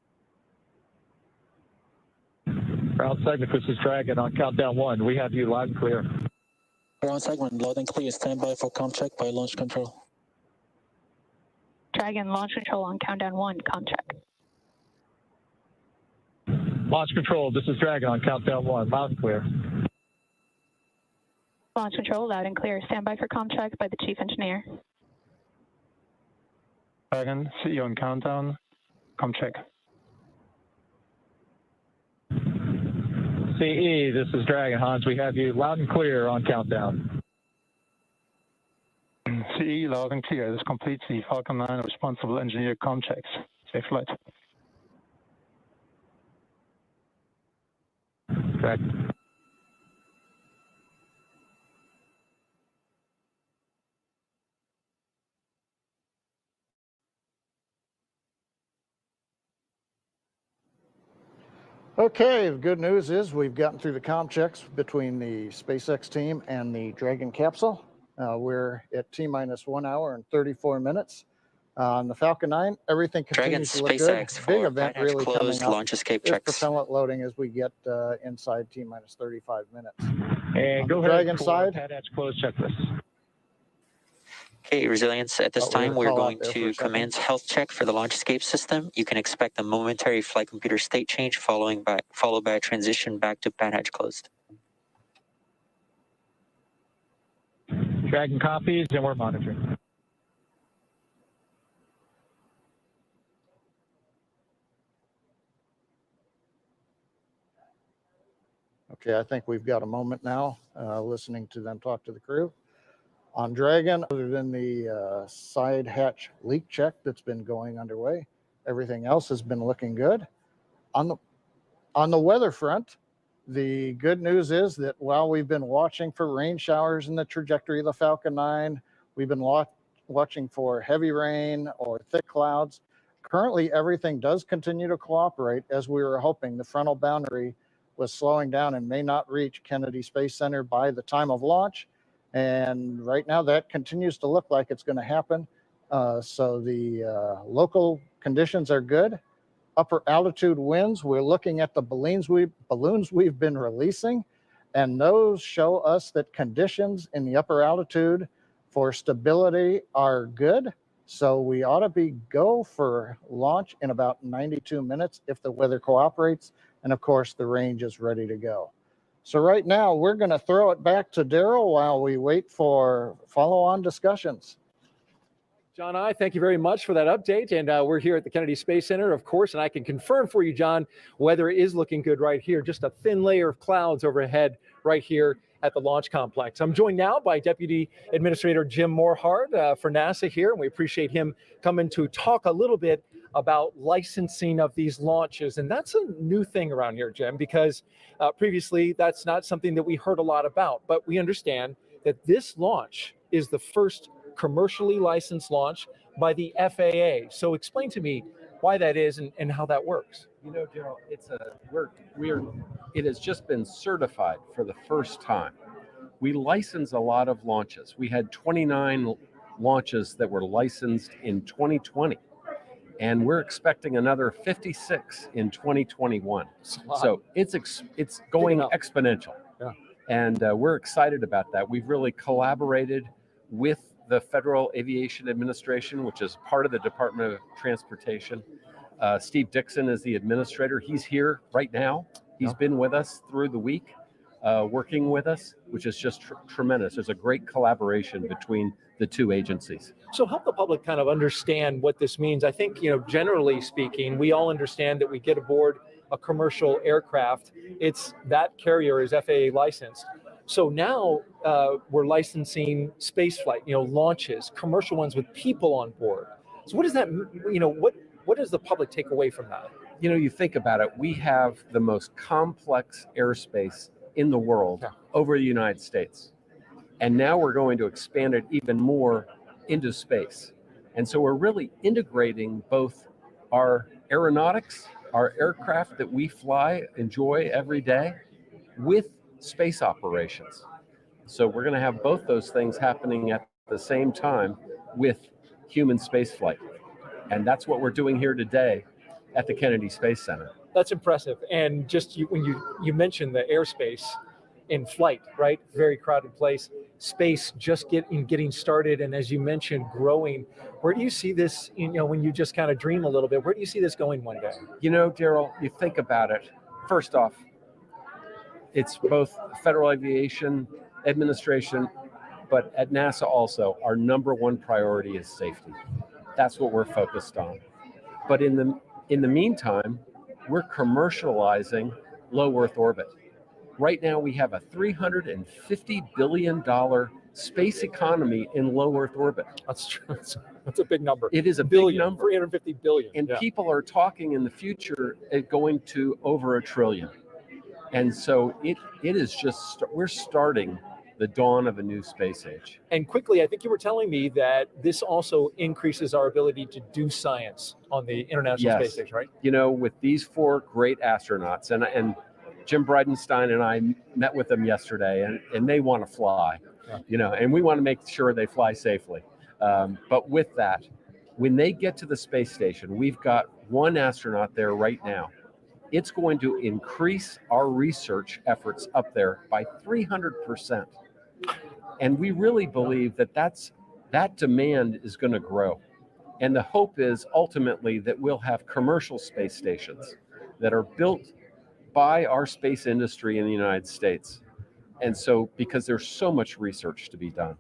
Ground segment, this is Dragon on countdown 1. We have you loud and clear. Ground segment loud and clear. Stand by for comm check by launch control. Dragon, launch control on countdown 1, comm check. Launch control, this is Dragon on countdown 1. Loud and clear. Launch control, loud and clear. Stand by for comm check by the chief engineer. Dragon, see you on countdown. Comm check. CE, this is Dragon. Hans, we have you loud and clear on countdown. CE, loud and clear. This completes the Falcon 9 responsible engineer comm checks. Safe flight. Dragon. Okay, the good news is we've gotten through the comm checks between the SpaceX team and the Dragon capsule. We're at T-minus 1 hour and 34 minutes. On the Falcon 9, everything continues to look SpaceX good. Big for event Pan Hatch really closed, coming up launch escape is checks. propellant loading as we get inside T-minus 35 minutes. And On go the ahead Dragon for side, Pan Hatch closed checklist. Okay, Resilience. At this Oh, we're time, gonna we're call out going there for a to second. commence health check for the launch escape system. You can expect a momentary flight computer state change followed by a transition back to Pan Hatch closed. Dragon copies, and we're monitoring. okay, I think we've got a moment now listening to them talk to the crew. On Dragon, other than the side hatch leak check that's been going underway, everything else has been looking good. On the weather front, the good news is that while we've been watching for rain showers in the trajectory of the Falcon 9, we've been watching for heavy rain or thick clouds. Currently, everything does continue to cooperate as we were hoping. The frontal boundary was slowing down and may not reach Kennedy Space Center by the time of launch. And right now that continues to look like it's going to happen. So the local conditions are good. Upper altitude winds, we're looking at the balloons we've been releasing, and those show us that conditions in the upper altitude for stability are good. So we ought to be go for launch in about 92 minutes if the weather cooperates. And of course, the range is ready to go. So right now, we're going to throw it back to Daryl while we wait for follow-on discussions. John, thank you very much for that update. And we're here at the Kennedy Space Center, of course, and I can confirm for you, John, weather is looking good right here. Just a thin layer of clouds overhead right here at the launch complex. I'm joined now by Deputy Administrator Jim Morhard for NASA here, and we appreciate him coming to talk a little bit about licensing of these launches. And that's a new thing around here, Jim, because previously that's not something that we heard a lot about. But we understand that this launch is the first commercially licensed launch by the FAA. So explain to me why that is and how that works. You know, Gerald, it has just been certified for the first time. We license a lot of launches. We had 29 launches that were licensed in 2020. And we're expecting another 56 in 2021. So it's going exponential. Yeah. And we're excited about that. We've really collaborated with the Federal Aviation Administration, which is part of the Department of Transportation. Steve Dixon is the administrator. He's here right now. He's been with us through the week, working with us, which is just tremendous. There's a great collaboration between the two agencies. So help the public kind of understand what this means. I think, generally speaking, we all understand that we get aboard a commercial aircraft. That carrier is FAA licensed. So now we're licensing space flight, launches, commercial ones with people on board. So what does that, what does the public take away from that? You think about it, we have the most complex airspace in the world over the United States. And now we're going to expand it even more into space. And so we're really integrating both our aeronautics, our aircraft that we fly, enjoy every day, with space operations. So we're going to have both those things happening at the same time with human spaceflight. And that's what we're doing here today at the Kennedy Space Center. That's impressive. And just when you mentioned the airspace in flight, right? Very crowded place. Space just getting started, and as you mentioned, growing. Where do you see this? When you just kind of dream a little bit, where do you see this going one day? Daryl, you think about it. First off, it's both Federal Aviation Administration, but at NASA also, our number one priority is safety. That's what we're focused on. But in the meantime, we're commercializing low Earth orbit. Right now, we have a $350 billion space economy in low Earth orbit. That's true. That's a big number. It is a big number. 350 billion. And people are talking in the future it going to over $1 trillion. And so it is just, we're starting the dawn of a new space age. And quickly, I think you were telling me that this also increases our ability to do science on the International Space Station, right? With these 4 great astronauts, and Jim Bridenstine and I met with them yesterday, and they want to fly, and we want to make sure they fly safely. But with that, when they get to the space station, we've got 1 astronaut there right now. It's going to increase our research efforts up there by 300%. And we really believe that demand is going to grow. And the hope is ultimately that we'll have commercial space stations that are built by our space industry in the United States. And so, because there's so much research to be done.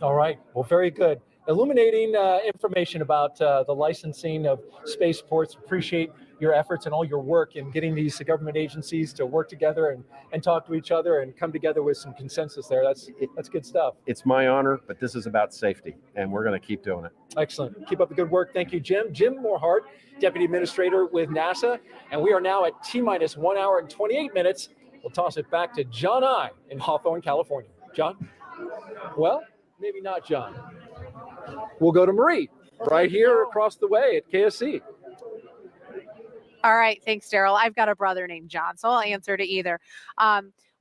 All right. Well, very good. Illuminating information about the licensing of spaceports. Appreciate your efforts and all your work in getting these government agencies to work together and talk to each other and come together with some consensus there. That's good stuff. It's my honor, but this is about safety, and we're going to keep doing it. Excellent. Keep up the good work. Thank you, Jim. Jim Morehart, Deputy Administrator with NASA. And we are now at T-minus 1 hour and 28 minutes. We'll toss it back to John I in Hawthorne, California. John? Well, maybe not John. We'll go to Marie right here across the way at KSC. All right. Thanks, Daryl. I've got a brother named John, so I'll answer to either.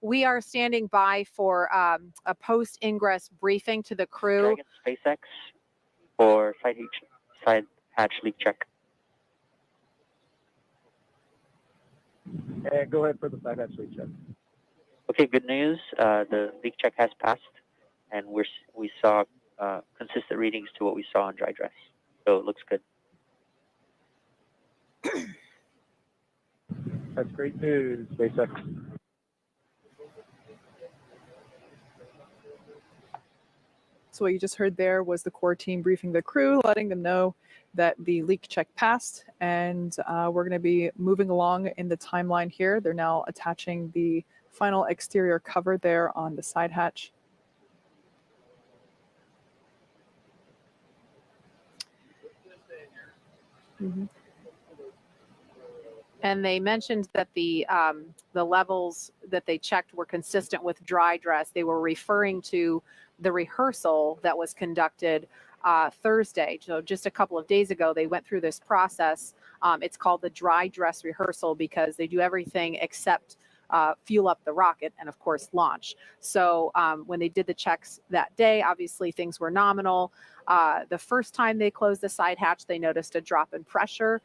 We are standing by for a post-ingress briefing to the crew. Dragon SpaceX for side hatch leak check. Go ahead for the side hatch leak check. Okay, good news. The leak check has passed, and we saw consistent readings to what we saw on dry dress. So it looks good. That's great news, SpaceX. So what you just heard there was the core team briefing the crew, letting them know that the leak check passed, and we're going to be moving along in the timeline here. They're now attaching the final exterior cover there on the side hatch. Mm-hmm. And they mentioned that the levels that they checked were consistent with dry dress. They were referring to the rehearsal that was conducted Thursday. So just a couple of days ago, they went through this process. It's called the dry dress rehearsal because they do everything except fuel up the rocket and, of course, launch. So when they did the checks that day, obviously things were nominal. The first time they closed the side hatch, they noticed a drop in pressure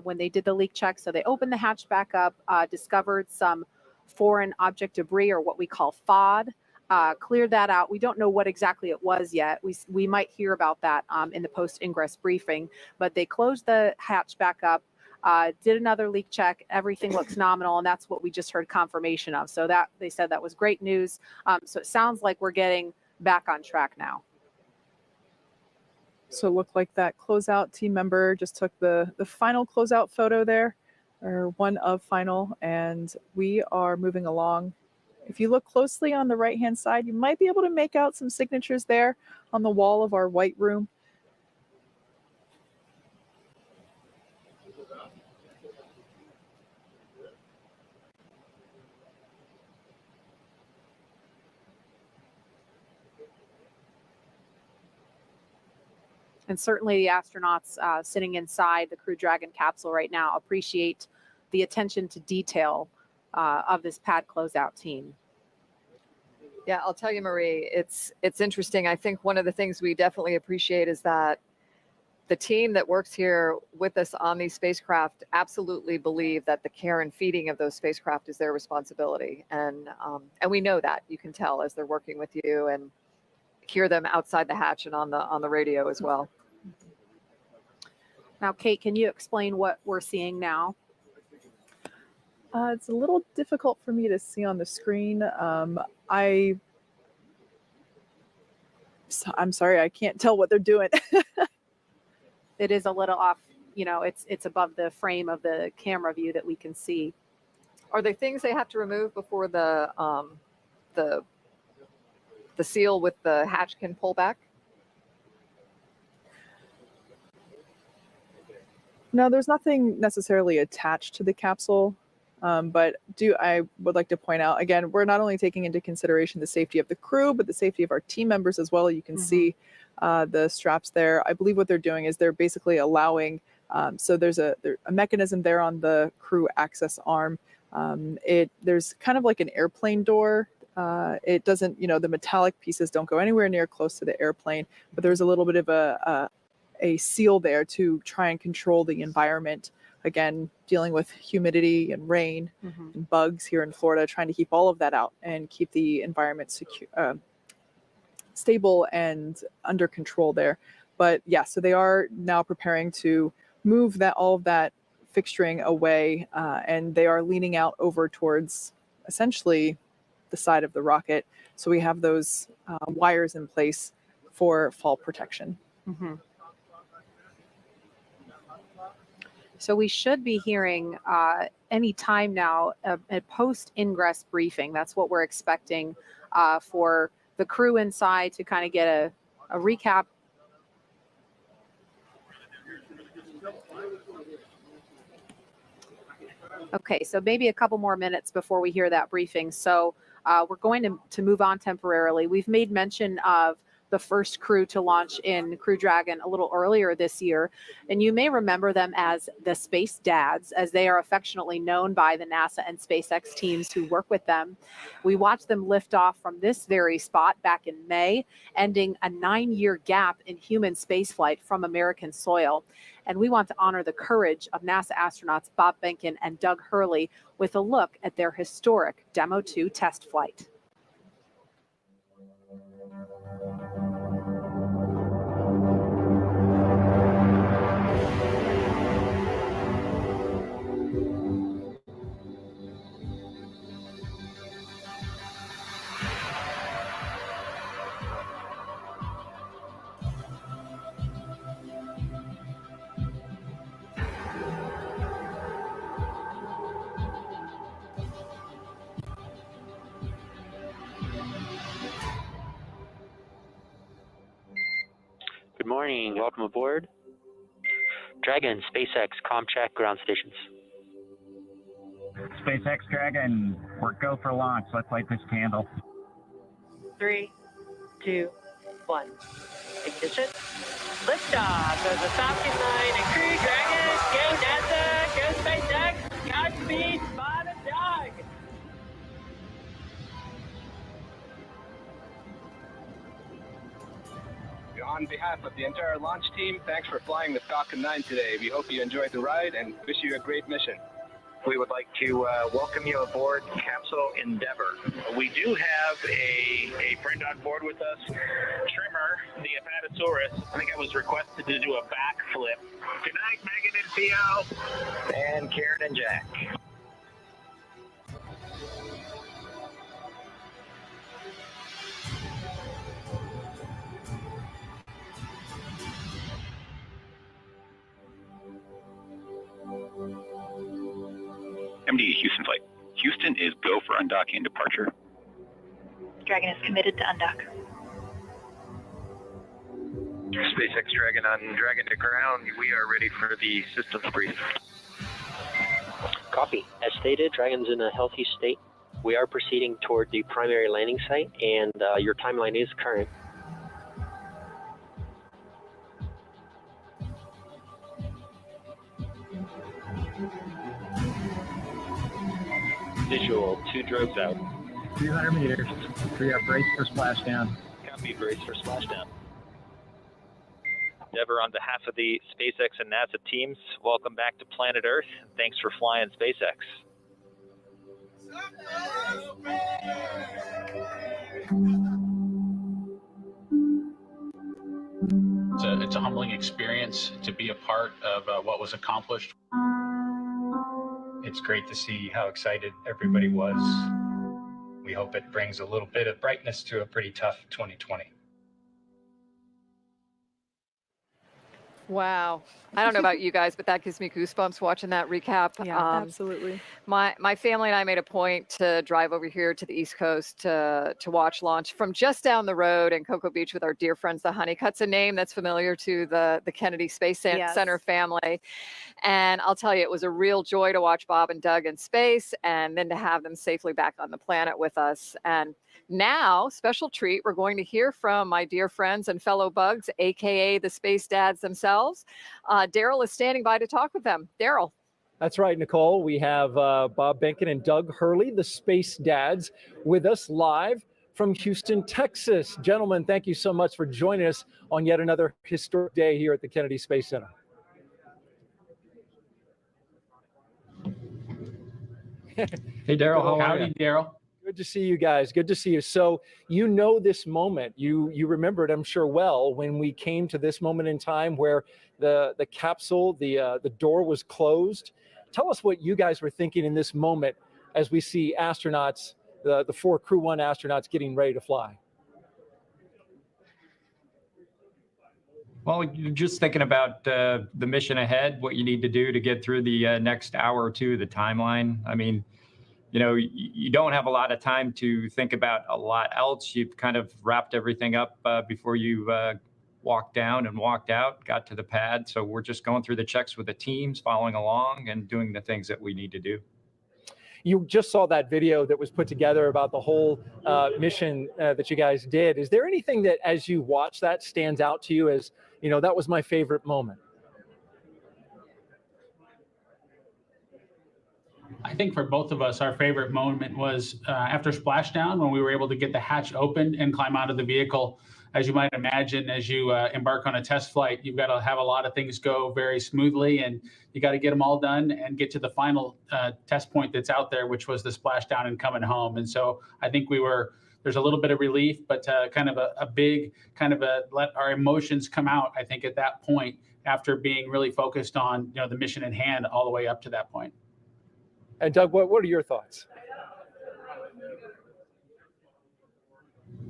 when they did the leak check. So they opened the hatch back up, discovered some foreign object debris, or what we call FOD, cleared that out. We don't know what exactly it was yet. We might hear about that in the post-ingress briefing, but they closed the hatch back up, did another leak check. Everything looks nominal, and that's what we just heard confirmation of. So that they said that was great news. So it sounds like we're getting back on track now. So it looked like that closeout team member just took the final closeout photo there, or one of final, and we are moving along. If you look closely on the right-hand side, you might be able to make out some signatures there on the wall of our white room. And certainly the astronauts sitting inside the Crew Dragon capsule right now appreciate the attention to detail of this pad closeout team. Yeah, I'll tell you, Marie, it's interesting. I think one of the things we definitely appreciate is that the team that works here with us on these spacecraft absolutely believe that the care and feeding of those spacecraft is their responsibility. And we know that. You can tell as they're working with you and hear them outside the hatch and on the radio as well. Now, Kate, can you explain what we're seeing now? It's a little difficult for me to see on the screen. I'm sorry, I can't tell what they're doing. It is a little off, you know, it's above the frame of the camera view that we can see. Are there things they have to remove before the seal with the hatch can pull back? No, there's nothing necessarily attached to the capsule. But I would like to point out, again, we're not only taking into consideration the safety of the crew, but the safety of our team members as well. You can see the straps there. I believe what they're doing is they're basically allowing, so there's a mechanism there on the crew access arm. There's kind of like an airplane door. It doesn't, you know, the metallic pieces don't go anywhere near close to the airplane, but there's a little bit of a seal there to try and control the environment. Again, dealing with humidity and rain and bugs here in Florida, trying to keep all of that out and keep the environment secure, stable and under control there. But yeah, so they are now preparing to move all of that fixturing away, and they are leaning out over towards essentially the side of the rocket. So we have those wires in place for fall protection. So we should be hearing any time now a post-ingress briefing. That's what we're expecting for the crew inside to kind of get a recap. Okay, so maybe a couple more minutes before we hear that briefing. So we're going to move on temporarily. We've made mention of the first crew to launch in Crew Dragon a little earlier this year. And you may remember them as the Space Dads, as they are affectionately known by the NASA and SpaceX teams who work with them. We watched them lift off from this very spot back in May, ending a 9-year gap in human spaceflight from American soil. And we want to honor the courage of NASA astronauts Bob Behnken and Doug Hurley with a look at their historic Demo 2 test flight. Good morning, welcome aboard. Dragon, SpaceX, ComCheck, ground stations. SpaceX Dragon, we're go for launch. Let's light this candle. 3, 2, 1. Ignition. Liftoff of the Falcon 9 and Crew Dragon. Go NASA, go SpaceX, Godspeed, Bob and Doug. On behalf of the entire launch team, thanks for flying the Falcon 9 today. We hope you enjoyed the ride and wish you a great mission. We would like to welcome you aboard Capsule Endeavor. We do have a friend on board with us, Trimmer, the Apatosaurus. I think I was requested to do a backflip. Good night, Megan and Theo. And Karen and Jack. MD Houston flight. Houston is go for undocking and departure. Dragon is committed to undock. SpaceX Dragon on Dragon to ground. We are ready for the systems brief. Copy. As stated, Dragon's in a healthy state. We are proceeding toward the primary landing site, and your timeline is current. visual, 2 drogues out. 300 meters. We are braced for splashdown. Copy, brace for splashdown. Endeavor, on behalf of the SpaceX and NASA teams, welcome back to planet Earth. Thanks for flying SpaceX. It's a humbling experience to be a part of what was accomplished. It's great to see how excited everybody was. We hope it brings a little bit of brightness to a pretty tough 2020. Wow. I don't know about you guys, but that gives me goosebumps watching that recap. Yeah, absolutely. My family and I made a point to drive over here to the East Coast to watch launch from just down the road in Cocoa Beach with our dear friends, the Honeycutts, a name that's familiar to the Kennedy Space Center family. And I'll tell you, it was a real joy to watch Bob and Doug in space and then to have them safely back on the planet with us. And now, special treat, we're going to hear from my dear friends and fellow bugs, AKA the Space Dads themselves. Daryl is standing by to talk with them. Daryl. That's right, Nicole. We have Bob Benken and Doug Hurley, the Space Dads, with us live from Houston, Texas. Gentlemen, thank you so much for joining us on yet another historic day here at the Kennedy Space Center. Hey, Daryl, how are you? Daryl. Good to see you guys. Good to see you. So you know this moment. You remember it, I'm sure, well, when we came to this moment in time where the capsule, the door was closed. Tell us what you guys were thinking in this moment as we see astronauts, the 4 Crew 1 astronauts getting ready to fly. Well, you're just thinking about the mission ahead, what you need to do to get through the next hour or two of the timeline. I mean, you know, you don't have a lot of time to think about a lot else. You've kind of wrapped everything up before you walked down and walked out, got to the pad. So we're just going through the checks with the teams, following along and doing the things that we need to do. You just saw that video that was put together about the whole mission that you guys did. Is there anything that, as you watch that, stands out to you as, you know, that was my favorite moment? I think for both of us, our favorite moment was after splashdown, when we were able to get the hatch open and climb out of the vehicle. As you might imagine, as you embark on a test flight, you've got to have a lot of things go very smoothly, and you got to get them all done and get to the final test point that's out there, which was the splashdown and coming home. And so I think there's a little bit of relief, but kind of a big let our emotions come out, I think, at that point, after being really focused on, you know, the mission at hand all the way up to that point. And Doug, what are your thoughts?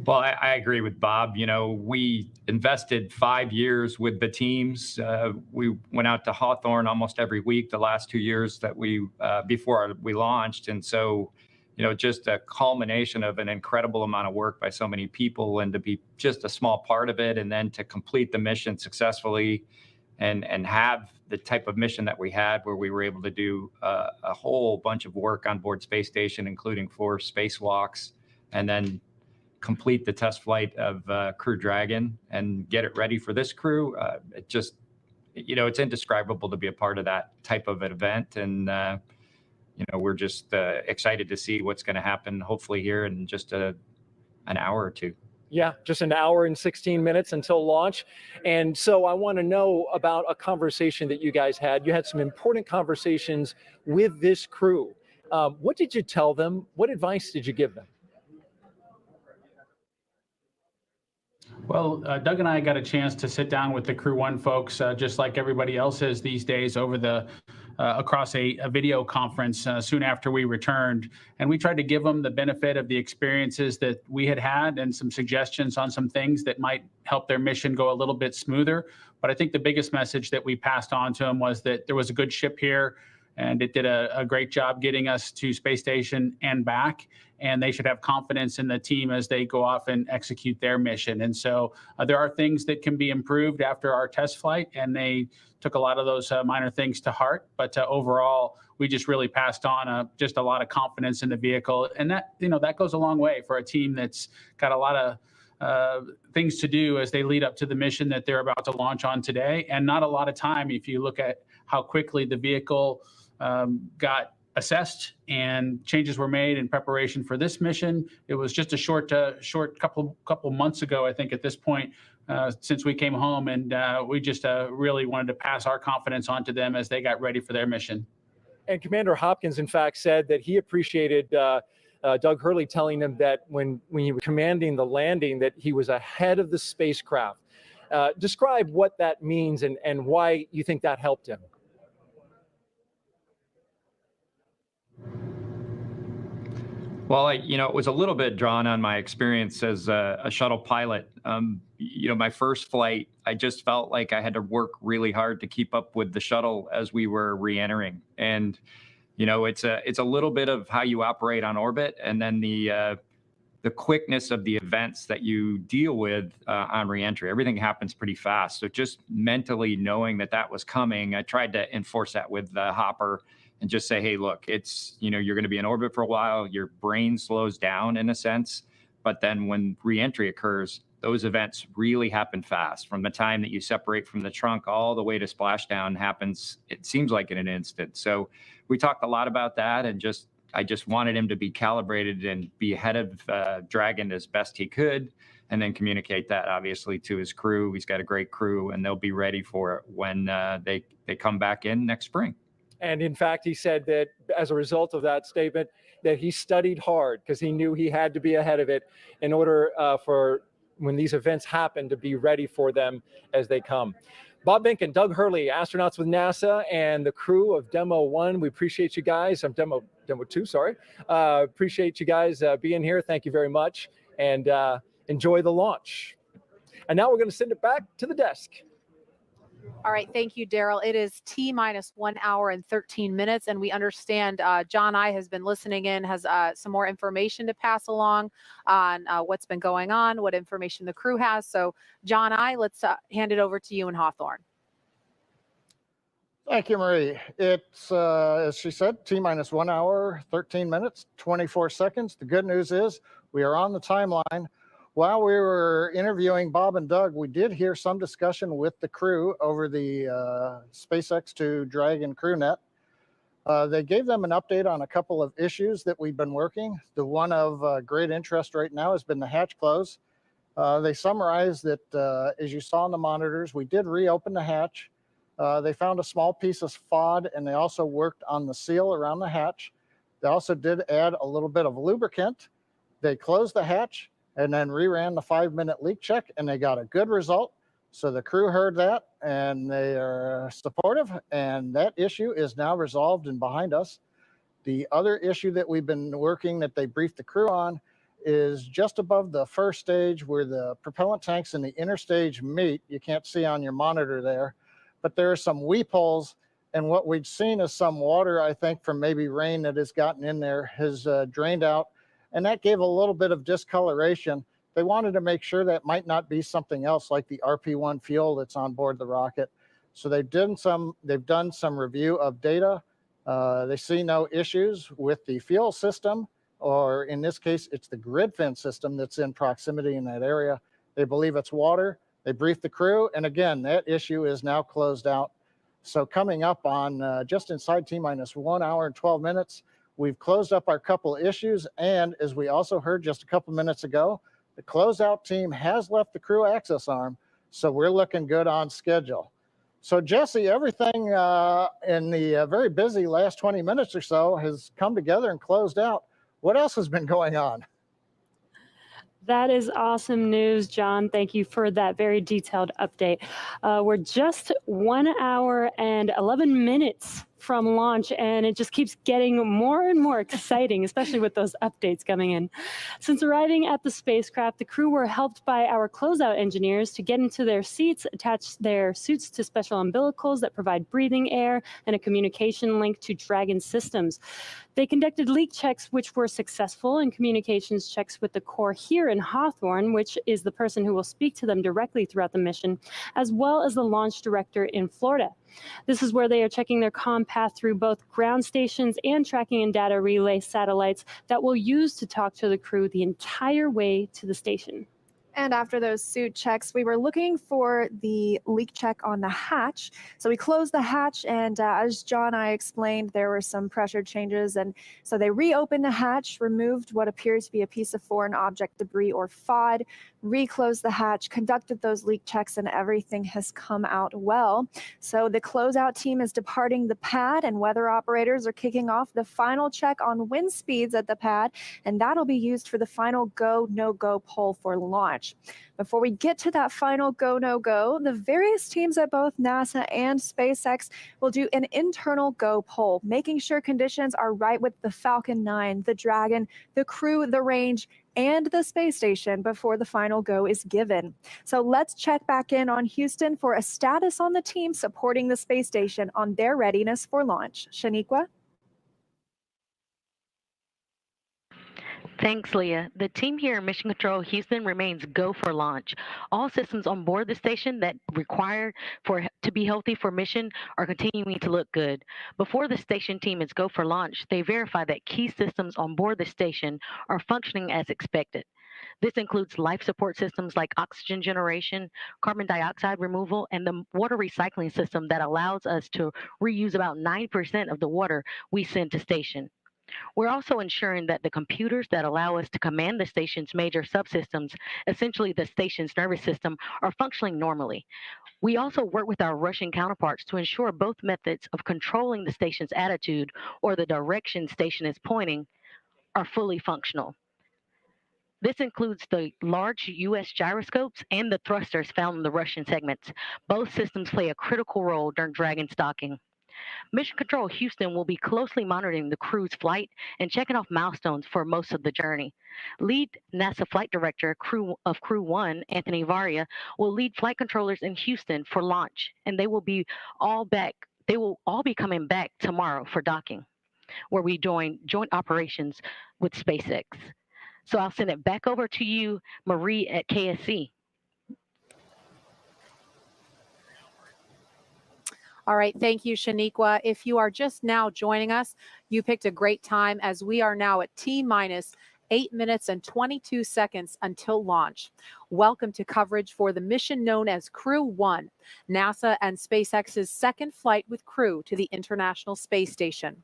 Well, I agree with Bob. You know, we invested 5 years with the teams. We went out to Hawthorne almost every week the last 2 years that before we launched. And so, you know, just a culmination of an incredible amount of work by so many people, and to be just a small part of it, and then to complete the mission successfully and have the type of mission that we had, where we were able to do a whole bunch of work on board Space Station, including 4 spacewalks, and then complete the test flight of Crew Dragon and get it ready for this crew. It just, you know, it's indescribable to be a part of that type of an event. And, you know, we're just excited to see what's going to happen, hopefully here in just an hour or two. Yeah, just an hour and 16 minutes until launch. And so I want to know about a conversation that you guys had. You had some important conversations with this crew. What did you tell them? What advice did you give them? Well, Doug and I got a chance to sit down with the Crew 1 folks, just like everybody else is these days, over across a video conference soon after we returned. And we tried to give them the benefit of the experiences that we had and some suggestions on some things that might help their mission go a little bit smoother. But I think the biggest message that we passed on to them was that there was a good ship here, and it did a great job getting us to Space Station and back. And they should have confidence in the team as they go off and execute their mission. And so there are things that can be improved after our test flight, and they took a lot of those minor things to heart. But overall, we just really passed on just a lot of confidence in the vehicle. And that, you know, that goes a long way for a team that's got a lot of things to do as they lead up to the mission that they're about to launch on today. And not a lot of time if you look at how quickly the vehicle got assessed and changes were made in preparation for this mission. It was just a short couple months ago, I think, at this point, since we came home, and we just really wanted to pass our confidence on to them as they got ready for their mission. And Commander Hopkins, in fact, said that he appreciated Doug Hurley telling him that when he was commanding the landing, that he was ahead of the spacecraft. Describe what that means and why you think that helped him. Well, it was a little bit drawn on my experience as a shuttle pilot. My first flight, I just felt like I had to work really hard to keep up with the shuttle as we were re-entering. And, it's a little bit of how you operate on orbit, and then the quickness of the events that you deal with on re-entry. Everything happens pretty fast. So just mentally knowing that was coming, I tried to enforce that with Hopper. And just say, hey, look, it's, you're going to be in orbit for a while. Your brain slows down in a sense. But then when reentry occurs, those events really happen fast. From the time that you separate from the trunk all the way to splashdown happens, it seems like in an instant. So we talked a lot about that, and I just wanted him to be calibrated and be ahead of Dragon as best he could, and then communicate that obviously to his crew. He's got a great crew, and they'll be ready for it when they come back in next spring. And in fact, he said that as a result of that statement, that he studied hard because he knew he had to be ahead of it in order for when these events happen to be ready for them as they come. Bob Behnken, Doug Hurley, astronauts with NASA, and the crew of Demo 1. We appreciate you guys. I'm Demo 2, sorry. Appreciate you guys being here. Thank you very much. And enjoy the launch. And now we're going to send it back to the desk. All right, thank you, Daryl. It is T-minus 1 hour and 13 minutes, and we understand John I has been listening in, has some more information to pass along on what's been going on, what information the crew has. So, John I, let's hand it over to you in Hawthorne. Thank you, Marie. It's, as she said, T-minus 1 hour, 13 minutes, 24 seconds. The good news is we are on the timeline. While we were interviewing Bob and Doug, we did hear some discussion with the crew over the SpaceX to Dragon CrewNet. They gave them an update on a couple of issues that we've been working. The one of great interest right now has been the hatch close. They summarized that, as you saw on the monitors, we did reopen the hatch. They found a small piece of FOD, and they also worked on the seal around the hatch. They also did add a little bit of lubricant. They closed the hatch and then reran the 5-minute leak check, and they got a good result. So the crew heard that, and they are supportive, and that issue is now resolved and behind us. The other issue that we've been working that they briefed the crew on is just above the first stage where the propellant tanks and the inner stage meet. You can't see on your monitor there, but there are some weep holes, and what we've seen is some water, I think, from maybe rain that has gotten in there has drained out, and that gave a little bit of discoloration. They wanted to make sure that might not be something else like the RP1 fuel that's on board the rocket. So they've done some review of data. They see no issues with the fuel system, or in this case, it's the grid fin system that's in proximity in that area. They believe it's water. They briefed the crew, and again, that issue is now closed out. So coming up on just inside T-minus 1 hour and 12 minutes, we've closed up our couple issues, and as we also heard just a couple minutes ago, the closeout team has left the crew access arm, so we're looking good on schedule. So Jesse, everything in the very busy last 20 minutes or so has come together and closed out. What else has been going on? That is awesome news, John. Thank you for that very detailed update. We're just 1 hour and 11 minutes from launch, and it just keeps getting more and more exciting, especially with those updates coming in. Since arriving at the spacecraft, the crew were helped by our closeout engineers to get into their seats, attach their suits to special umbilicals that provide breathing air and a communication link to Dragon systems. They conducted leak checks, which were successful, and communications checks with the Corps here in Hawthorne, which is the person who will speak to them directly throughout the mission, as well as the launch director in Florida. This is where they are checking their comm path through both ground stations and tracking and data relay satellites that will use to talk to the crew the entire way to the station. And after those suit checks, we were looking for the leak check on the hatch. So we closed the hatch, and as John and I explained, there were some pressure changes. And so they reopened the hatch, removed what appears to be a piece of foreign object debris or FOD, reclosed the hatch, conducted those leak checks, and everything has come out well. So the closeout team is departing the pad, and weather operators are kicking off the final check on wind speeds at the pad, and that'll be used for the final go, no-go poll for launch. Before we get to that final go, no-go, the various teams at both NASA and SpaceX will do an internal go poll, making sure conditions are right with the Falcon 9, the Dragon, the crew, the range, and the space station before the final go is given. So let's check back in on Houston for a status on the team supporting the space station on their readiness for launch. Shaniqua? Thanks, Leah. The team here in Mission Control Houston remains go for launch. All systems on board the station that required to be healthy for mission are continuing to look good. Before the station team is go for launch, they verify that key systems on board the station are functioning as expected. This includes life support systems like oxygen generation, carbon dioxide removal, and the water recycling system that allows us to reuse about 9% of the water we send to station. We're also ensuring that the computers that allow us to command the station's major subsystems, essentially the station's nervous system, are functioning normally. We also work with our Russian counterparts to ensure both methods of controlling the station's attitude or the direction station is pointing are fully functional. This includes the large U.S. gyroscopes and the thrusters found in the Russian segments. Both systems play a critical role during Dragon's docking. Mission Control Houston will be closely monitoring the crew's flight and checking off milestones for most of the journey. Lead NASA Flight Director of Crew 1, Anthony Varia, will lead flight controllers in Houston for launch, and they will all be coming back tomorrow for docking, where we join joint operations with SpaceX. So I'll send it back over to you, Marie at KSC. All right, thank you, Shaniqua. If you are just now joining us, you picked a great time as we are now at T-minus 8 minutes and 22 seconds until launch. Welcome to coverage for the mission known as Crew 1, NASA and SpaceX's second flight with crew to the International Space Station.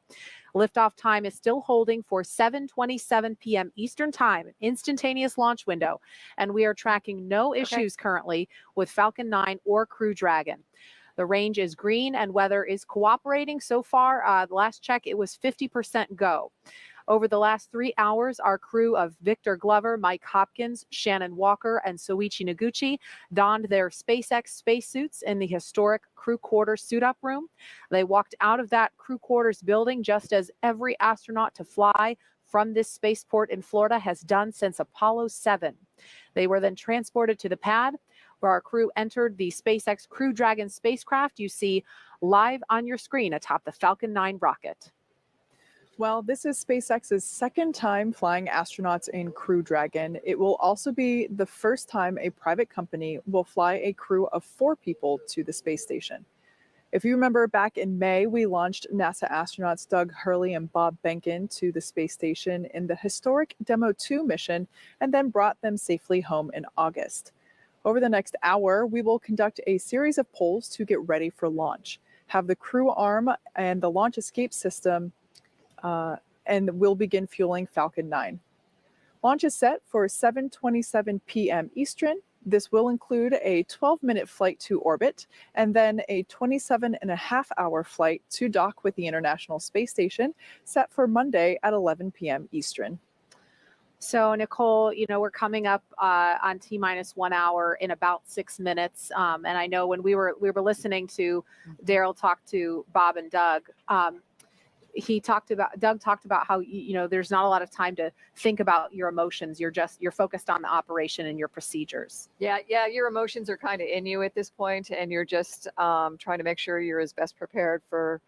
Liftoff time is still holding for 7:27 p.m. Eastern Time, instantaneous launch window, and we are tracking no issues currently with Falcon 9 or Crew Dragon. The range is green and weather is cooperating so far. The last check, it was 50% go. Over the last 3 hours, our crew of Victor Glover, Mike Hopkins, Shannon Walker, and Soichi Noguchi donned their SpaceX spacesuits in the historic crew quarters suit-up room. They walked out of that crew quarters building just as every astronaut to fly from this spaceport in Florida has done since Apollo 7. They were then transported to the pad, where our crew entered the SpaceX Crew Dragon spacecraft you see live on your screen atop the Falcon 9 rocket. Well, this is SpaceX's second time flying astronauts in Crew Dragon. It will also be the first time a private company will fly a crew of 4 people to the space station. If you remember back in May, we launched NASA astronauts Doug Hurley and Bob Behnken to the space station in the historic Demo 2 mission and then brought them safely home in August. Over the next hour, we will conduct a series of polls to get ready for launch, have the crew arm and the launch escape system, and we'll begin fueling Falcon 9. Launch is set for 7:27 p.m. Eastern. This will include a 12-minute flight to orbit and then a 27.5-hour flight to dock with the International Space Station, set for Monday at 11 p.m. Eastern. So Nicole, we're coming up on T-minus 1 hour in about 6 minutes. And I know when we were listening to Daryl talk to Bob and Doug, Doug talked about how, there's not a lot of time to think about your emotions. You're focused on the operation and your procedures. Yeah, your emotions are kind of in you at this point, and you're just trying to make sure you're as best prepared for,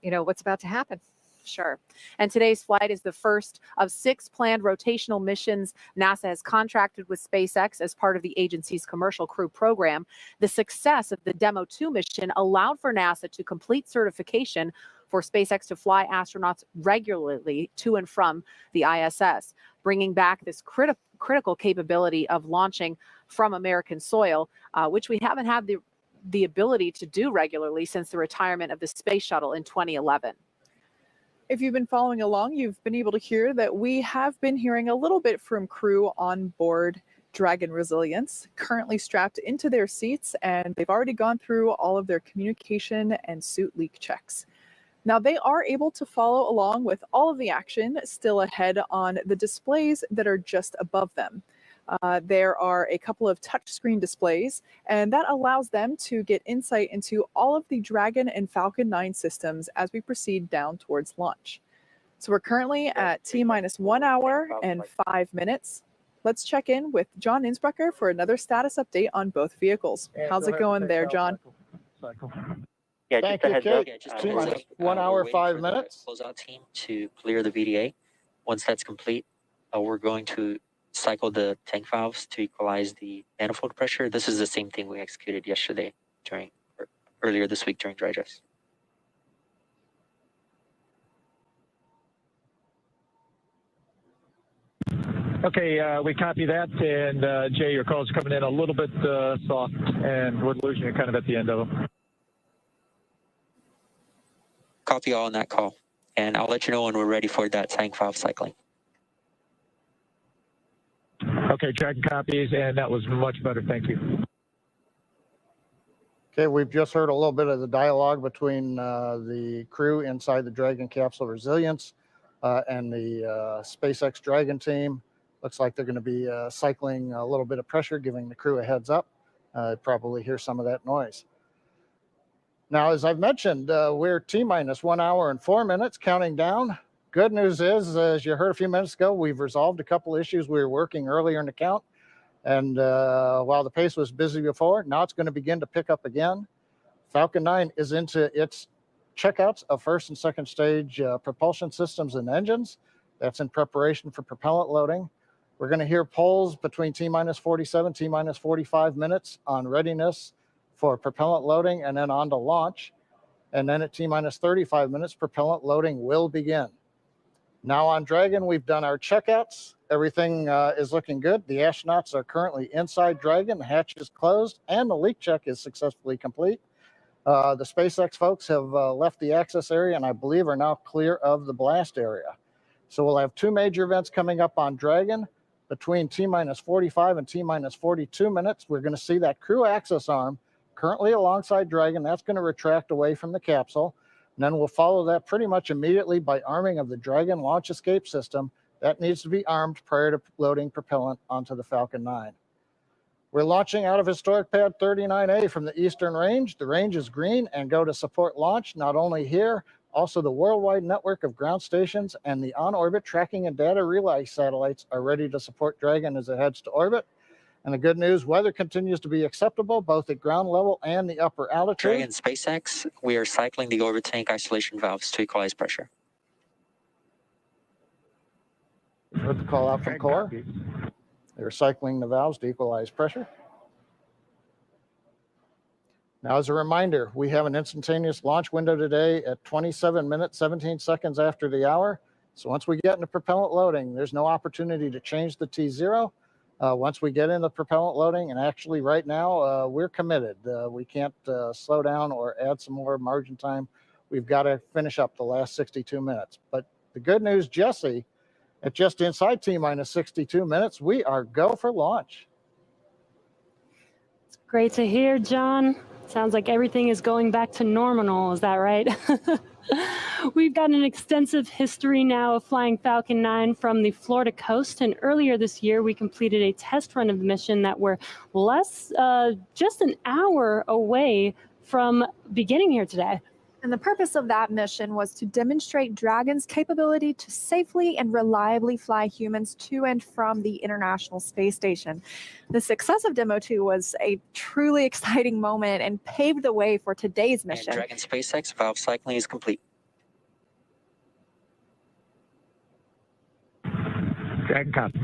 what's about to happen. Sure. And today's flight is the first of 6 planned rotational missions NASA has contracted with SpaceX as part of the agency's Commercial Crew Program. The success of the Demo 2 mission allowed for NASA to complete certification for SpaceX to fly astronauts regularly to and from the ISS, bringing back this critical capability of launching from American soil, which we haven't had the ability to do regularly since the retirement of the space shuttle in 2011. If you've been following along, you've been able to hear that we have been hearing a little bit from crew on board Dragon Resilience, currently strapped into their seats, and they've already gone through all of their communication and suit leak checks. Now they are able to follow along with all of the action still ahead on the displays that are just above them. There are a couple of touchscreen displays, and that allows them to get insight into all of the Dragon and Falcon 9 systems as we proceed down towards launch. So we're currently at T-minus 1 hour and 5 minutes. Let's check in with John Innsbrucker for another status update on both vehicles. How's it going there, John? Yeah, Thank just a you, heads up. Kate. Just a T-minus heads up. 1 We're hour, waiting 5 for minutes. the closeout team to clear the VDA. Once that's complete, we're going to cycle the tank valves to equalize the manifold pressure. This is the same thing we executed yesterday earlier this week during dry dress. Okay, we copy that. And Jay, your call's coming in a little bit soft, and we're losing you kind of at the end of them. Copy all on that call, and I'll let you know when we're ready for that tank valve cycling. Okay, Dragon copies, and that was much better. Thank you. Okay, we've just heard a little bit of the dialogue between the crew inside the Dragon capsule Resilience and the SpaceX Dragon team. Looks like they're going to be cycling a little bit of pressure, giving the crew a heads up. Probably hear some of that noise. Now, as I've mentioned, we're T-minus 1 hour and 4 minutes, counting down. Good news is, as you heard a few minutes ago, we've resolved a couple issues we were working earlier in the count. And while the pace was busy before, now it's going to begin to pick up again. Falcon 9 is into its checkouts of first and second stage propulsion systems and engines. That's in preparation for propellant loading. We're going to hear polls between T-minus 47, T-minus 45 minutes on readiness for propellant loading and then on to launch. And then at T-minus 35 minutes, propellant loading will begin. Now on Dragon, we've done our checkouts. Everything is looking good. The astronauts are currently inside Dragon. The hatch is closed and the leak check is successfully complete. The SpaceX folks have left the access area and I believe are now clear of the blast area. So we'll have two major events coming up on Dragon. Between T-minus 45 and T-minus 42 minutes, we're going to see that crew access arm currently alongside Dragon. That's going to retract away from the capsule. And then we'll follow that pretty much immediately by arming of the Dragon launch escape system. That needs to be armed prior to loading propellant onto the Falcon 9. We're launching out of historic pad 39A from the Eastern Range. The range is green and go to support launch, not only here, also the worldwide network of ground stations and the on-orbit tracking and data relay satellites are ready to support Dragon as it heads to orbit. And the good news, weather continues to be acceptable, both at ground level and the upper altitude. Dragon SpaceX, we are cycling the orbit tank isolation valves to equalize pressure. Heard the call out from core. They're cycling the valves to equalize pressure. Now, as a reminder, we have an instantaneous launch window today at 27 minutes, 17 seconds after the hour. So once we get into propellant loading, there's no opportunity to change the T0. Once we get into propellant loading, and actually right now, we're committed. We can't slow down or add some more margin time. We've got to finish up the last 62 minutes. But the good news, Jesse, at just inside T-minus 62 minutes, we are go for launch. It's great to hear, John. Sounds like everything is going back to normal. Is that right? We've got an extensive history now of flying Falcon 9 from the Florida coast, and earlier this year we completed a test run of the mission that we're just an hour away from beginning here today. And the purpose of that mission was to demonstrate Dragon's capability to safely and reliably fly humans to and from the International Space Station. The success of Demo 2 was a truly exciting moment and paved the way for today's mission. And Dragon SpaceX valve cycling is complete. Dragon copies.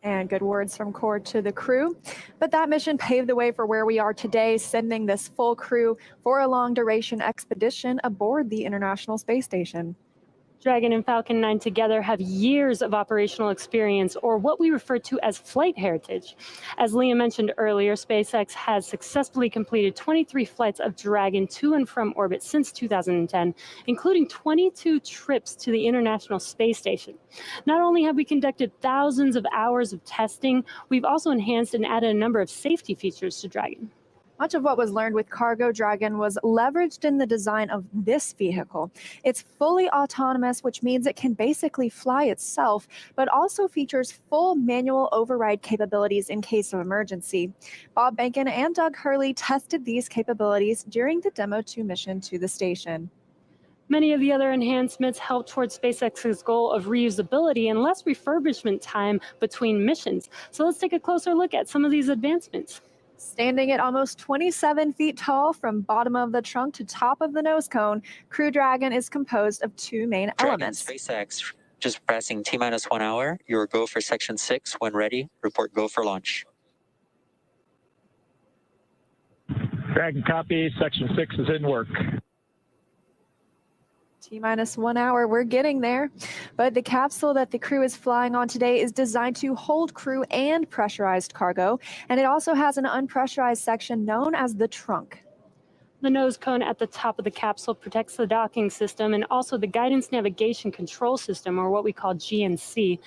And good words from core to the crew. But that mission paved the way for where we are today, sending this full crew for a long duration expedition aboard the International Space Station. Dragon and Falcon 9 together have years of operational experience, or what we refer to as flight heritage. As Leah mentioned earlier, SpaceX has successfully completed 23 flights of Dragon to and from orbit since 2010, including 22 trips to the International Space Station. Not only have we conducted thousands of hours of testing, we've also enhanced and added a number of safety features to Dragon. Much of what was learned with Cargo Dragon was leveraged in the design of this vehicle. It's fully autonomous, which means it can basically fly itself, but also features full manual override capabilities in case of emergency. Bob Behnken and Doug Hurley tested these capabilities during the Demo 2 mission to the station. Many of the other enhancements help towards SpaceX's goal of reusability and less refurbishment time between missions. So let's take a closer look at some of these advancements. Standing at almost 27 feet tall from bottom of the trunk to top of the nose cone, Crew Dragon is composed of two main elements. SpaceX, just passing T-minus 1 hour. Your go for section 6. When ready, report go for launch. Dragon copy, section 6 is in work. T-minus 1 hour, we're getting there. But the capsule that the crew is flying on today is designed to hold crew and pressurized cargo, and it also has an unpressurized section known as the trunk. The nose cone at the top of the capsule protects the docking system and also the guidance navigation control system, or what we call GNC.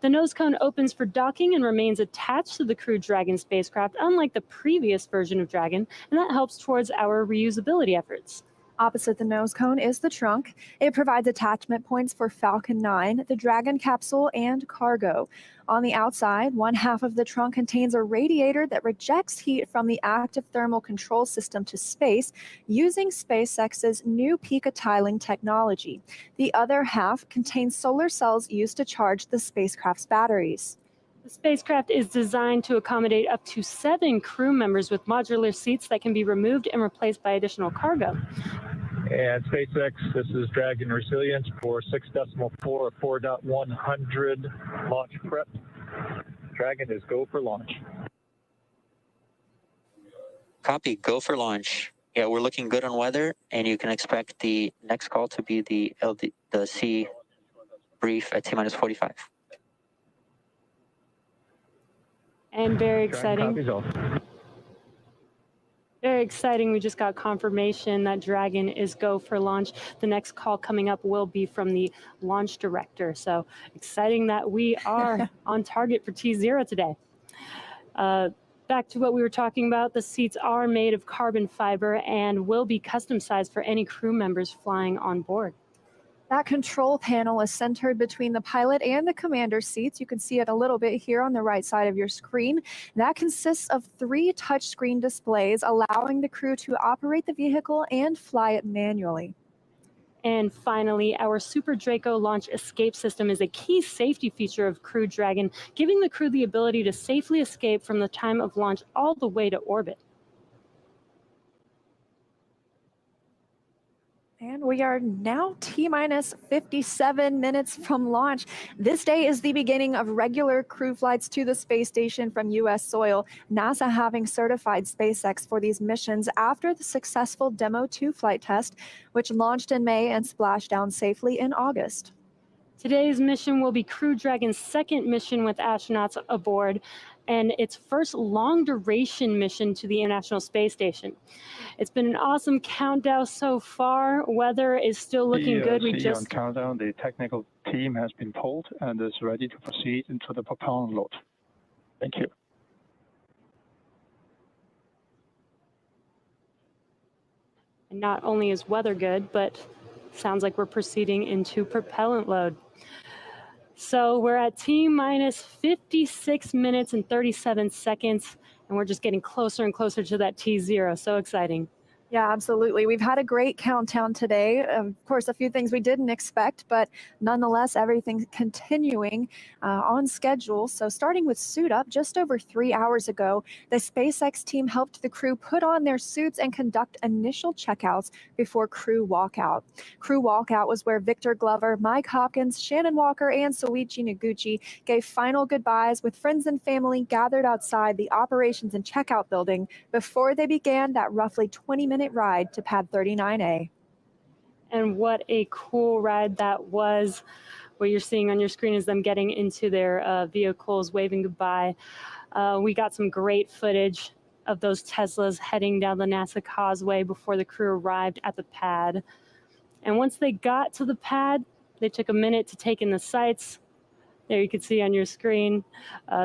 The nose cone opens for docking and remains attached to the Crew Dragon spacecraft, unlike the previous version of Dragon, and that helps towards our reusability efforts. Opposite the nose cone is the trunk. It provides attachment points for Falcon 9, the Dragon capsule, and cargo. On the outside, one half of the trunk contains a radiator that rejects heat from the active thermal control system to space using SpaceX's new picotiling technology. The other half contains solar cells used to charge the spacecraft's batteries. The spacecraft is designed to accommodate up to 7 crew members with modular seats that can be removed and replaced by additional cargo. And SpaceX, this is Dragon Resilience for 6.4 4.100 launch prep. Dragon is go for launch. Copy, go for launch. Yeah, we're looking good on weather, and you can expect the next call to be the C brief at T-minus 45. And very exciting. Very exciting. We just got confirmation that Dragon is go for launch. The next call coming up will be from the launch director. So exciting that we are on target for T0 today. Back to what we were talking about, the seats are made of carbon fiber and will be custom sized for any crew members flying on board. That control panel is centered between the pilot and the commander seats. You can see it a little bit here on the right side of your screen. That consists of 3 touchscreen displays, allowing the crew to operate the vehicle and fly it manually. And finally, our Super Draco launch escape system is a key safety feature of Crew Dragon, giving the crew the ability to safely escape from the time of launch all the way to orbit. And we are now T-minus 57 minutes from launch. This day is the beginning of regular crew flights to the space station from U.S. soil, NASA having certified SpaceX for these missions after the successful Demo 2 flight test, which launched in May and splashed down safely in August. Today's mission will be Crew Dragon's second mission with astronauts aboard, and its first long-duration mission to the International Space Station. It's been an awesome countdown so far. Weather is still looking good. We just on countdown. The technical team has been pulled and is ready to proceed into the propellant load. Thank you. And not only is weather good, but sounds like we're proceeding into propellant load. So we're at T-minus 56 minutes and 37 seconds, and we're just getting closer and closer to that T0. So exciting. Yeah, absolutely. We've had a great countdown today. Of course, a few things we didn't expect, but nonetheless, everything's continuing on schedule. So starting with suit up, just over 3 hours ago, the SpaceX team helped the crew put on their suits and conduct initial checkouts before crew walkout. Crew walkout was where Victor Glover, Mike Hopkins, Shannon Walker, and Soichi Noguchi gave final goodbyes with friends and family gathered outside the operations and checkout building before they began that roughly 20-minute ride to pad 39A. And what a cool ride that was. What you're seeing on your screen is them getting into their vehicles, waving goodbye. We got some great footage of those Teslas heading down the NASA Causeway before the crew arrived at the pad. And once they got to the pad, they took a minute to take in the sights. There you can see on your screen.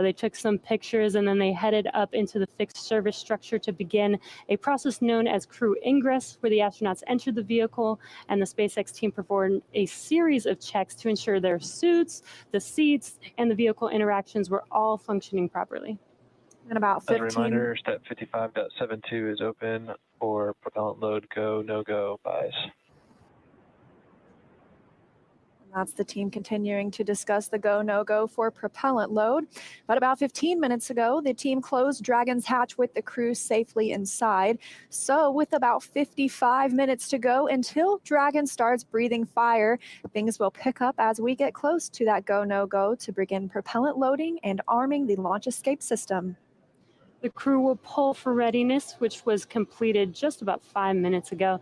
They took some pictures and then they headed up into the fixed service structure to begin a process known as crew ingress, where the astronauts entered the vehicle and the SpaceX team performed a series of checks to ensure their suits, the seats, and the vehicle interactions were all functioning properly. And about 15. As a reminder, step 55.72 is open for propellant load go, no-go buys. That's the team continuing to discuss the go, no-go for propellant load. But about 15 minutes ago, the team closed Dragon's hatch with the crew safely inside. So with about 55 minutes to go until Dragon starts breathing fire, things will pick up as we get close to that go, no-go to begin propellant loading and arming the launch escape system. The crew will pull for readiness, which was completed just about 5 minutes ago.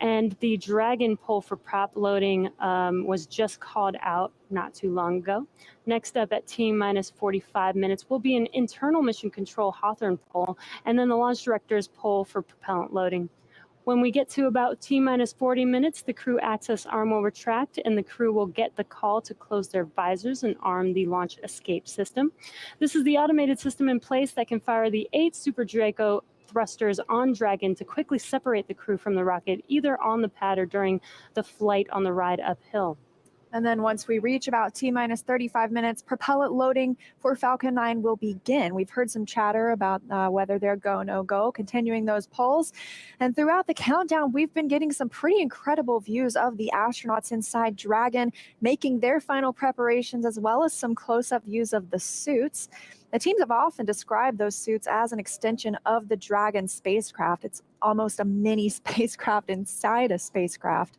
And the Dragon pull for prop loading was just called out not too long ago. Next up at T-minus 45 minutes will be an internal mission control Hawthorne pull, and then the launch director's pull for propellant loading. When we get to about T-minus 40 minutes, the crew access arm will retract and the crew will get the call to close their visors and arm the launch escape system. This is the automated system in place that can fire the 8 Super Draco thrusters on Dragon to quickly separate the crew from the rocket, either on the pad or during the flight on the ride uphill. And then once we reach about T-minus 35 minutes, propellant loading for Falcon 9 will begin. We've heard some chatter about whether they're go, no go, continuing those polls. And throughout the countdown, we've been getting some pretty incredible views of the astronauts inside Dragon, making their final preparations, as well as some close-up views of the suits. The teams have often described those suits as an extension of the Dragon spacecraft. It's almost a mini spacecraft inside a spacecraft.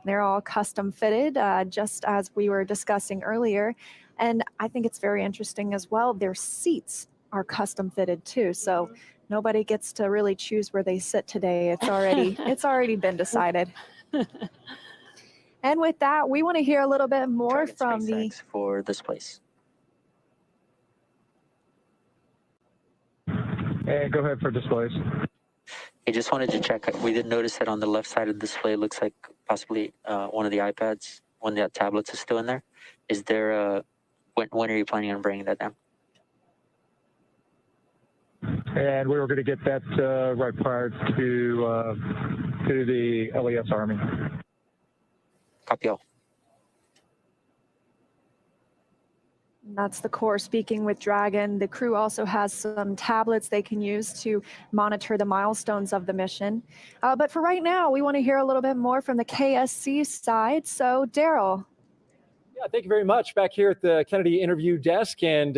They're all custom fitted, just as we were discussing earlier. And I think it's very interesting as well. Their seats are custom fitted too. So nobody gets to really choose where they sit today. It's already been decided. And with that, we want to hear a little bit more from the for this place. And go ahead for displays. I just wanted to check. We did notice that on the left side of the display, it looks like possibly one of the iPads, one of the tablets is still in there. Is there a, when are you planning on bringing that down? And we were going to get that right prior to the LES Army. Copy all. That's the core speaking with Dragon. The crew also has some tablets they can use to monitor the milestones of the mission. But for right now, we want to hear a little bit more from the KSC side. So, Daryl. Yeah, thank you very much. Back here at the Kennedy interview desk. And,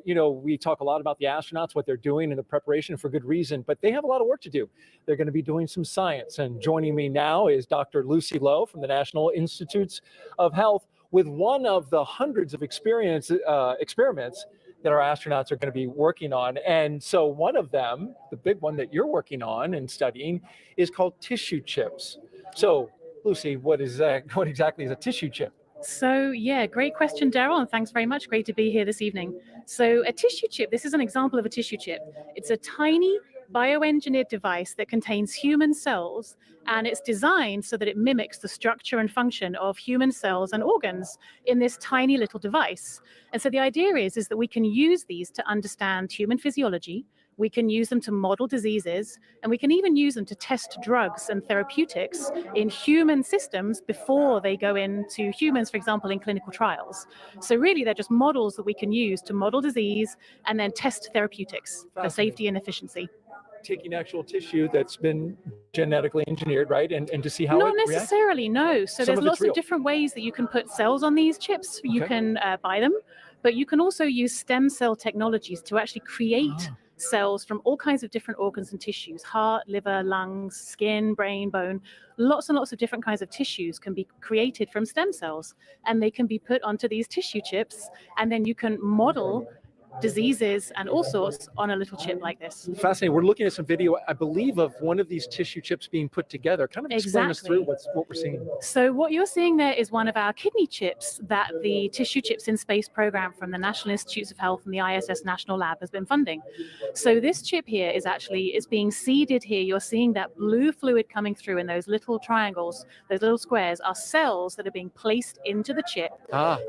you know, we talk a lot about the astronauts, what they're doing and the preparation for good reason, but they have a lot of work to do. They're going to be doing some science. And joining me now is Dr. Lucy Lowe from the National Institutes of Health, with one of the hundreds of experiments that our astronauts are going to be working on. And so one of them, the big one that you're working on and studying, is called tissue chips. So Lucy, what exactly is a tissue chip? So yeah, great question, Daryl, and thanks very much. Great to be here this evening. So a tissue chip, this is an example of a tissue chip. It's a tiny bioengineered device that contains human cells, and it's designed so that it mimics the structure and function of human cells and organs in this tiny little device. And so the idea is that we can use these to understand human physiology, we can use them to model diseases, and we can even use them to test drugs and therapeutics in human systems before they go into humans, for example, in clinical trials. So really, they're just models that we can use to model disease and then test therapeutics for safety and efficiency. Taking actual tissue that's been genetically engineered, right? And to see how Not necessarily, no. So there's lots of different ways that you can put cells on these chips. You can buy them, but you can also use stem cell technologies to actually create cells from all kinds of different organs and tissues: heart, liver, lungs, skin, brain, bone. Lots and lots of different kinds of tissues can be created from stem cells, and they can be put onto these tissue chips, and then you can model diseases and all sorts on a little chip like this. Fascinating. We're looking at some video, I believe, of one of these tissue chips being put together. Kind of explain us through what we're seeing. So what you're seeing there is one of our kidney chips that the Tissue Chips in Space program from the National Institutes of Health and the ISS National Lab has been funding. So this chip here is actually, it's being seeded here. You're seeing that blue fluid coming through in those little triangles, those little squares are cells that are being placed into the chip.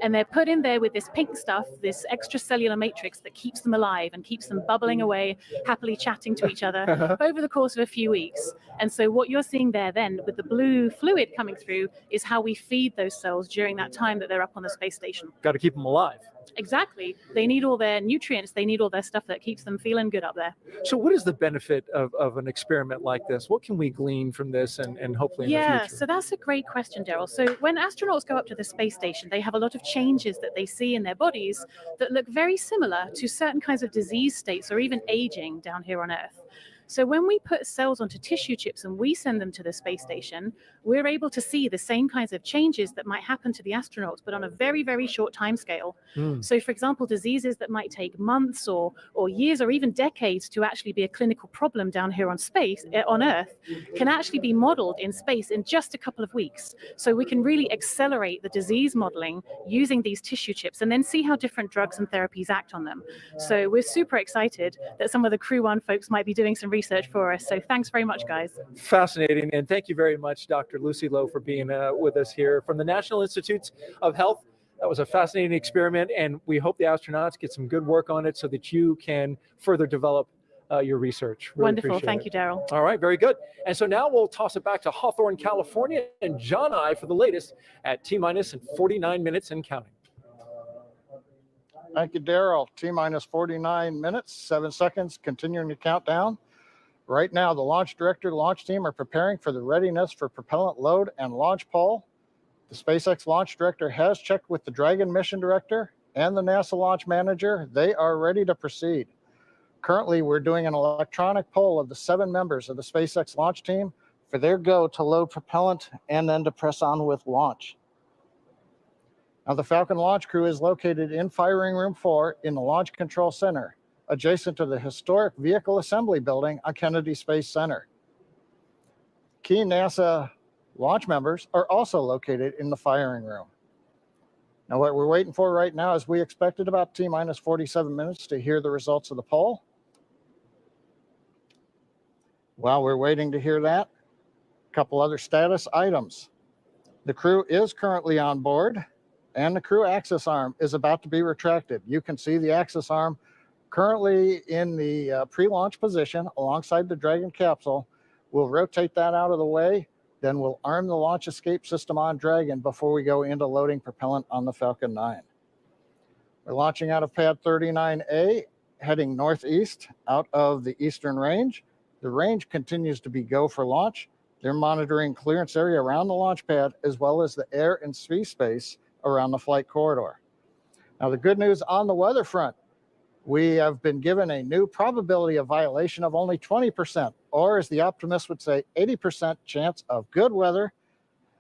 And they're put in there with this pink stuff, this extracellular matrix that keeps them alive and keeps them bubbling away, happily chatting to each other over the course of a few weeks. And so what you're seeing there then with the blue fluid coming through is how we feed those cells during that time that they're up on the space station. Got to keep them alive. Exactly. They need all their nutrients. They need all their stuff that keeps them feeling good up there. So what is the benefit of an experiment like this? What can we glean from this and hopefully in the future? So that's a great question, Daryl. So when astronauts go up to the space station, they have a lot of changes that they see in their bodies that look very similar to certain kinds of disease states or even aging down here on Earth. So when we put cells onto tissue chips and we send them to the space station, we're able to see the same kinds of changes that might happen to the astronauts, but on a very, very short time scale. So for example, diseases that might take months or years or even decades to actually be a clinical problem down here on Earth, can actually be modeled in space in just a couple of weeks. So we can really accelerate the disease modeling using these tissue chips and then see how different drugs and therapies act on them. So we're super excited that some of the Crew 1 folks might be doing some research for us. So thanks very much, guys. Fascinating. And thank you very much, Dr. Lucy Lowe, for being with us here from the National Institutes of Health. That was a fascinating experiment, and we hope the astronauts get some good work on it so that you can further develop your research. Really Wonderful. Thank you, Daryl. All right, very good. And so now we'll toss it back to Hawthorne, California, and John I for the latest at T-minus 49 minutes and counting. Thank you, Daryl. T-minus 49 minutes, 7 seconds, continuing to count down. Right now, the launch director, launch team are preparing for the readiness for propellant load and launch pole. The SpaceX launch director has checked with the Dragon mission director and the NASA launch manager. They are ready to proceed. Currently, we're doing an electronic poll of the 7 members of the SpaceX launch team for their go to load propellant and then to press on with launch. Now, the Falcon launch crew is located in Firing Room 4 in the Launch Control Center, adjacent to the historic Vehicle Assembly Building on Kennedy Space Center. Key NASA launch members are also located in the firing room. Now, what we're waiting for right now is we expected about T-minus 47 minutes to hear the results of the poll. While we're waiting to hear that, a couple other status items. The crew is currently on board, and the crew access arm is about to be retracted. You can see the access arm currently in the pre-launch position alongside the Dragon capsule. We'll rotate that out of the way, then we'll arm the launch escape system on Dragon before we go into loading propellant on the Falcon 9. We're launching out of pad 39A, heading northeast out of the eastern range. The range continues to be go for launch. They're monitoring clearance area around the launch pad as well as the air and sea space around the flight corridor. Now, the good news on the weather front, we have been given a new probability of violation of only 20%, or as the optimist would say, 80% chance of good weather.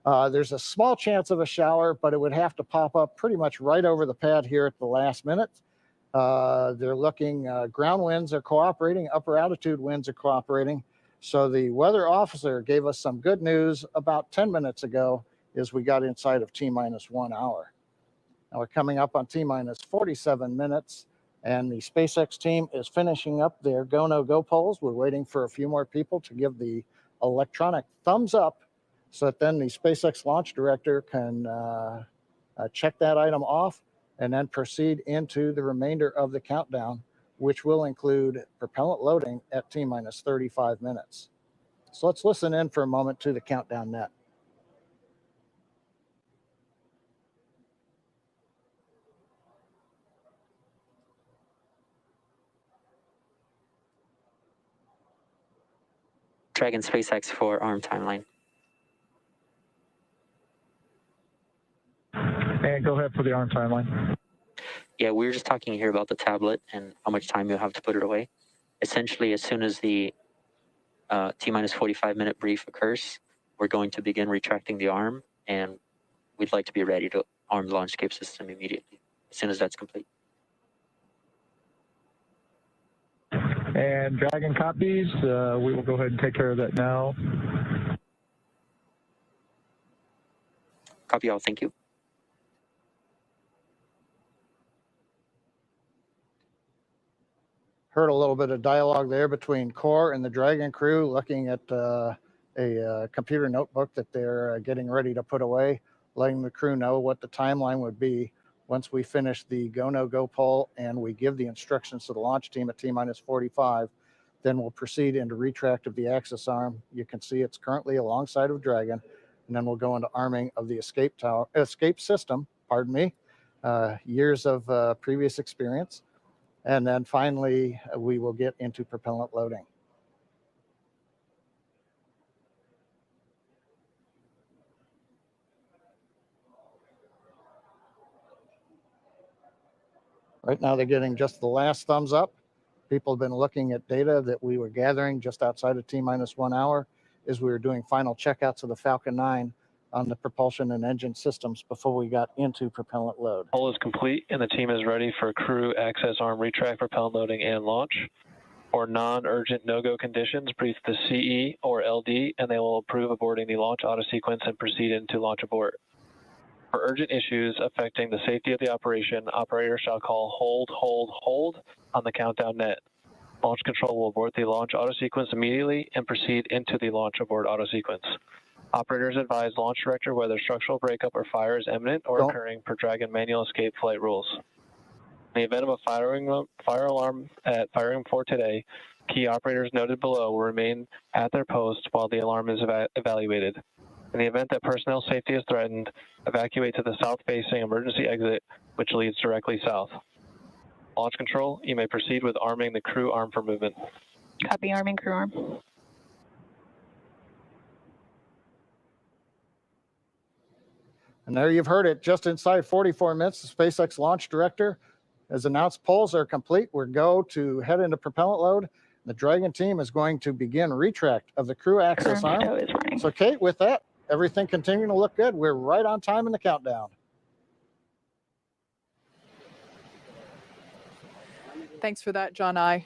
There's a small chance of a shower, but it would have to pop up pretty much right over the pad here at the last minute. They're looking, ground winds are cooperating, upper altitude winds are cooperating. So the weather officer gave us some good news about 10 minutes ago as we got inside of T-minus 1 hour. Now we're coming up on T-minus 47 minutes. And the SpaceX team is finishing up their go, no go polls. We're waiting for a few more people to give the electronic thumbs up so that then the SpaceX launch director can check that item off and then proceed into the remainder of the countdown, which will include propellant loading at T-minus 35 minutes. So let's listen in for a moment to the countdown net. Dragon SpaceX for arm timeline. And go ahead for the arm timeline. Yeah, we were just talking here about the tablet and how much time you'll have to put it away. Essentially, as soon as the T-minus 45 minute brief occurs, we're going to begin retracting the arm, and we'd like to be ready to arm the launch escape system immediately, as soon as that's complete. And Dragon copies. We will go ahead and take care of that now. Copy all. Thank you. Heard a little bit of dialogue there between Core and the Dragon crew looking at a computer notebook that they're getting ready to put away, letting the crew know what the timeline would be once we finish the go, no go poll and we give the instructions to the launch team at T-minus 45. Then we'll proceed into retract of the access arm. You can see it's currently alongside of Dragon, and then we'll go into arming of the escape system, pardon me, years of previous experience. And then finally, we will get into propellant loading. Right now, they're getting just the last thumbs up. People have been looking at data that we were gathering just outside of T-minus 1 hour as we were doing final checkouts of the Falcon 9 on the propulsion and engine systems before we got into propellant load. Poll is complete and the team is ready for crew access arm retract, propellant loading, and launch. For non-urgent no-go conditions, brief the CE or LD and they will approve aborting the launch auto sequence and proceed into launch abort. For urgent issues affecting the safety of the operation, operator shall call hold on the countdown net. Launch control will abort the launch auto sequence immediately and proceed into the launch abort auto sequence. Operators advise launch director whether structural breakup or fire is imminent or occurring per Dragon manual escape flight rules. In the event of a fire alarm at firing 4 today, key operators noted below will remain at their post while the alarm is evaluated. In the event that personnel safety is threatened, evacuate to the south-facing emergency exit, which leads directly south. Launch control, you may proceed with arming the crew arm for movement. Copy, arming crew arm. And there you've heard it, just inside 44 minutes, the SpaceX launch director has announced polls are complete. We're go to head into propellant load. The Dragon team is going to begin retract of the crew access arm. So Kate, with that, everything continuing to look good. We're right on time in the countdown. Thanks for that, John I.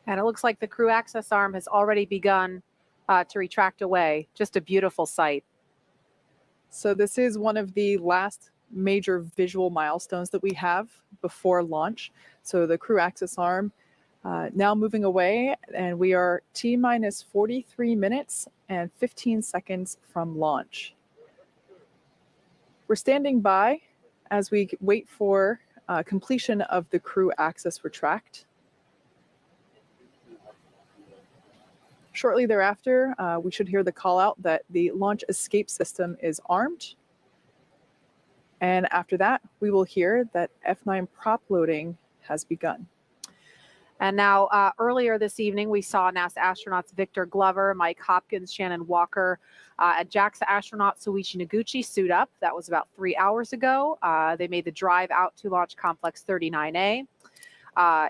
And it looks like the crew access arm has already begun to retract away. Just a beautiful sight. So this is one of the last major visual milestones that we have before launch. So the crew access arm now moving away, and we are T-minus 43 minutes and 15 seconds from launch. We're standing by as we wait for completion of the crew access retract. Shortly thereafter, we should hear the call out that the launch escape system is armed. And after that, we will hear that F9 prop loading has begun. And now, earlier this evening, we saw NASA astronauts Victor Glover, Mike Hopkins, Shannon Walker, and JAXA astronaut Soichi Noguchi suit up. That was about 3 hours ago. They made the drive out to Launch Complex 39A.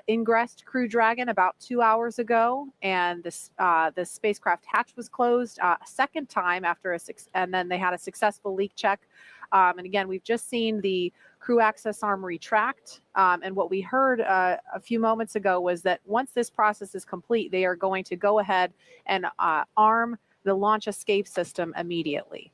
Ingressed Crew Dragon about 2 hours ago, and the spacecraft hatch was closed a second time after and then they had a successful leak check. And again, we've just seen the crew access arm retract. And what we heard a few moments ago was that once this process is complete, they are going to go ahead and arm the launch escape system immediately.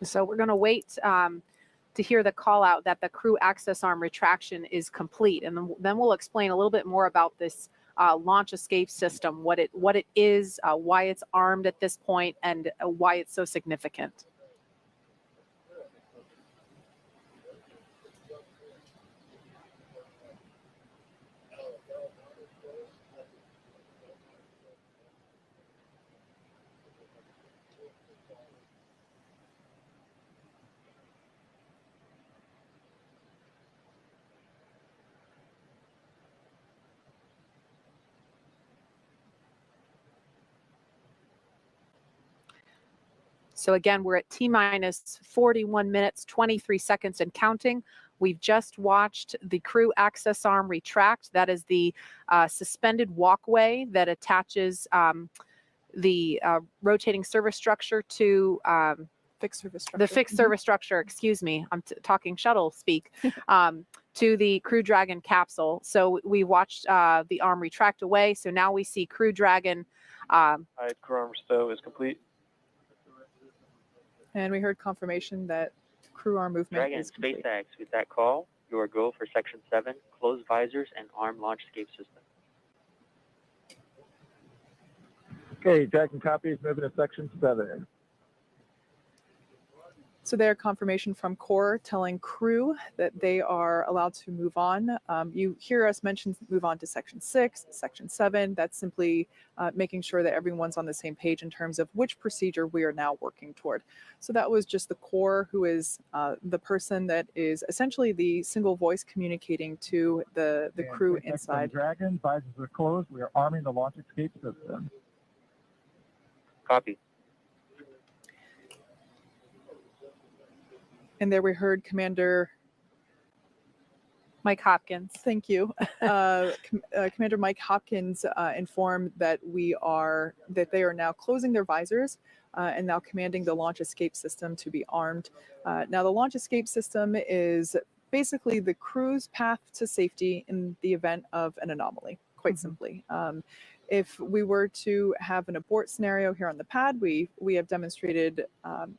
So we're going to wait to hear the call out that the crew access arm retraction is complete. And then we'll explain a little bit more about this launch escape system, what it is, why it's armed at this point, and why it's so significant. So again, we're at T-minus 41 minutes, 23 seconds and counting. We've just watched the crew access arm retract. That is the suspended walkway that attaches the rotating service structure to Fixed service structure. The fixed service structure, excuse me, I'm talking shuttle speak, to the Crew Dragon capsule. So we watched the arm retract away. So now we see Crew Dragon. Crew arm stow is complete. And we heard confirmation that crew arm movement Dragon, is complete. SpaceX, with that call, you are go for Section 7, close visors and arm launch escape system. Okay, Dragon copies, moving to Section 7. So their confirmation from core telling crew that they are allowed to move on. You hear us mention move on to Section 6, Section 7. That's simply making sure that everyone's on the same page in terms of which procedure we are now working toward. So that was just the core, who is the person that is essentially the single voice communicating to the crew inside. Dragon, visors are closed. We are arming the launch escape system. Copy. And there we heard Commander Mike Hopkins. Thank you. Commander Mike Hopkins informed that they are now closing their visors and now commanding the launch escape system to be armed. Now the launch escape system is basically the crew's path to safety in the event of an anomaly, quite simply. If we were to have an abort scenario here on the pad, we have demonstrated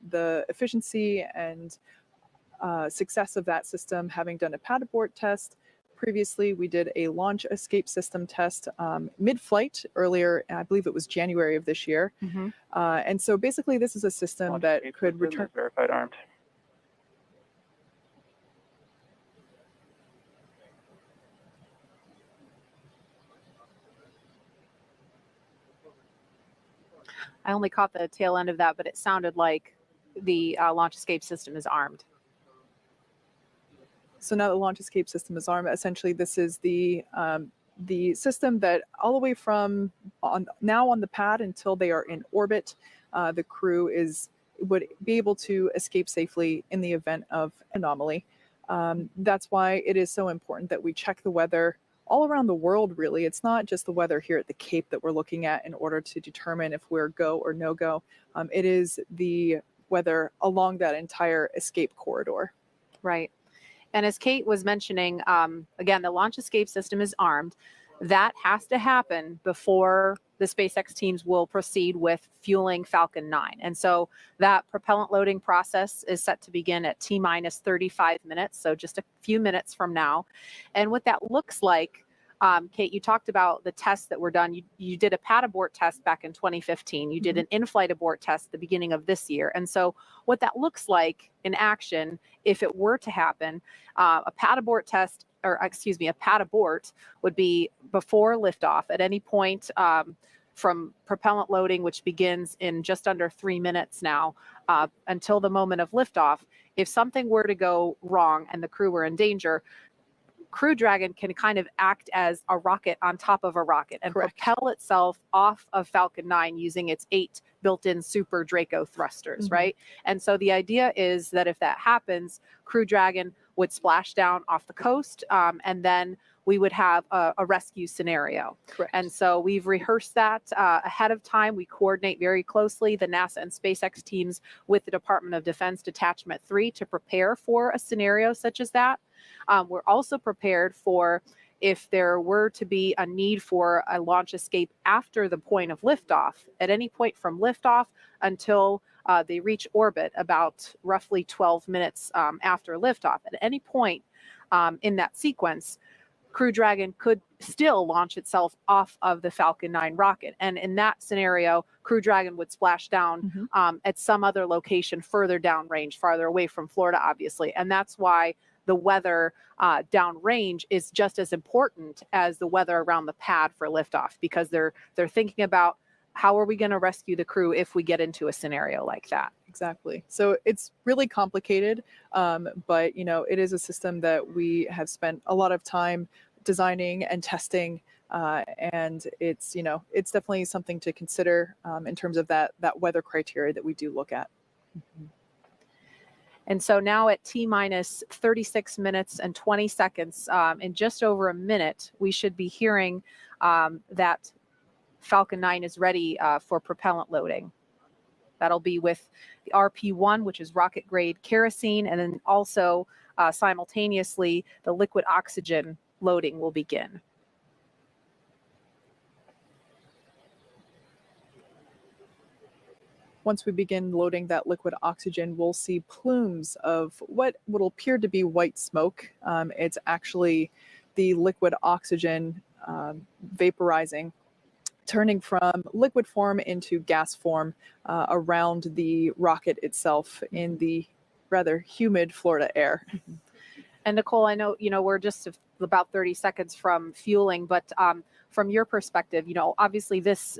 the efficiency and success of that system, having done a pad abort test. Previously, we did a launch escape system test mid-flight earlier, I believe it was January of this year. And so basically, this is a system Launch that escape could system return. is verified armed. I only caught the tail end of that, but it sounded like the launch escape system is armed. So now the launch escape system is armed. Essentially, this is the system that all the way from now on the pad until they are in orbit, the crew would be able to escape safely in the event of anomaly. That's why it is so important that we check the weather all around the world, really. It's not just the weather here at the Cape that we're looking at in order to determine if we're go or no go. It is the weather along that entire escape corridor. Right. And as Kate was mentioning, again, the launch escape system is armed. That has to happen before the SpaceX teams will proceed with fueling Falcon 9. And so that propellant loading process is set to begin at T-minus 35 minutes, so just a few minutes from now. And what that looks like, Kate, you talked about the tests that were done. You did a pad abort test back in 2015. You did an in-flight abort test at the beginning of this year. And so what that looks like in action, if it were to happen, a pad abort test, or excuse me, a pad abort would be before liftoff at any point from propellant loading, which begins in just under 3 minutes now, until the moment of liftoff. If something were to go wrong and the crew were in danger, Crew Dragon can kind of act as a rocket on top of a rocket and propel itself off of Falcon 9 using its 8 built-in Super Draco thrusters, right? And so the idea is that if that happens, Crew Dragon would splash down off the coast, and then we would have a rescue scenario. Correct. And so we've rehearsed that ahead of time. We coordinate very closely, the NASA and SpaceX teams, with the Department of Defense Detachment 3 to prepare for a scenario such as that. We're also prepared for if there were to be a need for a launch escape after the point of liftoff, at any point from liftoff until they reach orbit, about roughly 12 minutes after liftoff. At any point in that sequence, Crew Dragon could still launch itself off of the Falcon 9 rocket. And in that scenario, Crew Dragon would splash down at some other location further downrange, farther away from Florida, obviously. And that's why the weather downrange is just as important as the weather around the pad for liftoff, because they're thinking about how are we going to rescue the crew if we get into a scenario like that. Exactly. So it's really complicated, but it is a system that we have spent a lot of time designing and testing, and it's definitely something to consider in terms of that weather criteria that we do look at. And so now at T-minus 36 minutes and 20 seconds, in just over a minute, we should be hearing that Falcon 9 is ready for propellant loading. That'll be with the RP1, which is rocket grade kerosene, and then also simultaneously the liquid oxygen loading will begin. Once we begin loading that liquid oxygen, we'll see plumes of what will appear to be white smoke. It's actually the liquid oxygen vaporizing, turning from liquid form into gas form around the rocket itself in the rather humid Florida air. And Nicole, I know, we're just about 30 seconds from fueling, but from your perspective, obviously this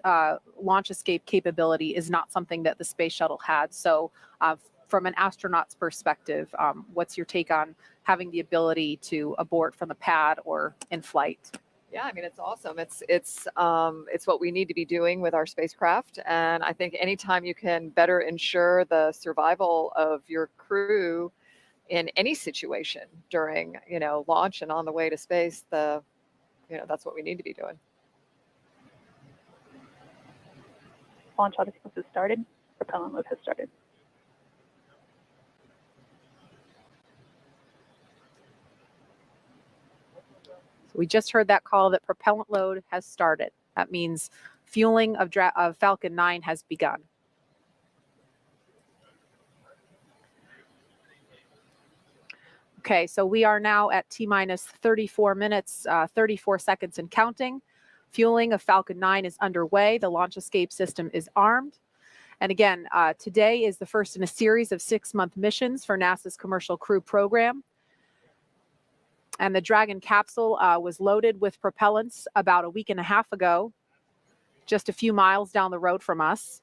launch escape capability is not something that the space shuttle had. So from an astronaut's perspective, what's your take on having the ability to abort from the pad or in flight? Yeah, I mean, it's awesome. It's what we need to be doing with our spacecraft. And I think anytime you can better ensure the survival of your crew in any situation during, launch and on the way to space, that's what we need to be doing. Launch auto sequence has started. Propellant load has started. So we just heard that call that propellant load has started. That means fueling of Falcon 9 has begun. Okay, so we are now at T-minus 34 minutes, 34 seconds and counting. Fueling of Falcon 9 is underway. The launch escape system is armed. And again, today is the first in a series of 6-month missions for NASA's Commercial Crew Program. And the Dragon capsule was loaded with propellants about a week and a half ago, just a few miles down the road from us.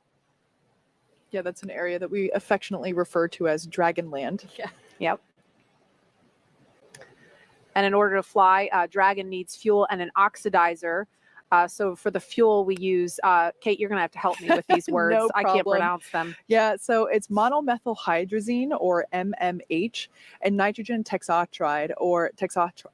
Yeah, that's an area that we affectionately refer to as Dragonland. Yeah. Yep. And in order to fly, Dragon needs fuel and an oxidizer. So for the fuel we use, Kate, you're going to have to help me with these words. No I can't problem. pronounce them. Yeah, so it's monomethylhydrazine, or MMH, and nitrogen texoxide, or tetroxide,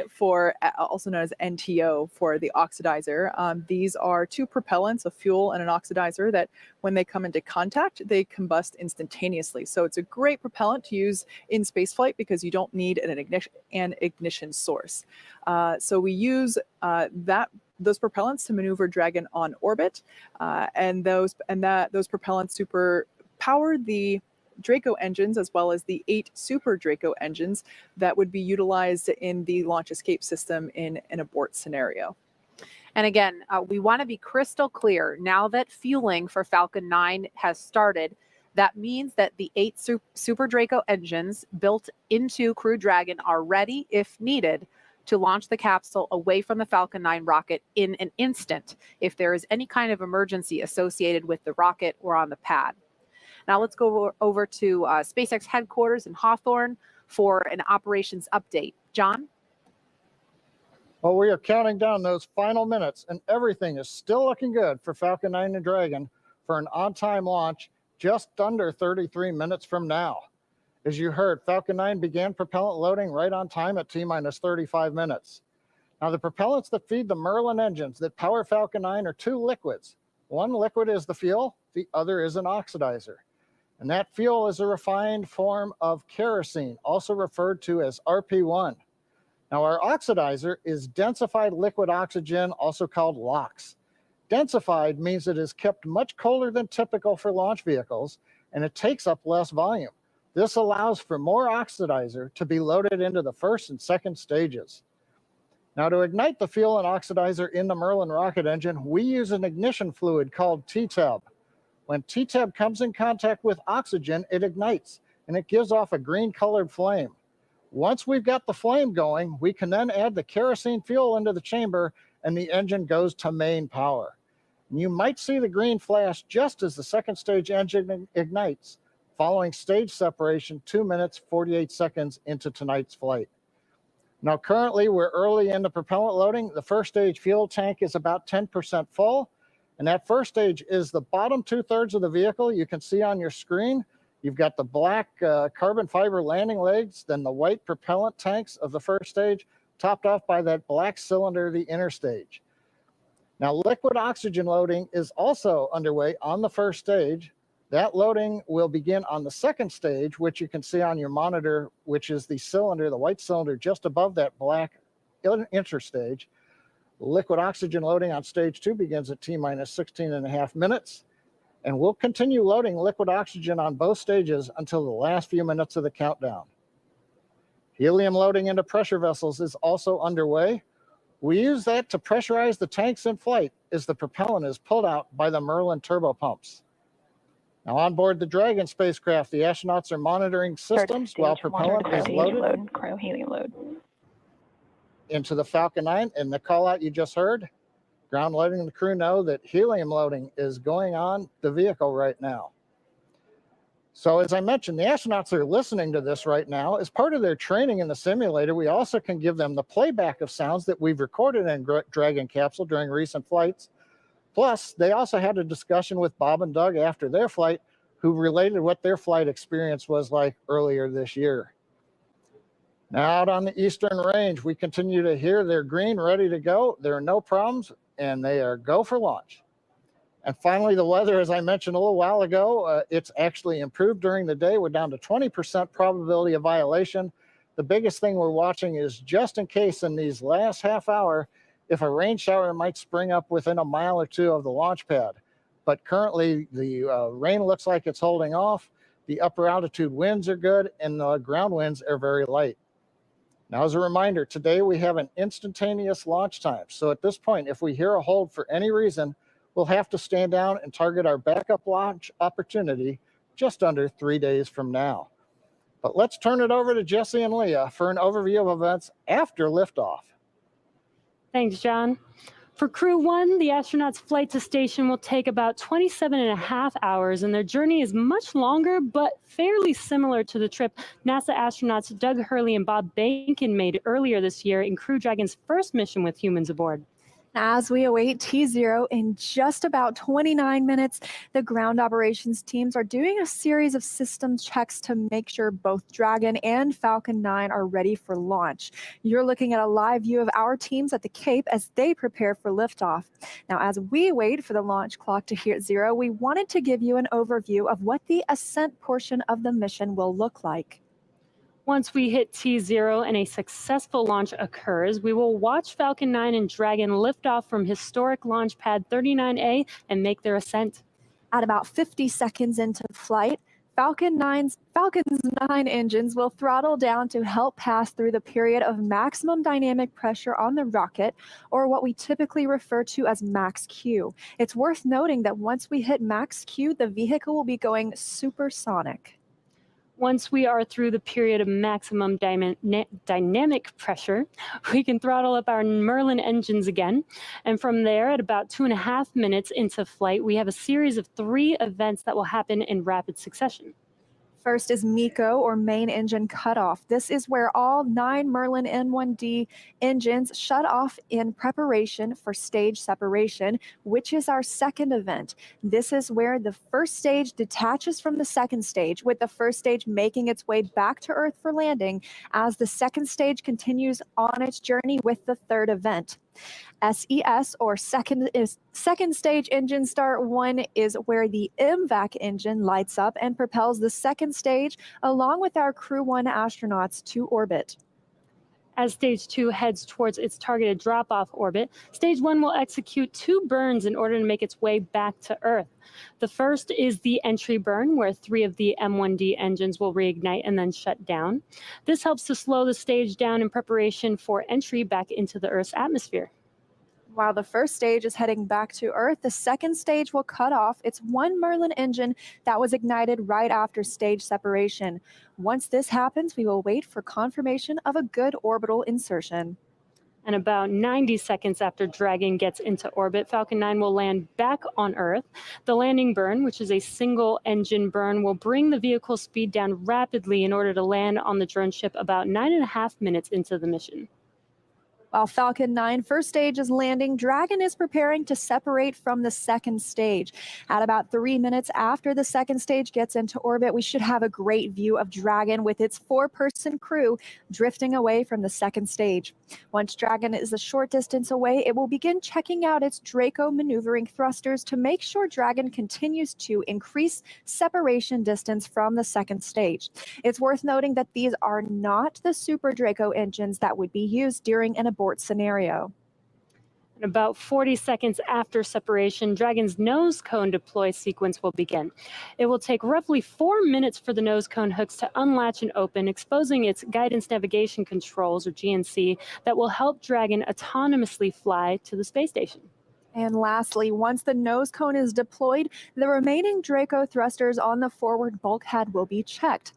for also known as NTO, for the oxidizer. These are two propellants, a fuel and an oxidizer, that when they come into contact, they combust instantaneously. So it's a great propellant to use in spaceflight because you don't need an ignition source. So we use those propellants to maneuver Dragon on orbit, and those propellants super power the Draco engines, as well as the 8 Super Draco engines that would be utilized in the launch escape system in an abort scenario. And again, we want to be crystal clear. Now that fueling for Falcon 9 has started, that means that the 8 Super Draco engines built into Crew Dragon are ready, if needed, to launch the capsule away from the Falcon 9 rocket in an instant if there is any kind of emergency associated with the rocket or on the pad. Now let's go over to SpaceX headquarters in Hawthorne for an operations update. John? Well, we are counting down those final minutes, and everything is still looking good for Falcon 9 and Dragon for an on-time launch just under 33 minutes from now. As you heard, Falcon 9 began propellant loading right on time at T-minus 35 minutes. Now, the propellants that feed the Merlin engines that power Falcon 9 are 2 liquids. One liquid is the fuel, the other is an oxidizer. And that fuel is a refined form of kerosene, also referred to as RP1. Now, our oxidizer is densified liquid oxygen, also called LOX. Densified means it is kept much colder than typical for launch vehicles, and it takes up less volume. This allows for more oxidizer to be loaded into the first and second stages. Now, to ignite the fuel and oxidizer in the Merlin rocket engine, we use an ignition fluid called TTAB. When TTAB comes in contact with oxygen, it ignites, and it gives off a green-colored flame. Once we've got the flame going, we can then add the kerosene fuel into the chamber, and the engine goes to main power. And you might see the green flash just as the second stage engine ignites, following stage separation 2 minutes, 48 seconds into tonight's flight. Now, currently, we're early into propellant loading. The first stage fuel tank is about 10% full. And that first stage is the bottom 2/3 of the vehicle. You can see on your screen, you've got the black carbon fiber landing legs, then the white propellant tanks of the first stage, topped off by that black cylinder, the inner stage. Now, liquid oxygen loading is also underway on the first stage. That loading will begin on the second stage, which you can see on your monitor, which is the cylinder, the white cylinder just above that black interstage. Liquid oxygen loading on stage 2 begins at T-minus 16.5 minutes. And we'll continue loading liquid oxygen on both stages until the last few minutes of the countdown. Helium loading into pressure vessels is also underway. We use that to pressurize the tanks in flight as the propellant is pulled out by the Merlin turbopumps. Now, on board the Dragon spacecraft, the astronauts are monitoring systems while propellant is loaded into the Falcon 9. And the call out you just heard, ground loading the crew know that helium loading is going on the vehicle right now. So as I mentioned, the astronauts are listening to this right now. As part of their training in the simulator, we also can give them the playback of sounds that we've recorded in Dragon capsule during recent flights. Plus, they also had a discussion with Bob and Doug after their flight, who related what their flight experience was like earlier this year. Now, out on the Eastern Range, we continue to hear they're green, ready to go. There are no problems, and they are go for launch. And finally, the weather, as I mentioned a little while ago, it's actually improved during the day. We're down to 20% probability of violation. The biggest thing we're watching is just in case in these last half hour, if a rain shower might spring up within a mile or two of the launch pad. But currently, the rain looks like it's holding off. The upper altitude winds are good, and the ground winds are very light. Now, as a reminder, today we have an instantaneous launch time. So at this point, if we hear a hold for any reason, we'll have to stand down and target our backup launch opportunity just under 3 days from now. But let's turn it over to Jesse and Leah for an overview of events after liftoff. Thanks, John. For Crew 1, the astronauts' flight to station will take about 27.5 hours, and their journey is much longer, but fairly similar to the trip NASA astronauts Doug Hurley and Bob Behnken made earlier this year in Crew Dragon's first mission with humans aboard. As we await T0 in just about 29 minutes, the ground operations teams are doing a series of system checks to make sure both Dragon and Falcon 9 are ready for launch. You're looking at a live view of our teams at the Cape as they prepare for liftoff. Now, as we wait for the launch clock to hit 0, we wanted to give you an overview of what the ascent portion of the mission will look like. Once we hit T0 and a successful launch occurs, we will watch Falcon 9 and Dragon lift off from historic launch pad 39A and make their ascent. At about 50 seconds into flight, Falcon's 9 engines will throttle down to help pass through the period of maximum dynamic pressure on the rocket, or what we typically refer to as max Q. It's worth noting that once we hit max Q, the vehicle will be going supersonic. Once we are through the period of maximum dynamic pressure, we can throttle up our Merlin engines again. And from there, at about 2.5 minutes into flight, we have a series of 3 events that will happen in rapid succession. First is MECO, or main engine cutoff. This is where all 9 Merlin N1D engines shut off in preparation for stage separation, which is our second event. This is where the first stage detaches from the second stage, with the first stage making its way back to Earth for landing as the second stage continues on its journey with the third event. SES, or second stage engine start 1, is where the MVAC engine lights up and propels the second stage along with our Crew 1 astronauts to orbit. As Stage 2 heads towards its targeted drop-off orbit, Stage 1 will execute 2 burns in order to make its way back to Earth. The first is the entry burn, where 3 of the M1D engines will reignite and then shut down. This helps to slow the stage down in preparation for entry back into the Earth's atmosphere. While the first stage is heading back to Earth, the second stage will cut off its 1 Merlin engine that was ignited right after stage separation. Once this happens, we will wait for confirmation of a good orbital insertion. And about 90 seconds after Dragon gets into orbit, Falcon 9 will land back on Earth. The landing burn, which is a single engine burn, will bring the vehicle's speed down rapidly in order to land on the drone ship about 9.5 minutes into the mission. While Falcon 9 first stage is landing, Dragon is preparing to separate from the second stage. At about 3 minutes after the second stage gets into orbit, we should have a great view of Dragon with its 4-person crew drifting away from the second stage. Once Dragon is a short distance away, it will begin checking out its Draco maneuvering thrusters to make sure Dragon continues to increase separation distance from the second stage. It's worth noting that these are not the Super Draco engines that would be used during an abort scenario. And about 40 seconds after separation, Dragon's nose cone deploy sequence will begin. It will take roughly 4 minutes for the nose cone hooks to unlatch and open, exposing its guidance navigation controls, or GNC, that will help Dragon autonomously fly to the space station. And lastly, once the nose cone is deployed, the remaining Draco thrusters on the forward bulkhead will be checked.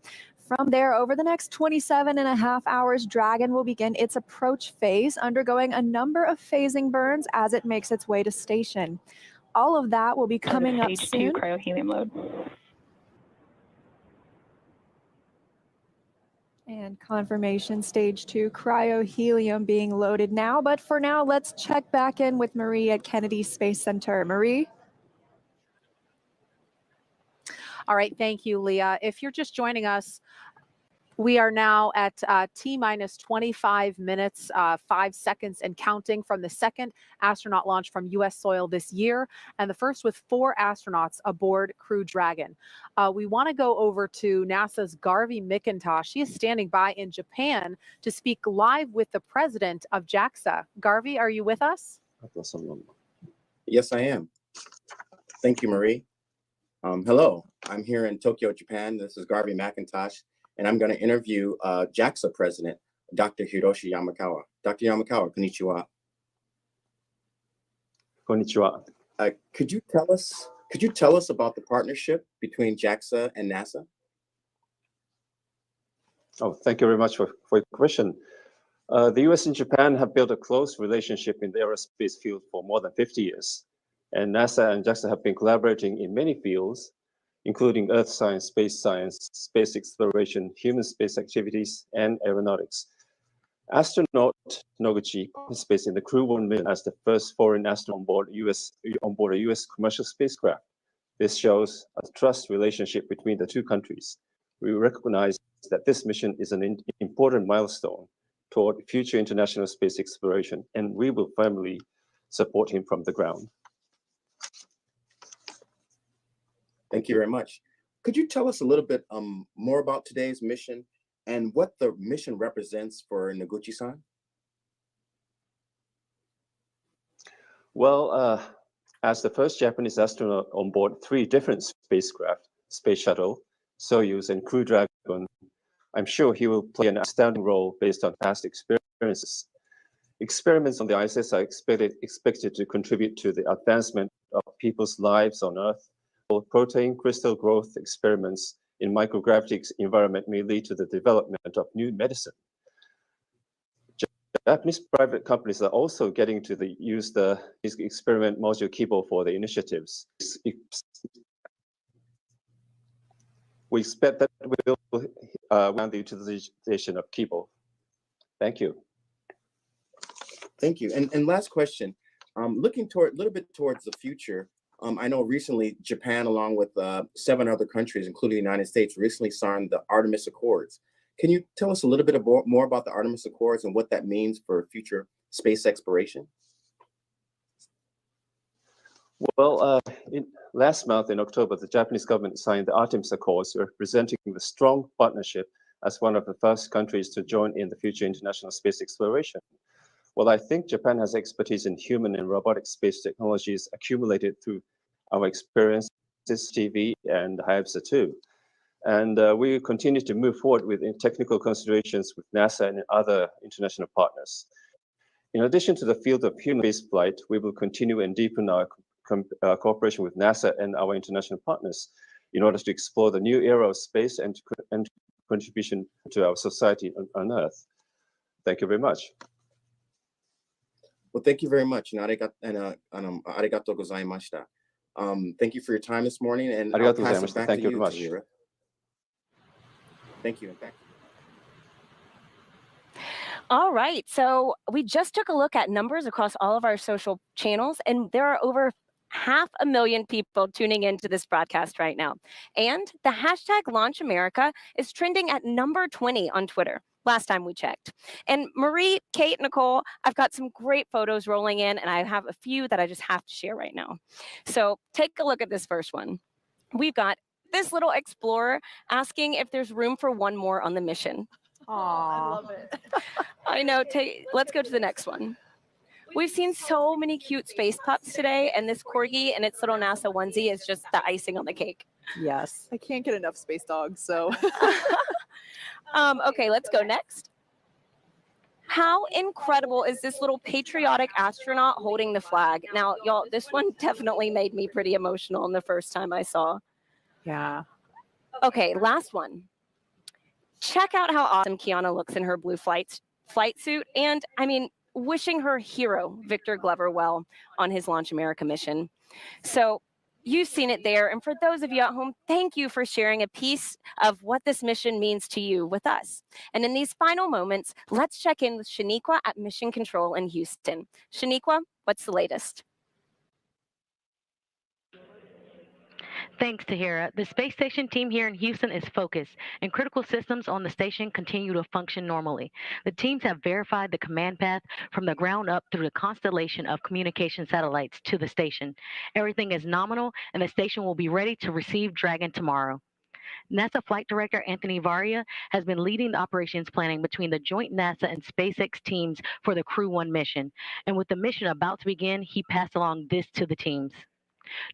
From there, over the next 27.5 hours, Dragon will begin its approach phase, undergoing a number of phasing burns as it makes its way to station. All of that will be coming up Stage soon. 2 cryohelium load. And confirmation, stage 2 cryohelium being loaded now. But for now, let's check back in with Marie at Kennedy Space Center. Marie? All right, thank you, Leah. If you're just joining us, we are now at T-minus 25 minutes, 5 seconds and counting from the second astronaut launch from U.S. soil this year, and the first with 4 astronauts aboard Crew Dragon. We want to go over to NASA's Garvey McIntosh. She is standing by in Japan to speak live with the president of JAXA. Garvey, are you with us? Yes, I am. Thank you, Marie. Hello, I'm here in Tokyo, Japan. This is Garvey McIntosh, and I'm going to interview JAXA President, Dr. Hiroshi Yamakawa. Dr. Yamakawa, konnichiwa. Konnichiwa. Could you tell us about the partnership between JAXA and NASA? Oh, thank you very much for your question. The US and Japan have built a close relationship in the aerospace field for more than 50 years. And NASA and JAXA have been collaborating in many fields, including earth science, space exploration, human space activities, and aeronautics. Astronaut Noguchi participates in the Crew 1 mission as the first foreign astronaut on board a US commercial spacecraft. This shows a trust relationship between the two countries. We recognize that this mission is an important milestone toward future international space exploration, and we will firmly support him from the ground. Thank you very much. Could you tell us a little bit more about today's mission and what the mission represents for Noguchi-san? Well, as the first Japanese astronaut on board 3 different spacecraft, Space Shuttle, Soyuz, and Crew Dragon, I'm sure he will play an outstanding role based on past experiences. Experiments on the ISS are expected to contribute to the advancement of people's lives on Earth. Protein crystal growth experiments in microgravity environment may lead to the development of new medicine. Japanese private companies are also getting to use the experiment module Kibo for the initiatives. We expect that we will round the utilization of Kibo. Thank you. Thank you. And last question, looking a little bit towards the future, I know recently Japan, along with 7 other countries, including the United States, recently signed the Artemis Accords. Can you tell us a little bit more about the Artemis Accords and what that means for future space exploration? Well, last month in October, the Japanese government signed the Artemis Accords, representing the strong partnership as one of the first countries to join in the future international space exploration. Well, I think Japan has expertise in human and robotic space technologies accumulated through our experiences, TV and Hayabusa 2. And we continue to move forward with technical considerations with NASA and other international partners. In addition to the field of human spaceflight, we will continue and deepen our cooperation with NASA and our international partners in order to explore the new era of space and contribution to our society on Earth. Thank you very much. Well, thank you very much, and arigatou gozaimashita. Thank you for your time this morning, and I'll pass it back to you, Tahira. Thank you. All right, so we just took a look at numbers across all of our social channels, and there are over 500,000 people tuning into this broadcast right now. And the hashtag Launch America is trending at number 20 on Twitter, last time we checked. And Marie, Kate, Nicole, I've got some great photos rolling in, and I have a few that I just have to share right now. So take a look at this first one. We've got this little explorer asking if there's room for one more on the mission. I love it. I know. Let's go to the next one. We've seen so many cute space pups today, and this corgi and its little NASA onesie is just the icing on the cake. Yes. I can't get enough space dogs, so. Okay, let's go next. How incredible is this little patriotic astronaut holding the flag? Now, y'all, this one definitely made me pretty emotional the first time I saw. Yeah. Okay, last one. Check out how awesome Kiana looks in her blue flight suit. And I mean, wishing her hero, Victor Glover, well on his Launch America mission. So you've seen it there. And for those of you at home, thank you for sharing a piece of what this mission means to you with us. And in these final moments, let's check in with Shaniqua at Mission Control in Houston. Shaniqua, what's the latest? Thanks, Tahira. The space station team here in Houston is focused, and critical systems on the station continue to function normally. The teams have verified the command path from the ground up through the constellation of communication satellites to the station. Everything is nominal, and the station will be ready to receive Dragon tomorrow. NASA Flight Director Anthony Varia has been leading the operations planning between the joint NASA and SpaceX teams for the Crew 1 mission. And with the mission about to begin, he passed along this to the teams.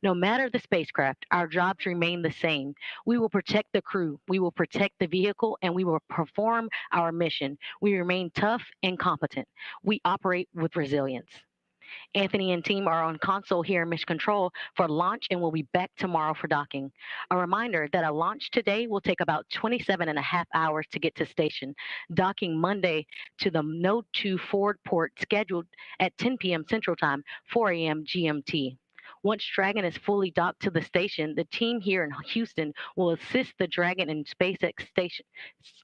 No matter the spacecraft, our jobs remain the same. We will protect the crew, we will protect the vehicle, and we will perform our mission. We remain tough and competent. We operate with resilience. Anthony and team are on console here in Mission Control for launch and will be back tomorrow for docking. A reminder that a launch today will take about 27.5 hours to get to station, docking Monday to the Node 2 forward port scheduled at 10 p.m. Central Time, 4 a.m. GMT. Once Dragon is fully docked to the station, the team here in Houston will assist the Dragon and space station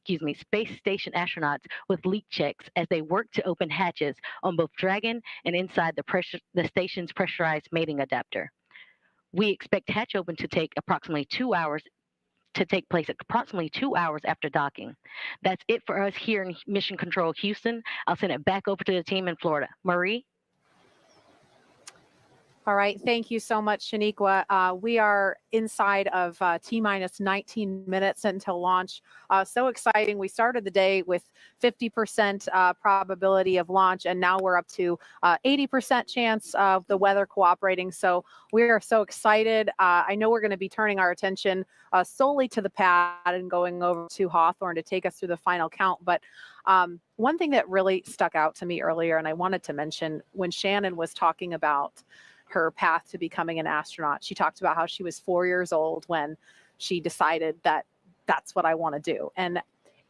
astronauts with leak checks as they work to open hatches on both Dragon and inside the station's pressurized mating adapter. We expect hatch open to take approximately 2 hours after docking. That's it for us here in Mission Control Houston. I'll send it back over to the team in Florida. Marie? All right. Thank you so much, Shaniqua. We are inside of T-minus 19 minutes until launch. So exciting. We started the day with 50% probability of launch, and now we're up to 80% chance of the weather cooperating. So we are so excited. I know we're going to be turning our attention solely to the pad and going over to Hawthorne to take us through the final count. But one thing that really stuck out to me earlier, and I wanted to mention when Shannon was talking about her path to becoming an astronaut. She talked about how she was 4 years old when she decided that that's what I want to do. And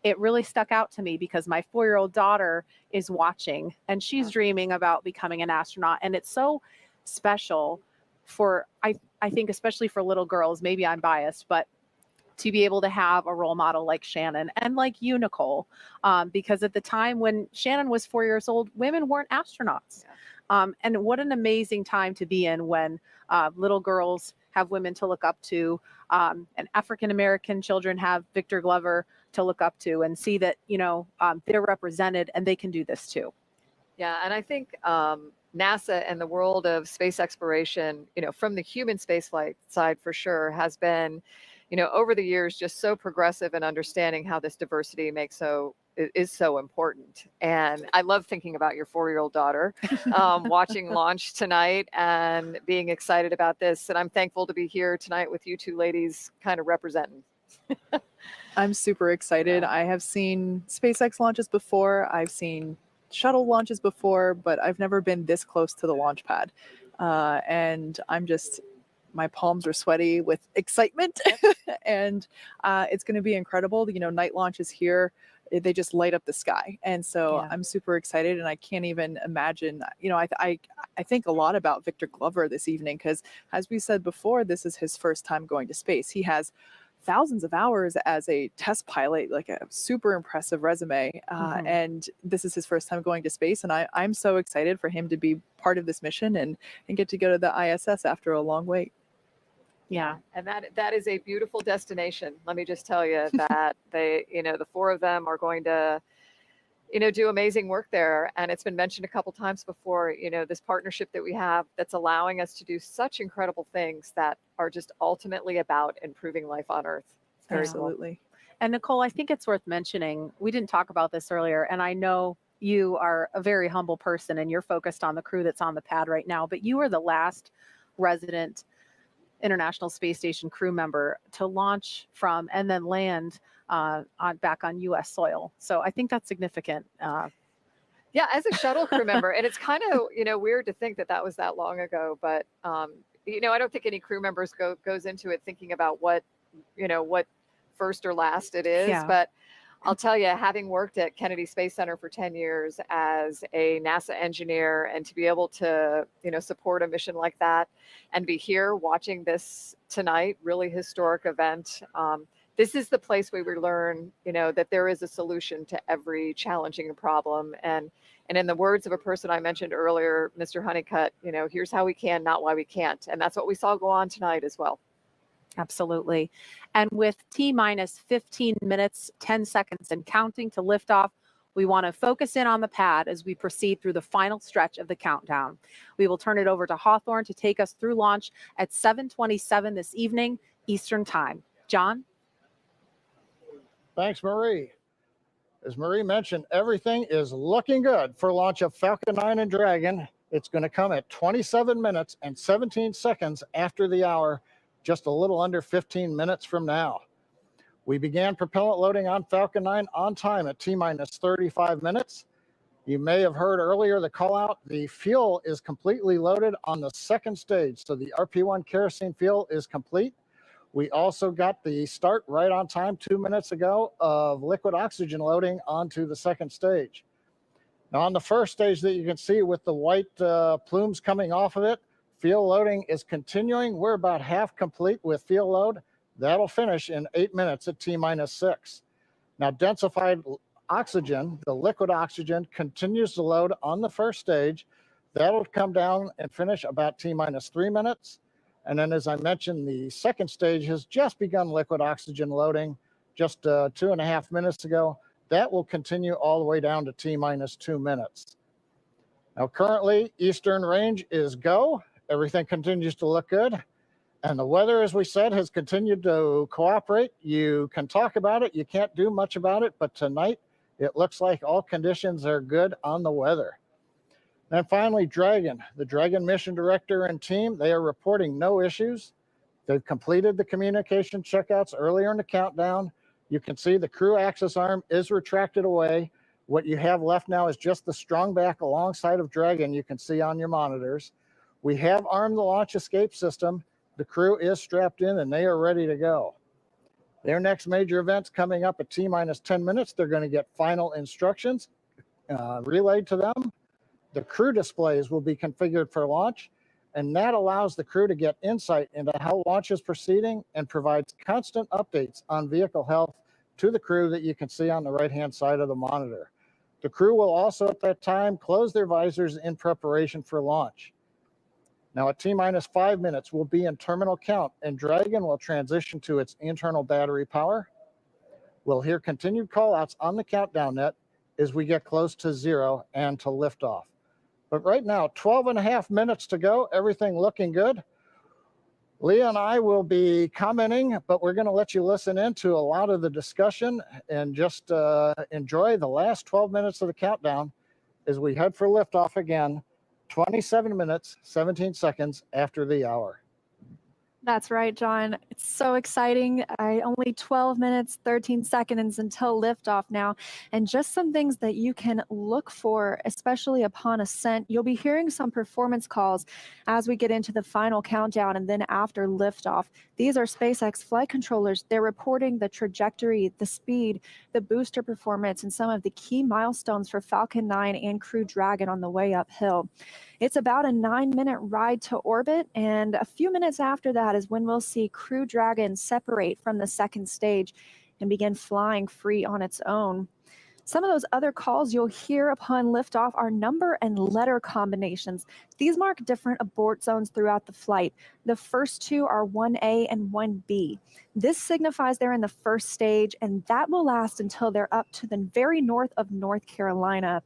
it really stuck out to me because my 4-year-old daughter is watching and she's dreaming about becoming an astronaut. And it's so special for, I think, especially for little girls, maybe I'm biased, but to be able to have a role model like Shannon and like you, Nicole, because at the time when Shannon was 4 years old, women weren't astronauts. Yeah. And what an amazing time to be in when little girls have women to look up to, and African-American children have Victor Glover to look up to and see that, they're represented and they can do this too. Yeah, and I think NASA and the world of space exploration, from the human spaceflight side for sure, has been, over the years, just so progressive in understanding how this diversity is so important. And I love thinking about your 4-year-old daughter watching launch tonight and being excited about this. And I'm thankful to be here tonight with you two ladies kind of representing. I'm super excited. Yeah. I have seen SpaceX launches before. I've seen shuttle launches before, but I've never been this close to the launch pad. And my palms are sweaty with excitement and it's going to be incredible. Night launches here, they just light up the sky. And so yeah. I'm super excited and I can't even imagine, I think a lot about Victor Glover this evening, because as we said before, this is his first time going to space. He has thousands of hours as a test pilot, like a super impressive resume. And this is his first time going to space. And I'm so excited for him to be part of this mission and get to go to the ISS after a long wait. Yeah. And that is a beautiful destination. Let me just tell you that they, the four of them are going to, do amazing work there. And it's been mentioned a couple times before, this partnership that we have that's allowing us to do such incredible things that are just ultimately about improving life on Earth. It's very cool. Absolutely. And Nicole, I think it's worth mentioning, we didn't talk about this earlier, and I know you are a very humble person and you're focused on the crew that's on the pad right now, but you were the last resident International Space Station crew member to launch from and then land back on U.S. soil. So I think that's significant. Yeah, as a shuttle crew member, and it's kind of weird to think that was that long ago, but I don't think any crew members goes into it thinking about what first or last it is. Yeah. But I'll tell you, having worked at Kennedy Space Center for 10 years as a NASA engineer, and to be able to support a mission like that and be here watching this tonight, really historic event. This is the place where we learn, that there is a solution to every challenging problem. And in the words of a person I mentioned earlier, Mr. Honeycutt, here's how we can, not why we can't. And that's what we saw go on tonight as well. Absolutely. And with T-minus 15 minutes, 10 seconds and counting to liftoff, we want to focus in on the pad as we proceed through the final stretch of the countdown. We will turn it over to Hawthorne to take us through launch at 7:27 this evening, Eastern Time. John? Thanks, Marie. As Marie mentioned, everything is looking good for launch of Falcon 9 and Dragon. It's going to come at 27 minutes and 17 seconds after the hour, just a little under 15 minutes from now. We began propellant loading on Falcon 9 on time at T-minus 35 minutes. You may have heard earlier the call out. The fuel is completely loaded on the second stage. So the RP1 kerosene fuel is complete. We also got the start right on time 2 minutes ago of liquid oxygen loading onto the second stage. Now on the first stage that you can see with the white plumes coming off of it, fuel loading is continuing. We're about half complete with fuel load. That'll finish in 8 minutes at T-minus 6. Now densified oxygen, the liquid oxygen, continues to load on the first stage. That'll come down and finish about T-minus 3 minutes. And then, as I mentioned, the second stage has just begun liquid oxygen loading just 2.5 minutes ago. That will continue all the way down to T-minus 2 minutes. Now, currently, Eastern Range is go. Everything continues to look good. And the weather, as we said, has continued to cooperate. You can talk about it. You can't do much about it. But tonight, it looks like all conditions are good on the weather. And finally, Dragon, the Dragon mission director and team, they are reporting no issues. They've completed the communication checkouts earlier in the countdown. You can see the crew access arm is retracted away. What you have left now is just the strong back alongside of Dragon you can see on your monitors. We have armed the launch escape system. The crew is strapped in and they are ready to go. Their next major event's coming up at T-minus 10 minutes. They're going to get final instructions relayed to them. The crew displays will be configured for launch, and that allows the crew to get insight into how launch is proceeding and provides constant updates on vehicle health to the crew that you can see on the right-hand side of the monitor. The crew will also at that time close their visors in preparation for launch. Now at T-minus 5 minutes, we'll be in terminal count, and Dragon will transition to its internal battery power. We'll hear continued callouts on the countdown net as we get close to 0 and to liftoff. But right now, 12.5 minutes to go, everything looking good. Leah and I will be commenting, but we're going to let you listen into a lot of the discussion and just enjoy the last 12 minutes of the countdown as we head for liftoff again, 27 minutes, 17 seconds after the hour. That's right, John. It's so exciting. Only 12 minutes, 13 seconds until liftoff now. And just some things that you can look for, especially upon ascent. You'll be hearing some performance calls as we get into the final countdown and then after liftoff. These are SpaceX flight controllers. They're reporting the trajectory, the speed, the booster performance, and some of the key milestones for Falcon 9 and Crew Dragon on the way uphill. It's about a 9-minute ride to orbit, and a few minutes after that, that is when we'll see Crew Dragon separate from the second stage and begin flying free on its own. Some of those other calls you'll hear upon liftoff are number and letter combinations. These mark different abort zones throughout the flight. The first two are 1A and 1B. This signifies they're in the first stage, and that will last until they're up to the very north of North Carolina.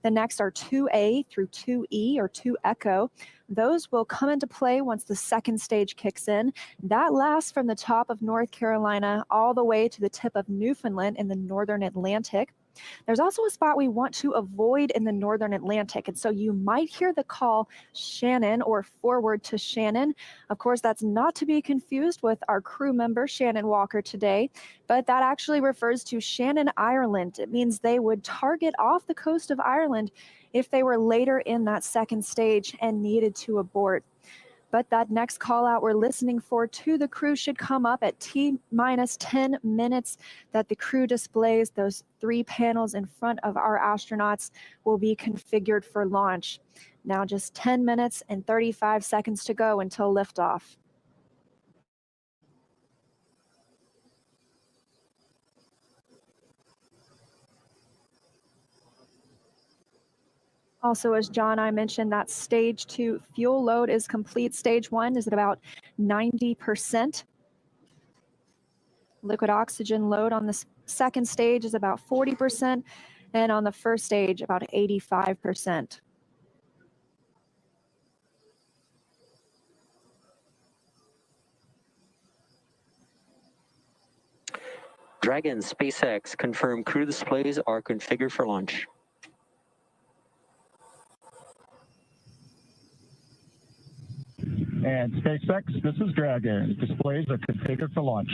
The next are 2A through 2E or 2 Echo. Those will come into play once the second stage kicks in. That lasts from the top of North Carolina all the way to the tip of Newfoundland in the northern Atlantic. There's also a spot we want to avoid in the northern Atlantic, and so you might hear the call Shannon or forward to Shannon. Of course, that's not to be confused with our crew member Shannon Walker today, but that actually refers to Shannon, Ireland. It means they would target off the coast of Ireland if they were later in that second stage and needed to abort. But that next call out we're listening for to the crew should come up at T-minus 10 minutes that the crew displays. Those 3 panels in front of our astronauts will be configured for launch. Now just 10 minutes and 35 seconds to go until liftoff. Also, as John and I mentioned, that stage 2 fuel load is complete. Stage 1 is at about 90%. Liquid oxygen load on the second stage is about 40%, and on the first stage, about 85%. Dragon, SpaceX, confirm crew displays are configured for launch. And SpaceX, this is Dragon. Displays are configured for launch.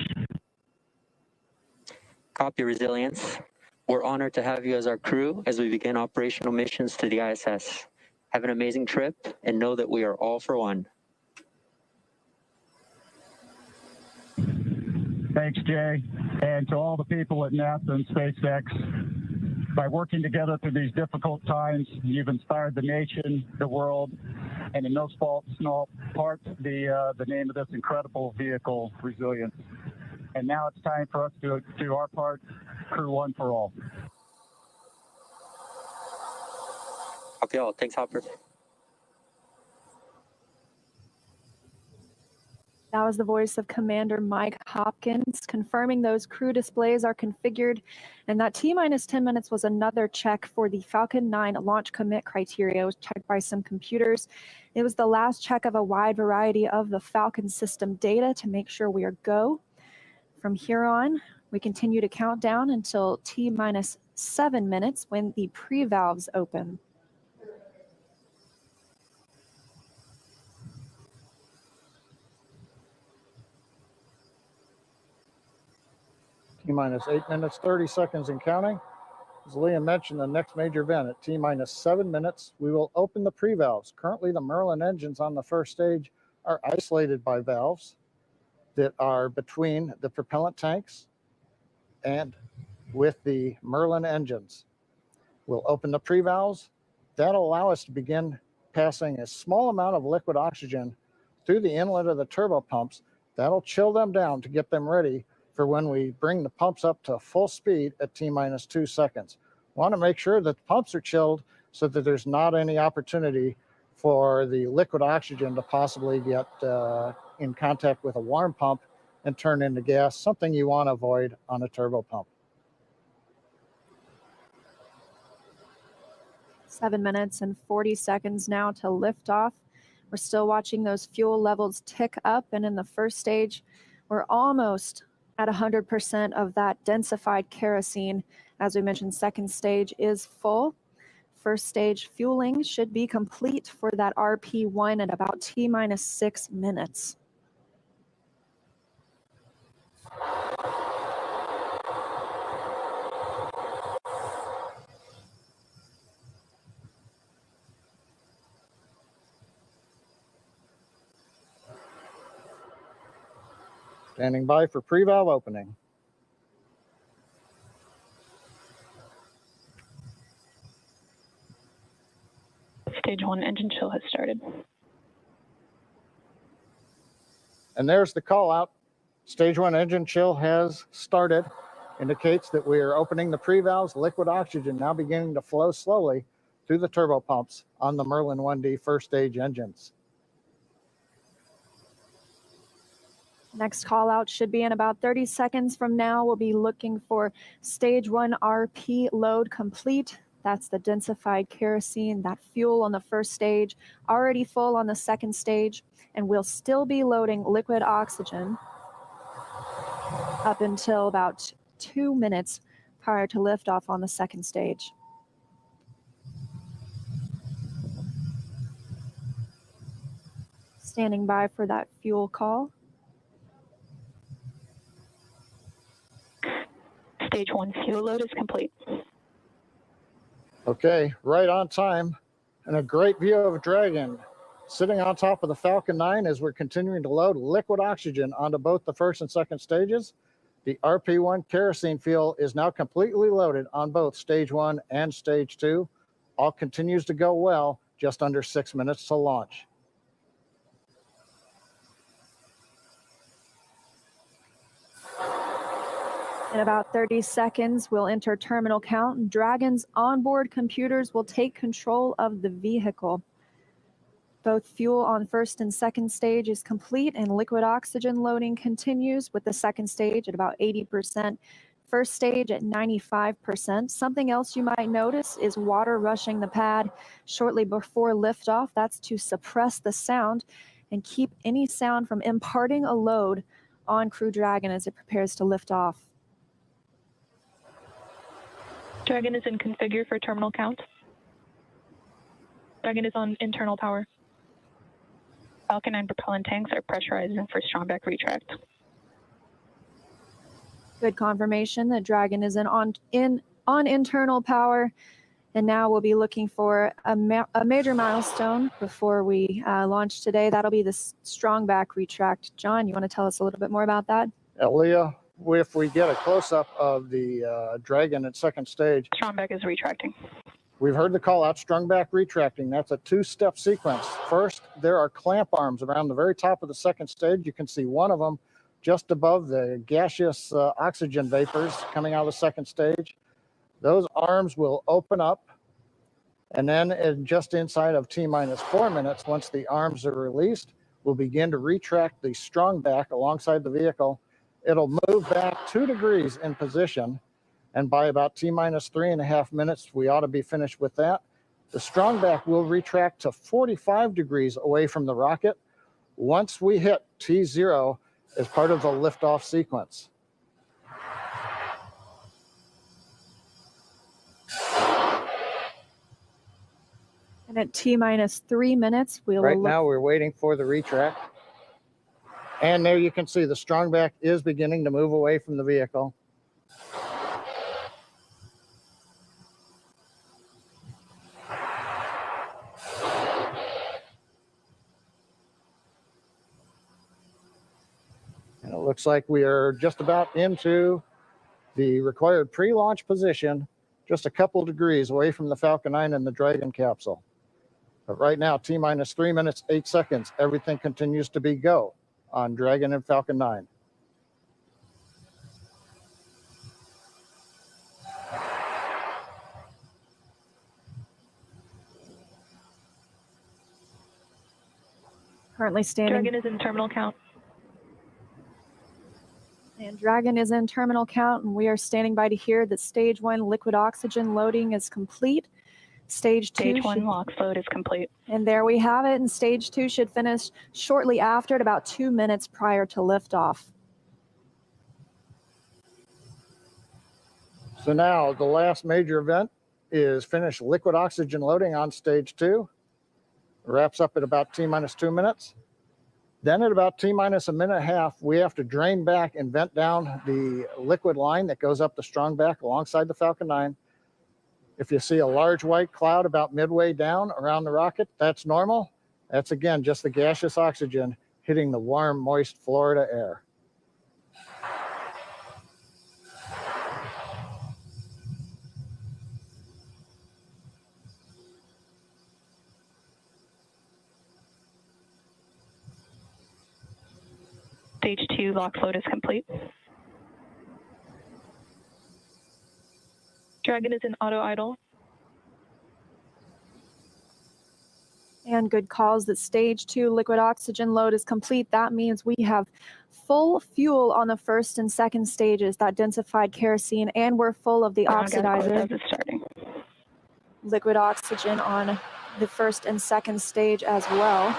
Copy, Resilience. We're honored to have you as our crew as we begin operational missions to the ISS. Have an amazing trip and know that we are all for one. Thanks, Jay. And to all the people at NASA and SpaceX, by working together through these difficult times, you've inspired the nation, the world, and in no small part, the name of this incredible vehicle, Resilience. And now it's time for us to do our part, Crew One for all. Copy all. Thanks, Hopper. That was the voice of Commander Mike Hopkins confirming those crew displays are configured. And that T-minus 10 minutes was another check for the Falcon 9 launch commit criteria. It was checked by some computers. It was the last check of a wide variety of the Falcon system data to make sure we are go. From here on, we continue to count down until T-minus 7 minutes when the pre-valves open. T-minus 8 minutes, 30 seconds and counting. As Liam mentioned, the next major event at T-minus 7 minutes, we will open the pre-valves. Currently, the Merlin engines on the first stage are isolated by valves that are between the propellant tanks and with the Merlin engines. We'll open the pre-valves. That'll allow us to begin passing a small amount of liquid oxygen through the inlet of the turbo pumps. That'll chill them down to get them ready for when we bring the pumps up to full speed at T-minus 2 seconds. We want to make sure that the pumps are chilled so that there's not any opportunity for the liquid oxygen to possibly get in contact with a warm pump and turn into gas, something you want to avoid on a turbo pump. 7 minutes and 40 seconds now to liftoff. We're still watching those fuel levels tick up, and in the first stage, we're almost at 100% of that densified kerosene. As we mentioned, second stage is full. First stage fueling should be complete for that RP1 at about T-minus 6 minutes. Standing by for pre-valve opening. Stage 1 engine chill has started. And there's the call out. Stage 1 engine chill has started. Indicates that we are opening the pre-valves. Liquid oxygen now beginning to flow slowly through the turbo pumps on the Merlin 1D first stage engines. Next call out should be in about 30 seconds from now. We'll be looking for stage 1 RP load complete. That's the densified kerosene, that fuel on the first stage, already full on the second stage, and we'll still be loading liquid oxygen up until about 2 minutes prior to liftoff on the second stage. Standing by for that fuel call. Stage 1 fuel load is complete. Okay, right on time, and a great view of Dragon sitting on top of the Falcon 9 as we're continuing to load liquid oxygen onto both the first and second stages. The RP1 kerosene fuel is now completely loaded on both stage 1 and stage 2. All continues to go well, just under 6 minutes to launch. In about 30 seconds, we'll enter terminal count. Dragon's onboard computers will take control of the vehicle. Both fuel on first and second stage is complete, and liquid oxygen loading continues with the second stage at about 80%, first stage at 95%. Something else you might notice is water rushing the pad shortly before liftoff. That's to suppress the sound and keep any sound from imparting a load on Crew Dragon as it prepares to lift off. Dragon is in configure for terminal count. Dragon is on internal power. Falcon 9 propellant tanks are pressurizing for strongback retract. Good confirmation that Dragon is on internal power. And now we'll be looking for a major milestone before we launch today. That'll be the strongback retract. John, you want to tell us a little bit more about that? Leah, if we get a close-up of the Dragon at second stage. Strongback is retracting. We've heard the call out, strongback retracting. That's a two-step sequence. First, there are clamp arms around the very top of the second stage. You can see one of them just above the gaseous oxygen vapors coming out of the second stage. Those arms will open up, and then just inside of T-minus 4 minutes, once the arms are released, we'll begin to retract the strongback alongside the vehicle. It'll move back 2 degrees in position, and by about T-minus 3.5 minutes, we ought to be finished with that. The strongback will retract to 45 degrees away from the rocket once we hit T0 as part of the liftoff sequence. And at T-minus 3 minutes, Right now, we're waiting for the retract. And there you can see the strongback is beginning to move away from the vehicle. And it looks like we are just about into the required pre-launch position, just a couple degrees away from the Falcon 9 and the Dragon capsule. But right now, T-minus 3 minutes, 8 seconds, everything continues to be go on Dragon and Falcon 9. Currently standing. Dragon is in terminal count. And Dragon is in terminal count, and we are standing by to hear that stage 1 liquid oxygen loading is complete. Stage 1 LOX load is complete. And there we have it. And stage 2 should finish shortly after at about 2 minutes prior to liftoff. So now the last major event is finish liquid oxygen loading on stage 2. Wraps up at about T-minus 2 minutes. Then at about T-minus a minute and a half, we have to drain back and vent down the liquid line that goes up the strongback alongside the Falcon 9. If you see a large white cloud about midway down around the rocket, that's normal. That's, again, just the gaseous oxygen hitting the warm, moist Florida air. Stage 2 lock float is complete. Dragon is in auto idle. And good calls that stage 2 liquid oxygen load is complete. That means we have full fuel on the first and second stages, that densified kerosene, and we're full of the oxidizer. Liquid oxygen on the first and second stage as well.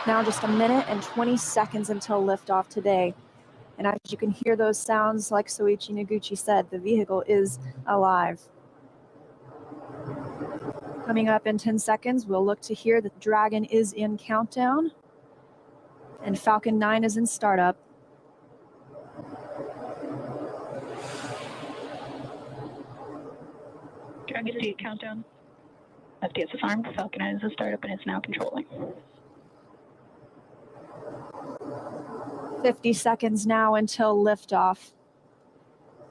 Now just a minute and 20 seconds until liftoff today. And as you can hear those sounds, like Soichi Noguchi said, the vehicle is alive. Coming up in 10 seconds, we'll look to hear that Dragon is in countdown and Falcon 9 is in startup. Dragon is in countdown. FTS is armed. Falcon 9 is in startup and is now controlling. 50 seconds now until liftoff.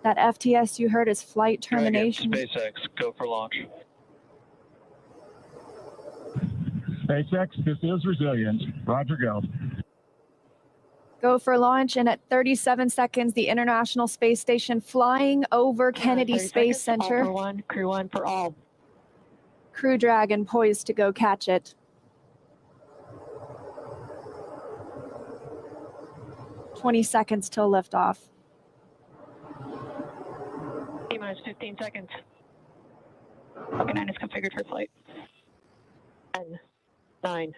That FTS you heard is flight termination. Dragon, SpaceX, go for launch. SpaceX, this is Resilience. Roger, go. Go for launch, and at 37 seconds, the International Space Station flying over Kennedy Space Center. All for one, Crew 1 for all. Crew Dragon poised to go catch it. 20 seconds till liftoff. T-minus 15 seconds. Falcon 9 is configured for flight. 10, 9,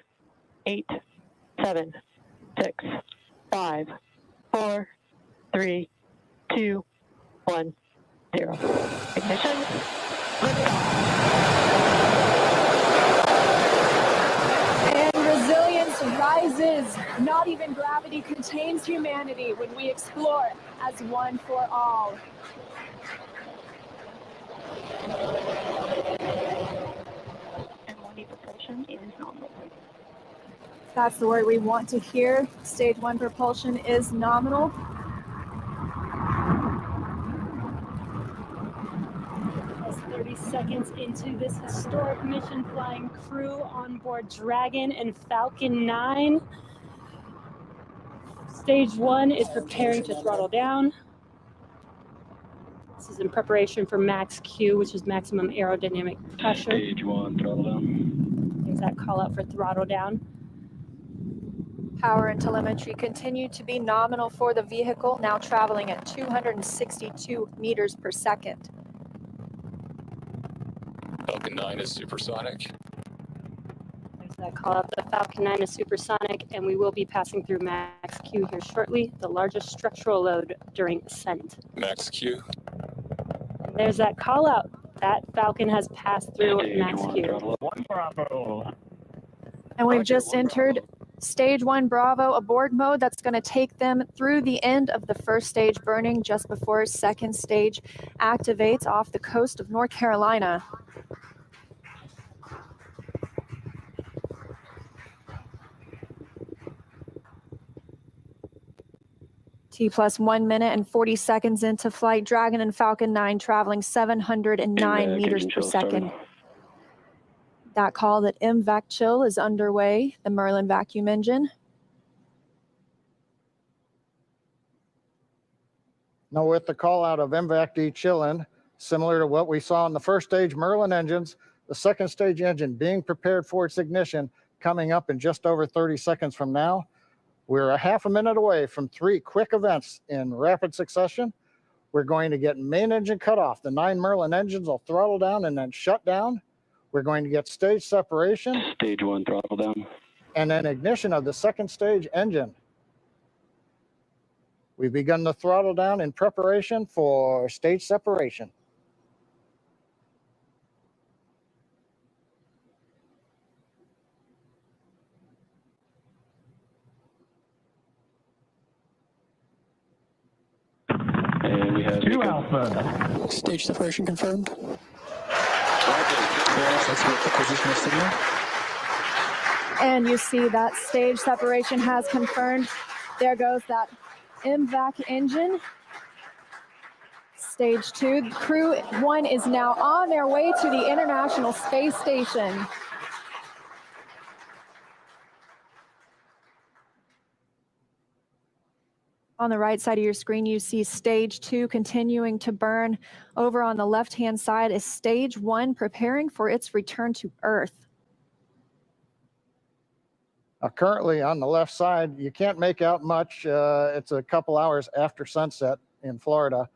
8, 7, 6, 5, 4, 3, 2, 1, 0. Ignition. And resilience rises. Not even gravity contains humanity when we explore as one for all. And 1D propulsion is nominal. That's the word we want to hear. Stage 1 propulsion is nominal. As 30 seconds into this historic mission, flying crew on board Dragon and Falcon 9. Stage 1 is preparing to throttle down. This is in preparation for max Q, which is maximum aerodynamic pressure. Stage 1, throttle down. There's that call out for throttle down. Power and telemetry continue to be nominal for the vehicle, now traveling at 262 meters per second. Falcon 9 is supersonic. There's that call out. The Falcon 9 is supersonic, and we will be passing through max Q here shortly, the largest structural load during ascent. Max Q. And there's that call out. That Falcon has passed through Stage max 1, Q. throttle up. 1 Bravo. And we've just entered Stage 1 Bravo abort mode. That's going to take them through the end of the first stage burning just before second stage activates off the coast of North Carolina. T plus 1 minute and 40 seconds into flight. Dragon and Falcon 9 traveling 709 meters per second. That call that MVAC chill is underway, the Merlin vacuum engine. Now with the call out of MVAC de-chilling, similar to what we saw in the first stage Merlin engines, the second stage engine being prepared for its ignition coming up in just over 30 seconds from now. We're a half a minute away from 3 quick events in rapid succession. We're going to get main engine cut off. The 9 Merlin engines will throttle down and then shut down. We're going to get stage separation. Stage 1, throttle down. And then ignition of the second stage engine. We've begun the throttle down in preparation for stage separation. And we have 2 Alpha. Stage separation confirmed. Let's get the position of signal. And you see that stage separation has confirmed. There goes that MVAC engine. Stage 2, Crew 1 is now on their way to the International Space Station. On the right side of your screen, you see stage 2 continuing to burn. Over on the left-hand side is stage 1 preparing for its return to Earth. Currently on the left side, you can't make out much. It's a couple hours after sunset in Florida,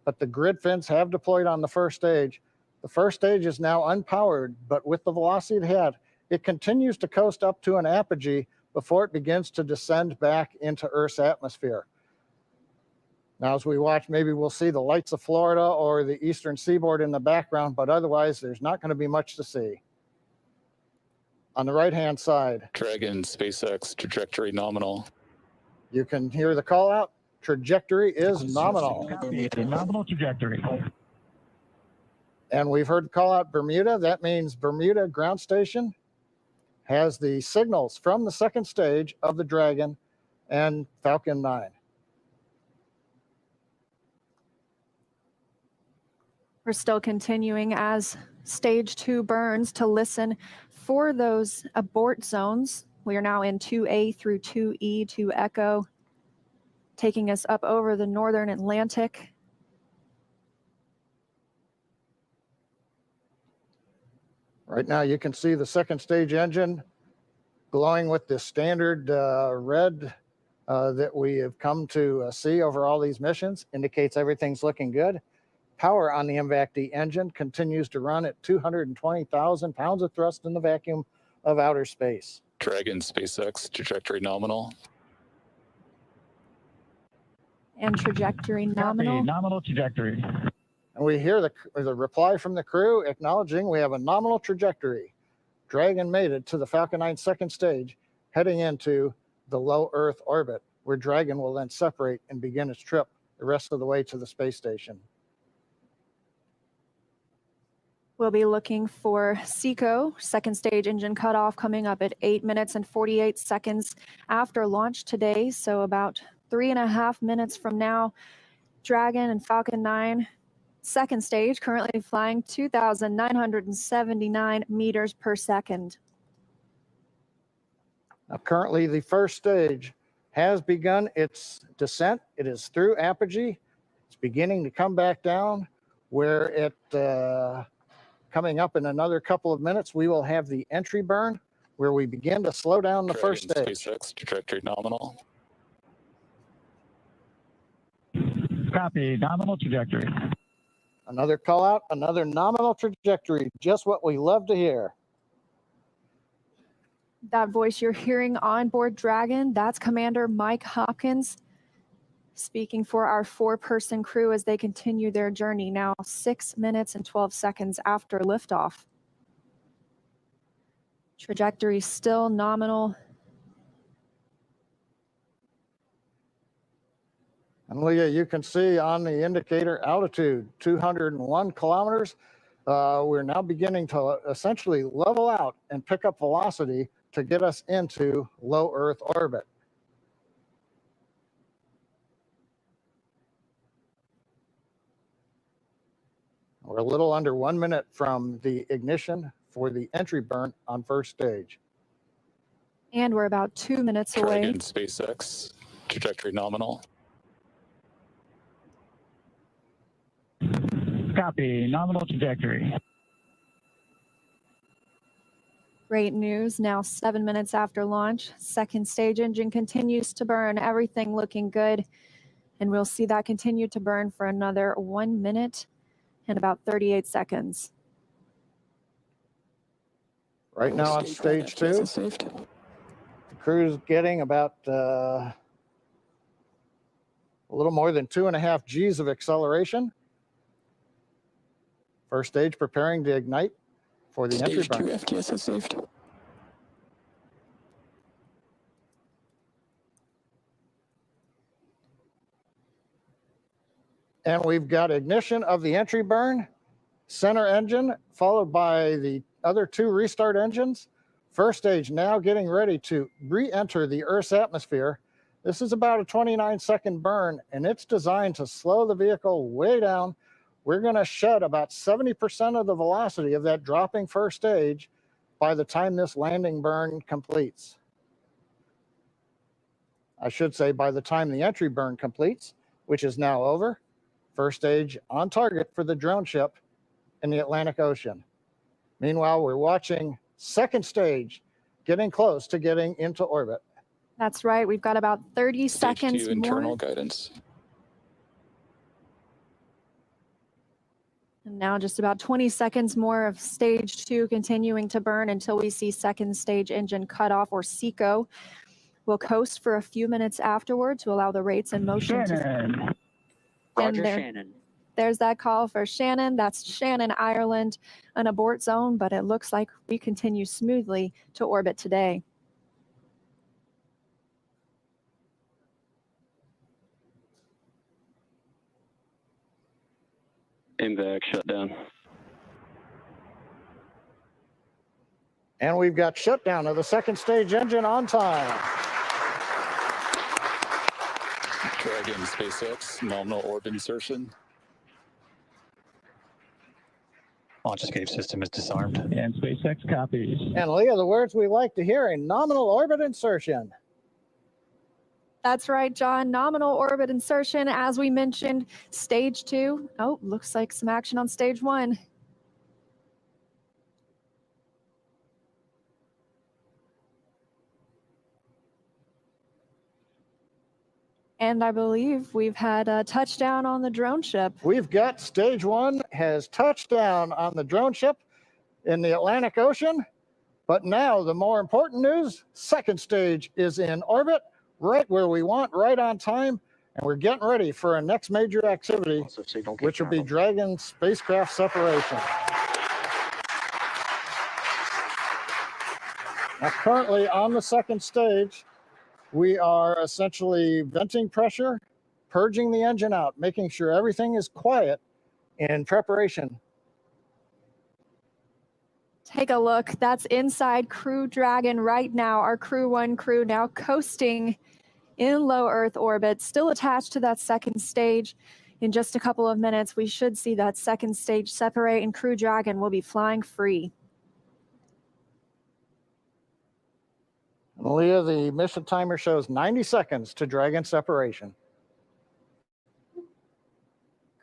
but the grid fins have deployed on the first stage. The first stage is now unpowered, but with the velocity it had, it continues to coast up to an apogee before it begins to descend back into Earth's atmosphere. Now, as we watch, maybe we'll see the lights of Florida or the eastern seaboard in the background, but otherwise there's not going to be much to see. On the right-hand side, Dragon, SpaceX, trajectory nominal. you can hear the call out. Trajectory is nominal. Nominal trajectory. And we've heard the call out Bermuda. That means Bermuda ground station has the signals from the second stage of the Dragon and Falcon 9. We're still continuing as stage 2 burns to listen for those abort zones. We are now in 2A through 2E to Echo, taking us up over the northern Atlantic. Right now you can see the second stage engine glowing with the standard red that we have come to see over all these missions. Indicates everything's looking good. Power on the MVAC-D engine continues to run at 220,000 pounds of thrust in the vacuum of outer space. Dragon, SpaceX, trajectory nominal. And trajectory nominal. Nominal trajectory. And we hear the reply from the crew acknowledging we have a nominal trajectory. Dragon made it to the Falcon 9 second stage, heading into the low Earth orbit, where Dragon will then separate and begin its trip the rest of the way to the space station. We'll be looking for SECO, second stage engine cutoff, coming up at 8 minutes and 48 seconds after launch today. So about 3.5 minutes from now, Dragon and Falcon 9, second stage, currently flying 2,979 meters per second. Now, currently, the first stage has begun its descent. It is through apogee. It's beginning to come back down, where it coming up in another couple of minutes, we will have the entry burn, where we begin to slow down the first stage. SpaceX, trajectory nominal. Copy, nominal trajectory. Another call out, another nominal trajectory, just what we love to hear. That voice you're hearing on board Dragon, that's Commander Mike Hopkins, speaking for our 4-person crew as they continue their journey now 6 minutes and 12 seconds after liftoff. Trajectory still nominal. And Leah, you can see on the indicator altitude, 201 kilometers. We're now beginning to essentially level out and pick up velocity to get us into low Earth orbit. We're a little under 1 minute from the ignition for the entry burn on first stage. And we're about 2 minutes away. Dragon, SpaceX, trajectory nominal. Copy, nominal trajectory. Great news, now 7 minutes after launch. Second stage engine continues to burn, everything looking good. And we'll see that continue to burn for another 1 minute and about 38 seconds. Right now on stage 2, the crew's getting about a little more than 2.5 Gs of acceleration. First stage preparing to ignite for the entry burn. Stage 2 FTS is saved. And we've got ignition of the entry burn, center engine, followed by the other 2 restart engines. First stage now getting ready to re-enter the Earth's atmosphere. This is about a 29-second burn, and it's designed to slow the vehicle way down. We're going to shed about 70% of the velocity of that dropping first stage by the time this landing burn completes. I should say by the time the entry burn completes, which is now over, first stage on target for the drone ship in the Atlantic Ocean. Meanwhile, we're watching second stage getting close to getting into orbit. That's right. We've got about 30 Stage seconds 2 internal more. guidance. And now just about 20 seconds more of stage 2 continuing to burn until we see second stage engine cut off, or SECO. We'll coast for a few minutes afterward to allow the rates in motion to... Roger, there- Shannon. There's that call for Shannon. That's Shannon, Ireland, an abort zone, but it looks like we continue smoothly to orbit today. MVAC shutdown. And we've got shutdown of the second stage engine on time. Dragon SpaceX, nominal orbit insertion. Launch escape system is disarmed. And SpaceX copies. And Leah, the words we like to hear, a nominal orbit insertion. That's right, John. Nominal orbit insertion, as we mentioned, stage 2. Oh, looks like some action on stage 1. And I believe we've had a touchdown on the drone ship. We've got stage 1 has touched down on the drone ship in the Atlantic Ocean. But now the more important news, second stage is in orbit, right where we want, right on time. And we're getting ready for our next major activity, which will be Dragon spacecraft separation. Now, currently on the second stage, we are essentially venting pressure, purging the engine out, making sure everything is quiet in preparation. Take a look. That's inside Crew Dragon right now. Our Crew 1 crew now coasting in low Earth orbit, still attached to that second stage. In just a couple of minutes, we should see that second stage separate and Crew Dragon will be flying free. Leah, the mission timer shows 90 seconds to Dragon separation.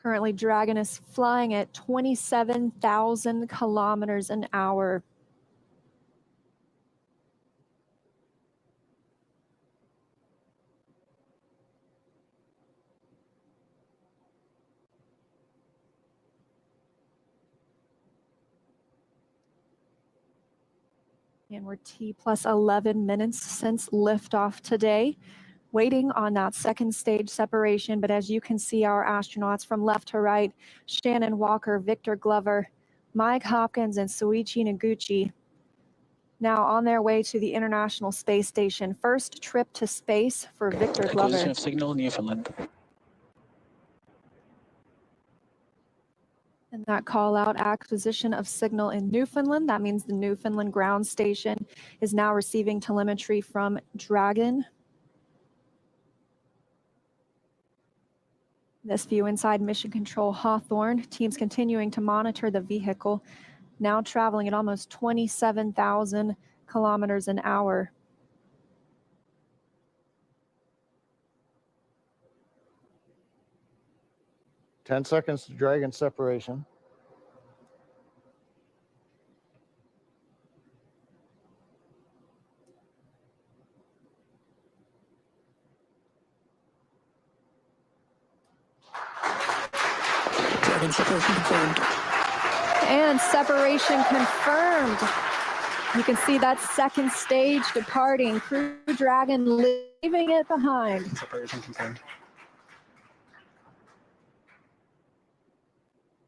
Currently, Dragon is flying at 27,000 kilometers an hour. And we're T plus 11 minutes since liftoff today, waiting on that second stage separation. But as you can see, our astronauts from left to right, Shannon Walker, Victor Glover, Mike Hopkins, and Soichi Noguchi, now on their way to the International Space Station. First trip to space for Victor Glover. Acquisition of signal, Newfoundland. And that call out, acquisition of signal in Newfoundland. That means the Newfoundland ground station is now receiving telemetry from Dragon. This view inside Mission Control Hawthorne. Teams continuing to monitor the vehicle, now traveling at almost 27,000 kilometers an hour. Ten seconds to Dragon separation. Dragon separation confirmed. And separation confirmed. You can see that second stage departing. Crew Dragon leaving it behind. Separation confirmed.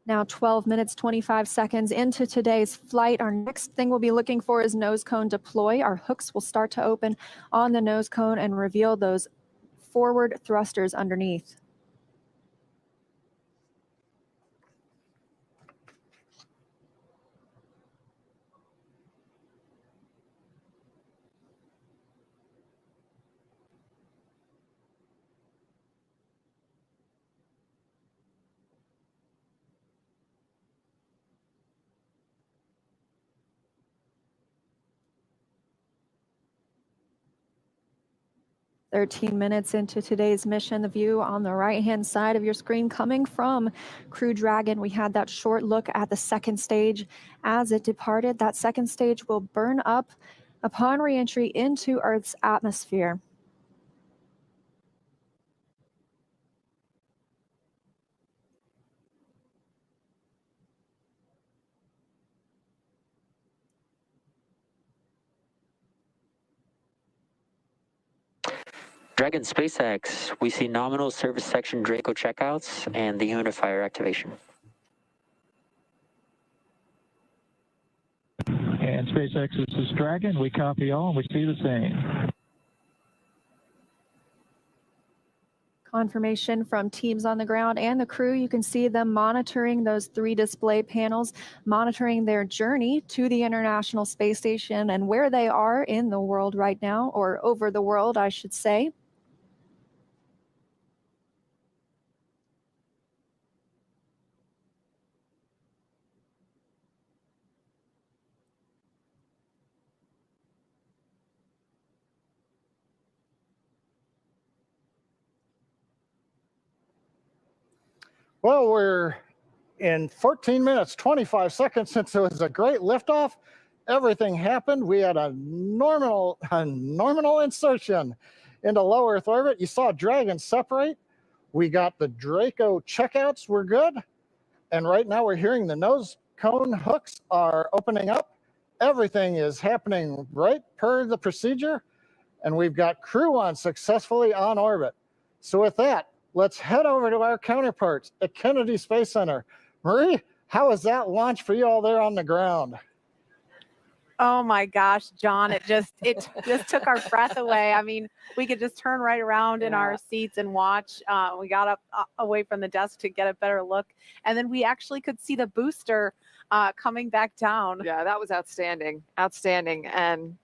Now 12 minutes, 25 seconds into today's flight. Our next thing we'll be looking for is nose cone deploy. Our hooks will start to open on the nose cone and reveal those forward thrusters underneath. 13 minutes into today's mission, the view on the right-hand side of your screen coming from Crew Dragon. We had that short look at the second stage as it departed. That second stage will burn up upon re-entry into Earth's atmosphere. Dragon SpaceX, we see nominal service section DIRECTO checkouts and the humidifier activation. And SpaceX, this is Dragon. We copy all and we see the same. Confirmation from teams on the ground and the crew. You can see them monitoring those 3 display panels, monitoring their journey to the International Space Station and where they are in the world right now, or over the world, I should say. Well, we're in 14 minutes, 25 seconds since it was a great liftoff. Everything happened. We had a nominal insertion into low Earth orbit. You saw Dragon separate. We got the DIRECTO checkouts were good. And right now we're hearing the nose cone hooks are opening up. Everything is happening right per the procedure. And we've got Crew 1 successfully on orbit. So with that, let's head over to our counterparts at Kennedy Space Center. Marie, how was that launch for you all there on the ground? Oh my gosh, John, it just took our breath away. I mean, we could just turn right around in our seats and watch. We got up away from the desk to get a better look. And then we actually could see the booster coming back down. Yeah, that was outstanding. Outstanding. And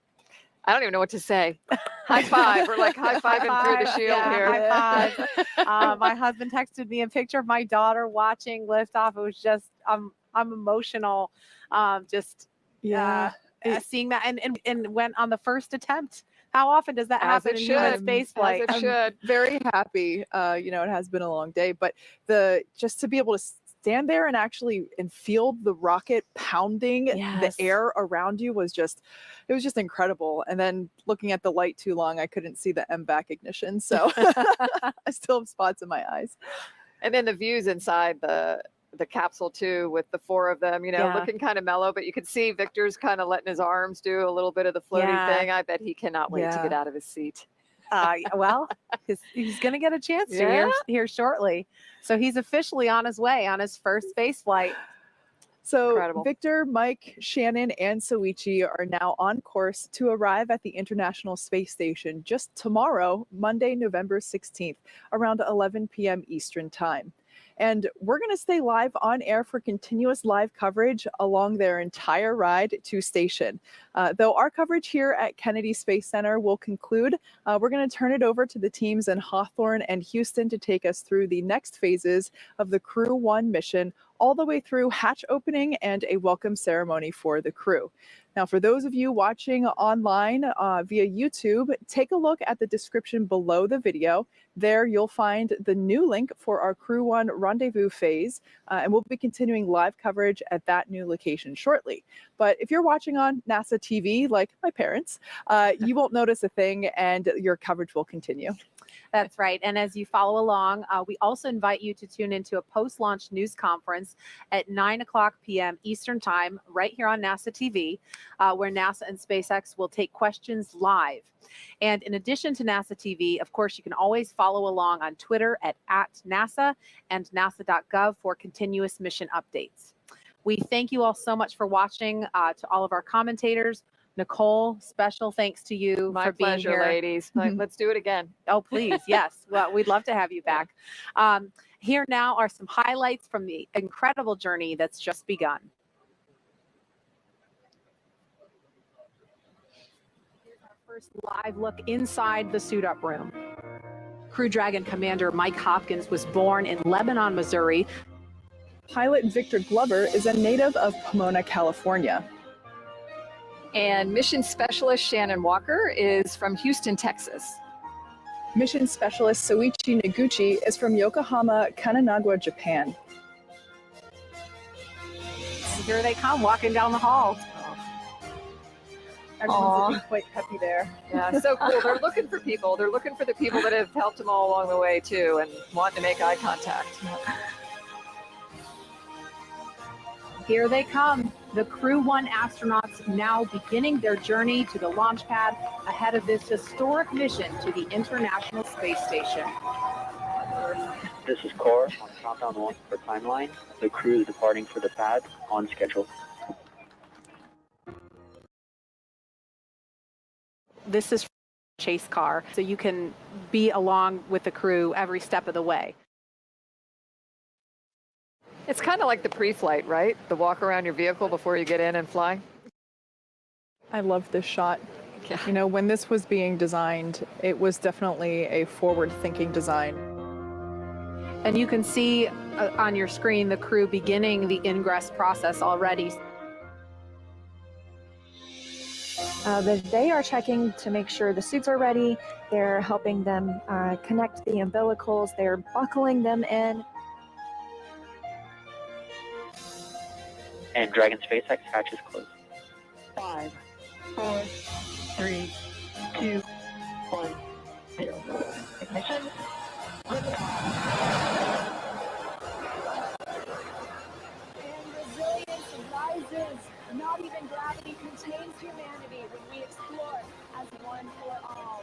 I don't even know what to say. High five. We're like high-fiving through the shield here. High five. My husband texted me a picture of my daughter watching liftoff. It was just, I'm emotional. Seeing that and went on the first attempt. How often does that happen in human space flight? As it should. I'm very happy. You know, it has been a long day, but just to be able to stand there and feel the rocket pounding the air around you was just incredible. And then looking at the light too long, I couldn't see the MVAC ignition. So I still have spots in my eyes. And then the views inside the capsule too, with the 4 of them, looking kind of mellow, but you could see Victor's kind of letting his arms do a little bit of the floating thing. I bet he cannot wait to get out of his seat. Well, he's going to get a chance to here shortly. So he's officially on his way on his first space flight. So Incredible. Victor, Mike, Shannon, and Soichi are now on course to arrive at the International Space Station just tomorrow, Monday, November 16th, around 11 p.m. Eastern Time. And we're going to stay live on air for continuous live coverage along their entire ride to station. Though our coverage here at Kennedy Space Center will conclude, we're going to turn it over to the teams in Hawthorne and Houston to take us through the next phases of the Crew 1 mission, all the way through hatch opening and a welcome ceremony for the crew. Now, for those of you watching online via YouTube, take a look at the description below the video. There you'll find the new link for our Crew 1 rendezvous phase, and we'll be continuing live coverage at that new location shortly. But if you're watching on NASA TV, like my parents, you won't notice a thing and your coverage will continue. That's right. And as you follow along, we also invite you to tune into a post-launch news conference at 9:00 p.m. Eastern Time, right here on NASA TV, where NASA and SpaceX will take questions live. And in addition to NASA TV, of course, you can always follow along on Twitter at @NASA and nasa.gov for continuous mission updates. We thank you all so much for watching. To all of our commentators, Nicole, special thanks to you My for being pleasure, here. ladies. Let's do it again. Oh, please. Yes. Well, we'd love to have you back. Here now are some highlights from the incredible journey that's just begun. Here's our first live look inside the suit-up room. Crew Dragon Commander Mike Hopkins was born in Lebanon, Missouri. Pilot Victor Glover is a native of Pomona, California. And mission specialist Shannon Walker is from Houston, Texas. Mission Specialist Soichi Noguchi is from Yokohama, Kanagawa, Japan. And here they come, walking down the hall. Everyone's looking quite peppy there. Yeah, so cool. They're looking for people. They're looking for the people that have helped them all along the way too, and want to make eye contact. Here they come. The Crew 1 astronauts now beginning their journey to the launch pad ahead of this historic mission to the International Space Station. This is Core on Countdown 1 for timeline. The crew is departing for the pad on schedule. This is chase car, so you can be along with the crew every step of the way. It's kind of like the pre-flight, right? The walk around your vehicle before you get in and fly. I love this shot. Yeah. You know, when this was being designed, it was definitely a forward-thinking design. And you can see on your screen the crew beginning the ingress process already. They are checking to make sure the suits are ready. They're helping them connect the umbilicals. They're buckling them in. And Dragon SpaceX hatch is closed. 5, 4, 3, 2, 1, 0. Ignition. And resilience rises. Not even gravity contains humanity when we explore as one for all.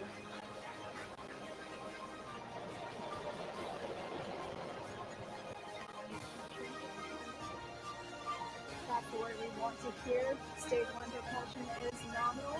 That's the word we want to hear. Stage 1 propulsion is nominal.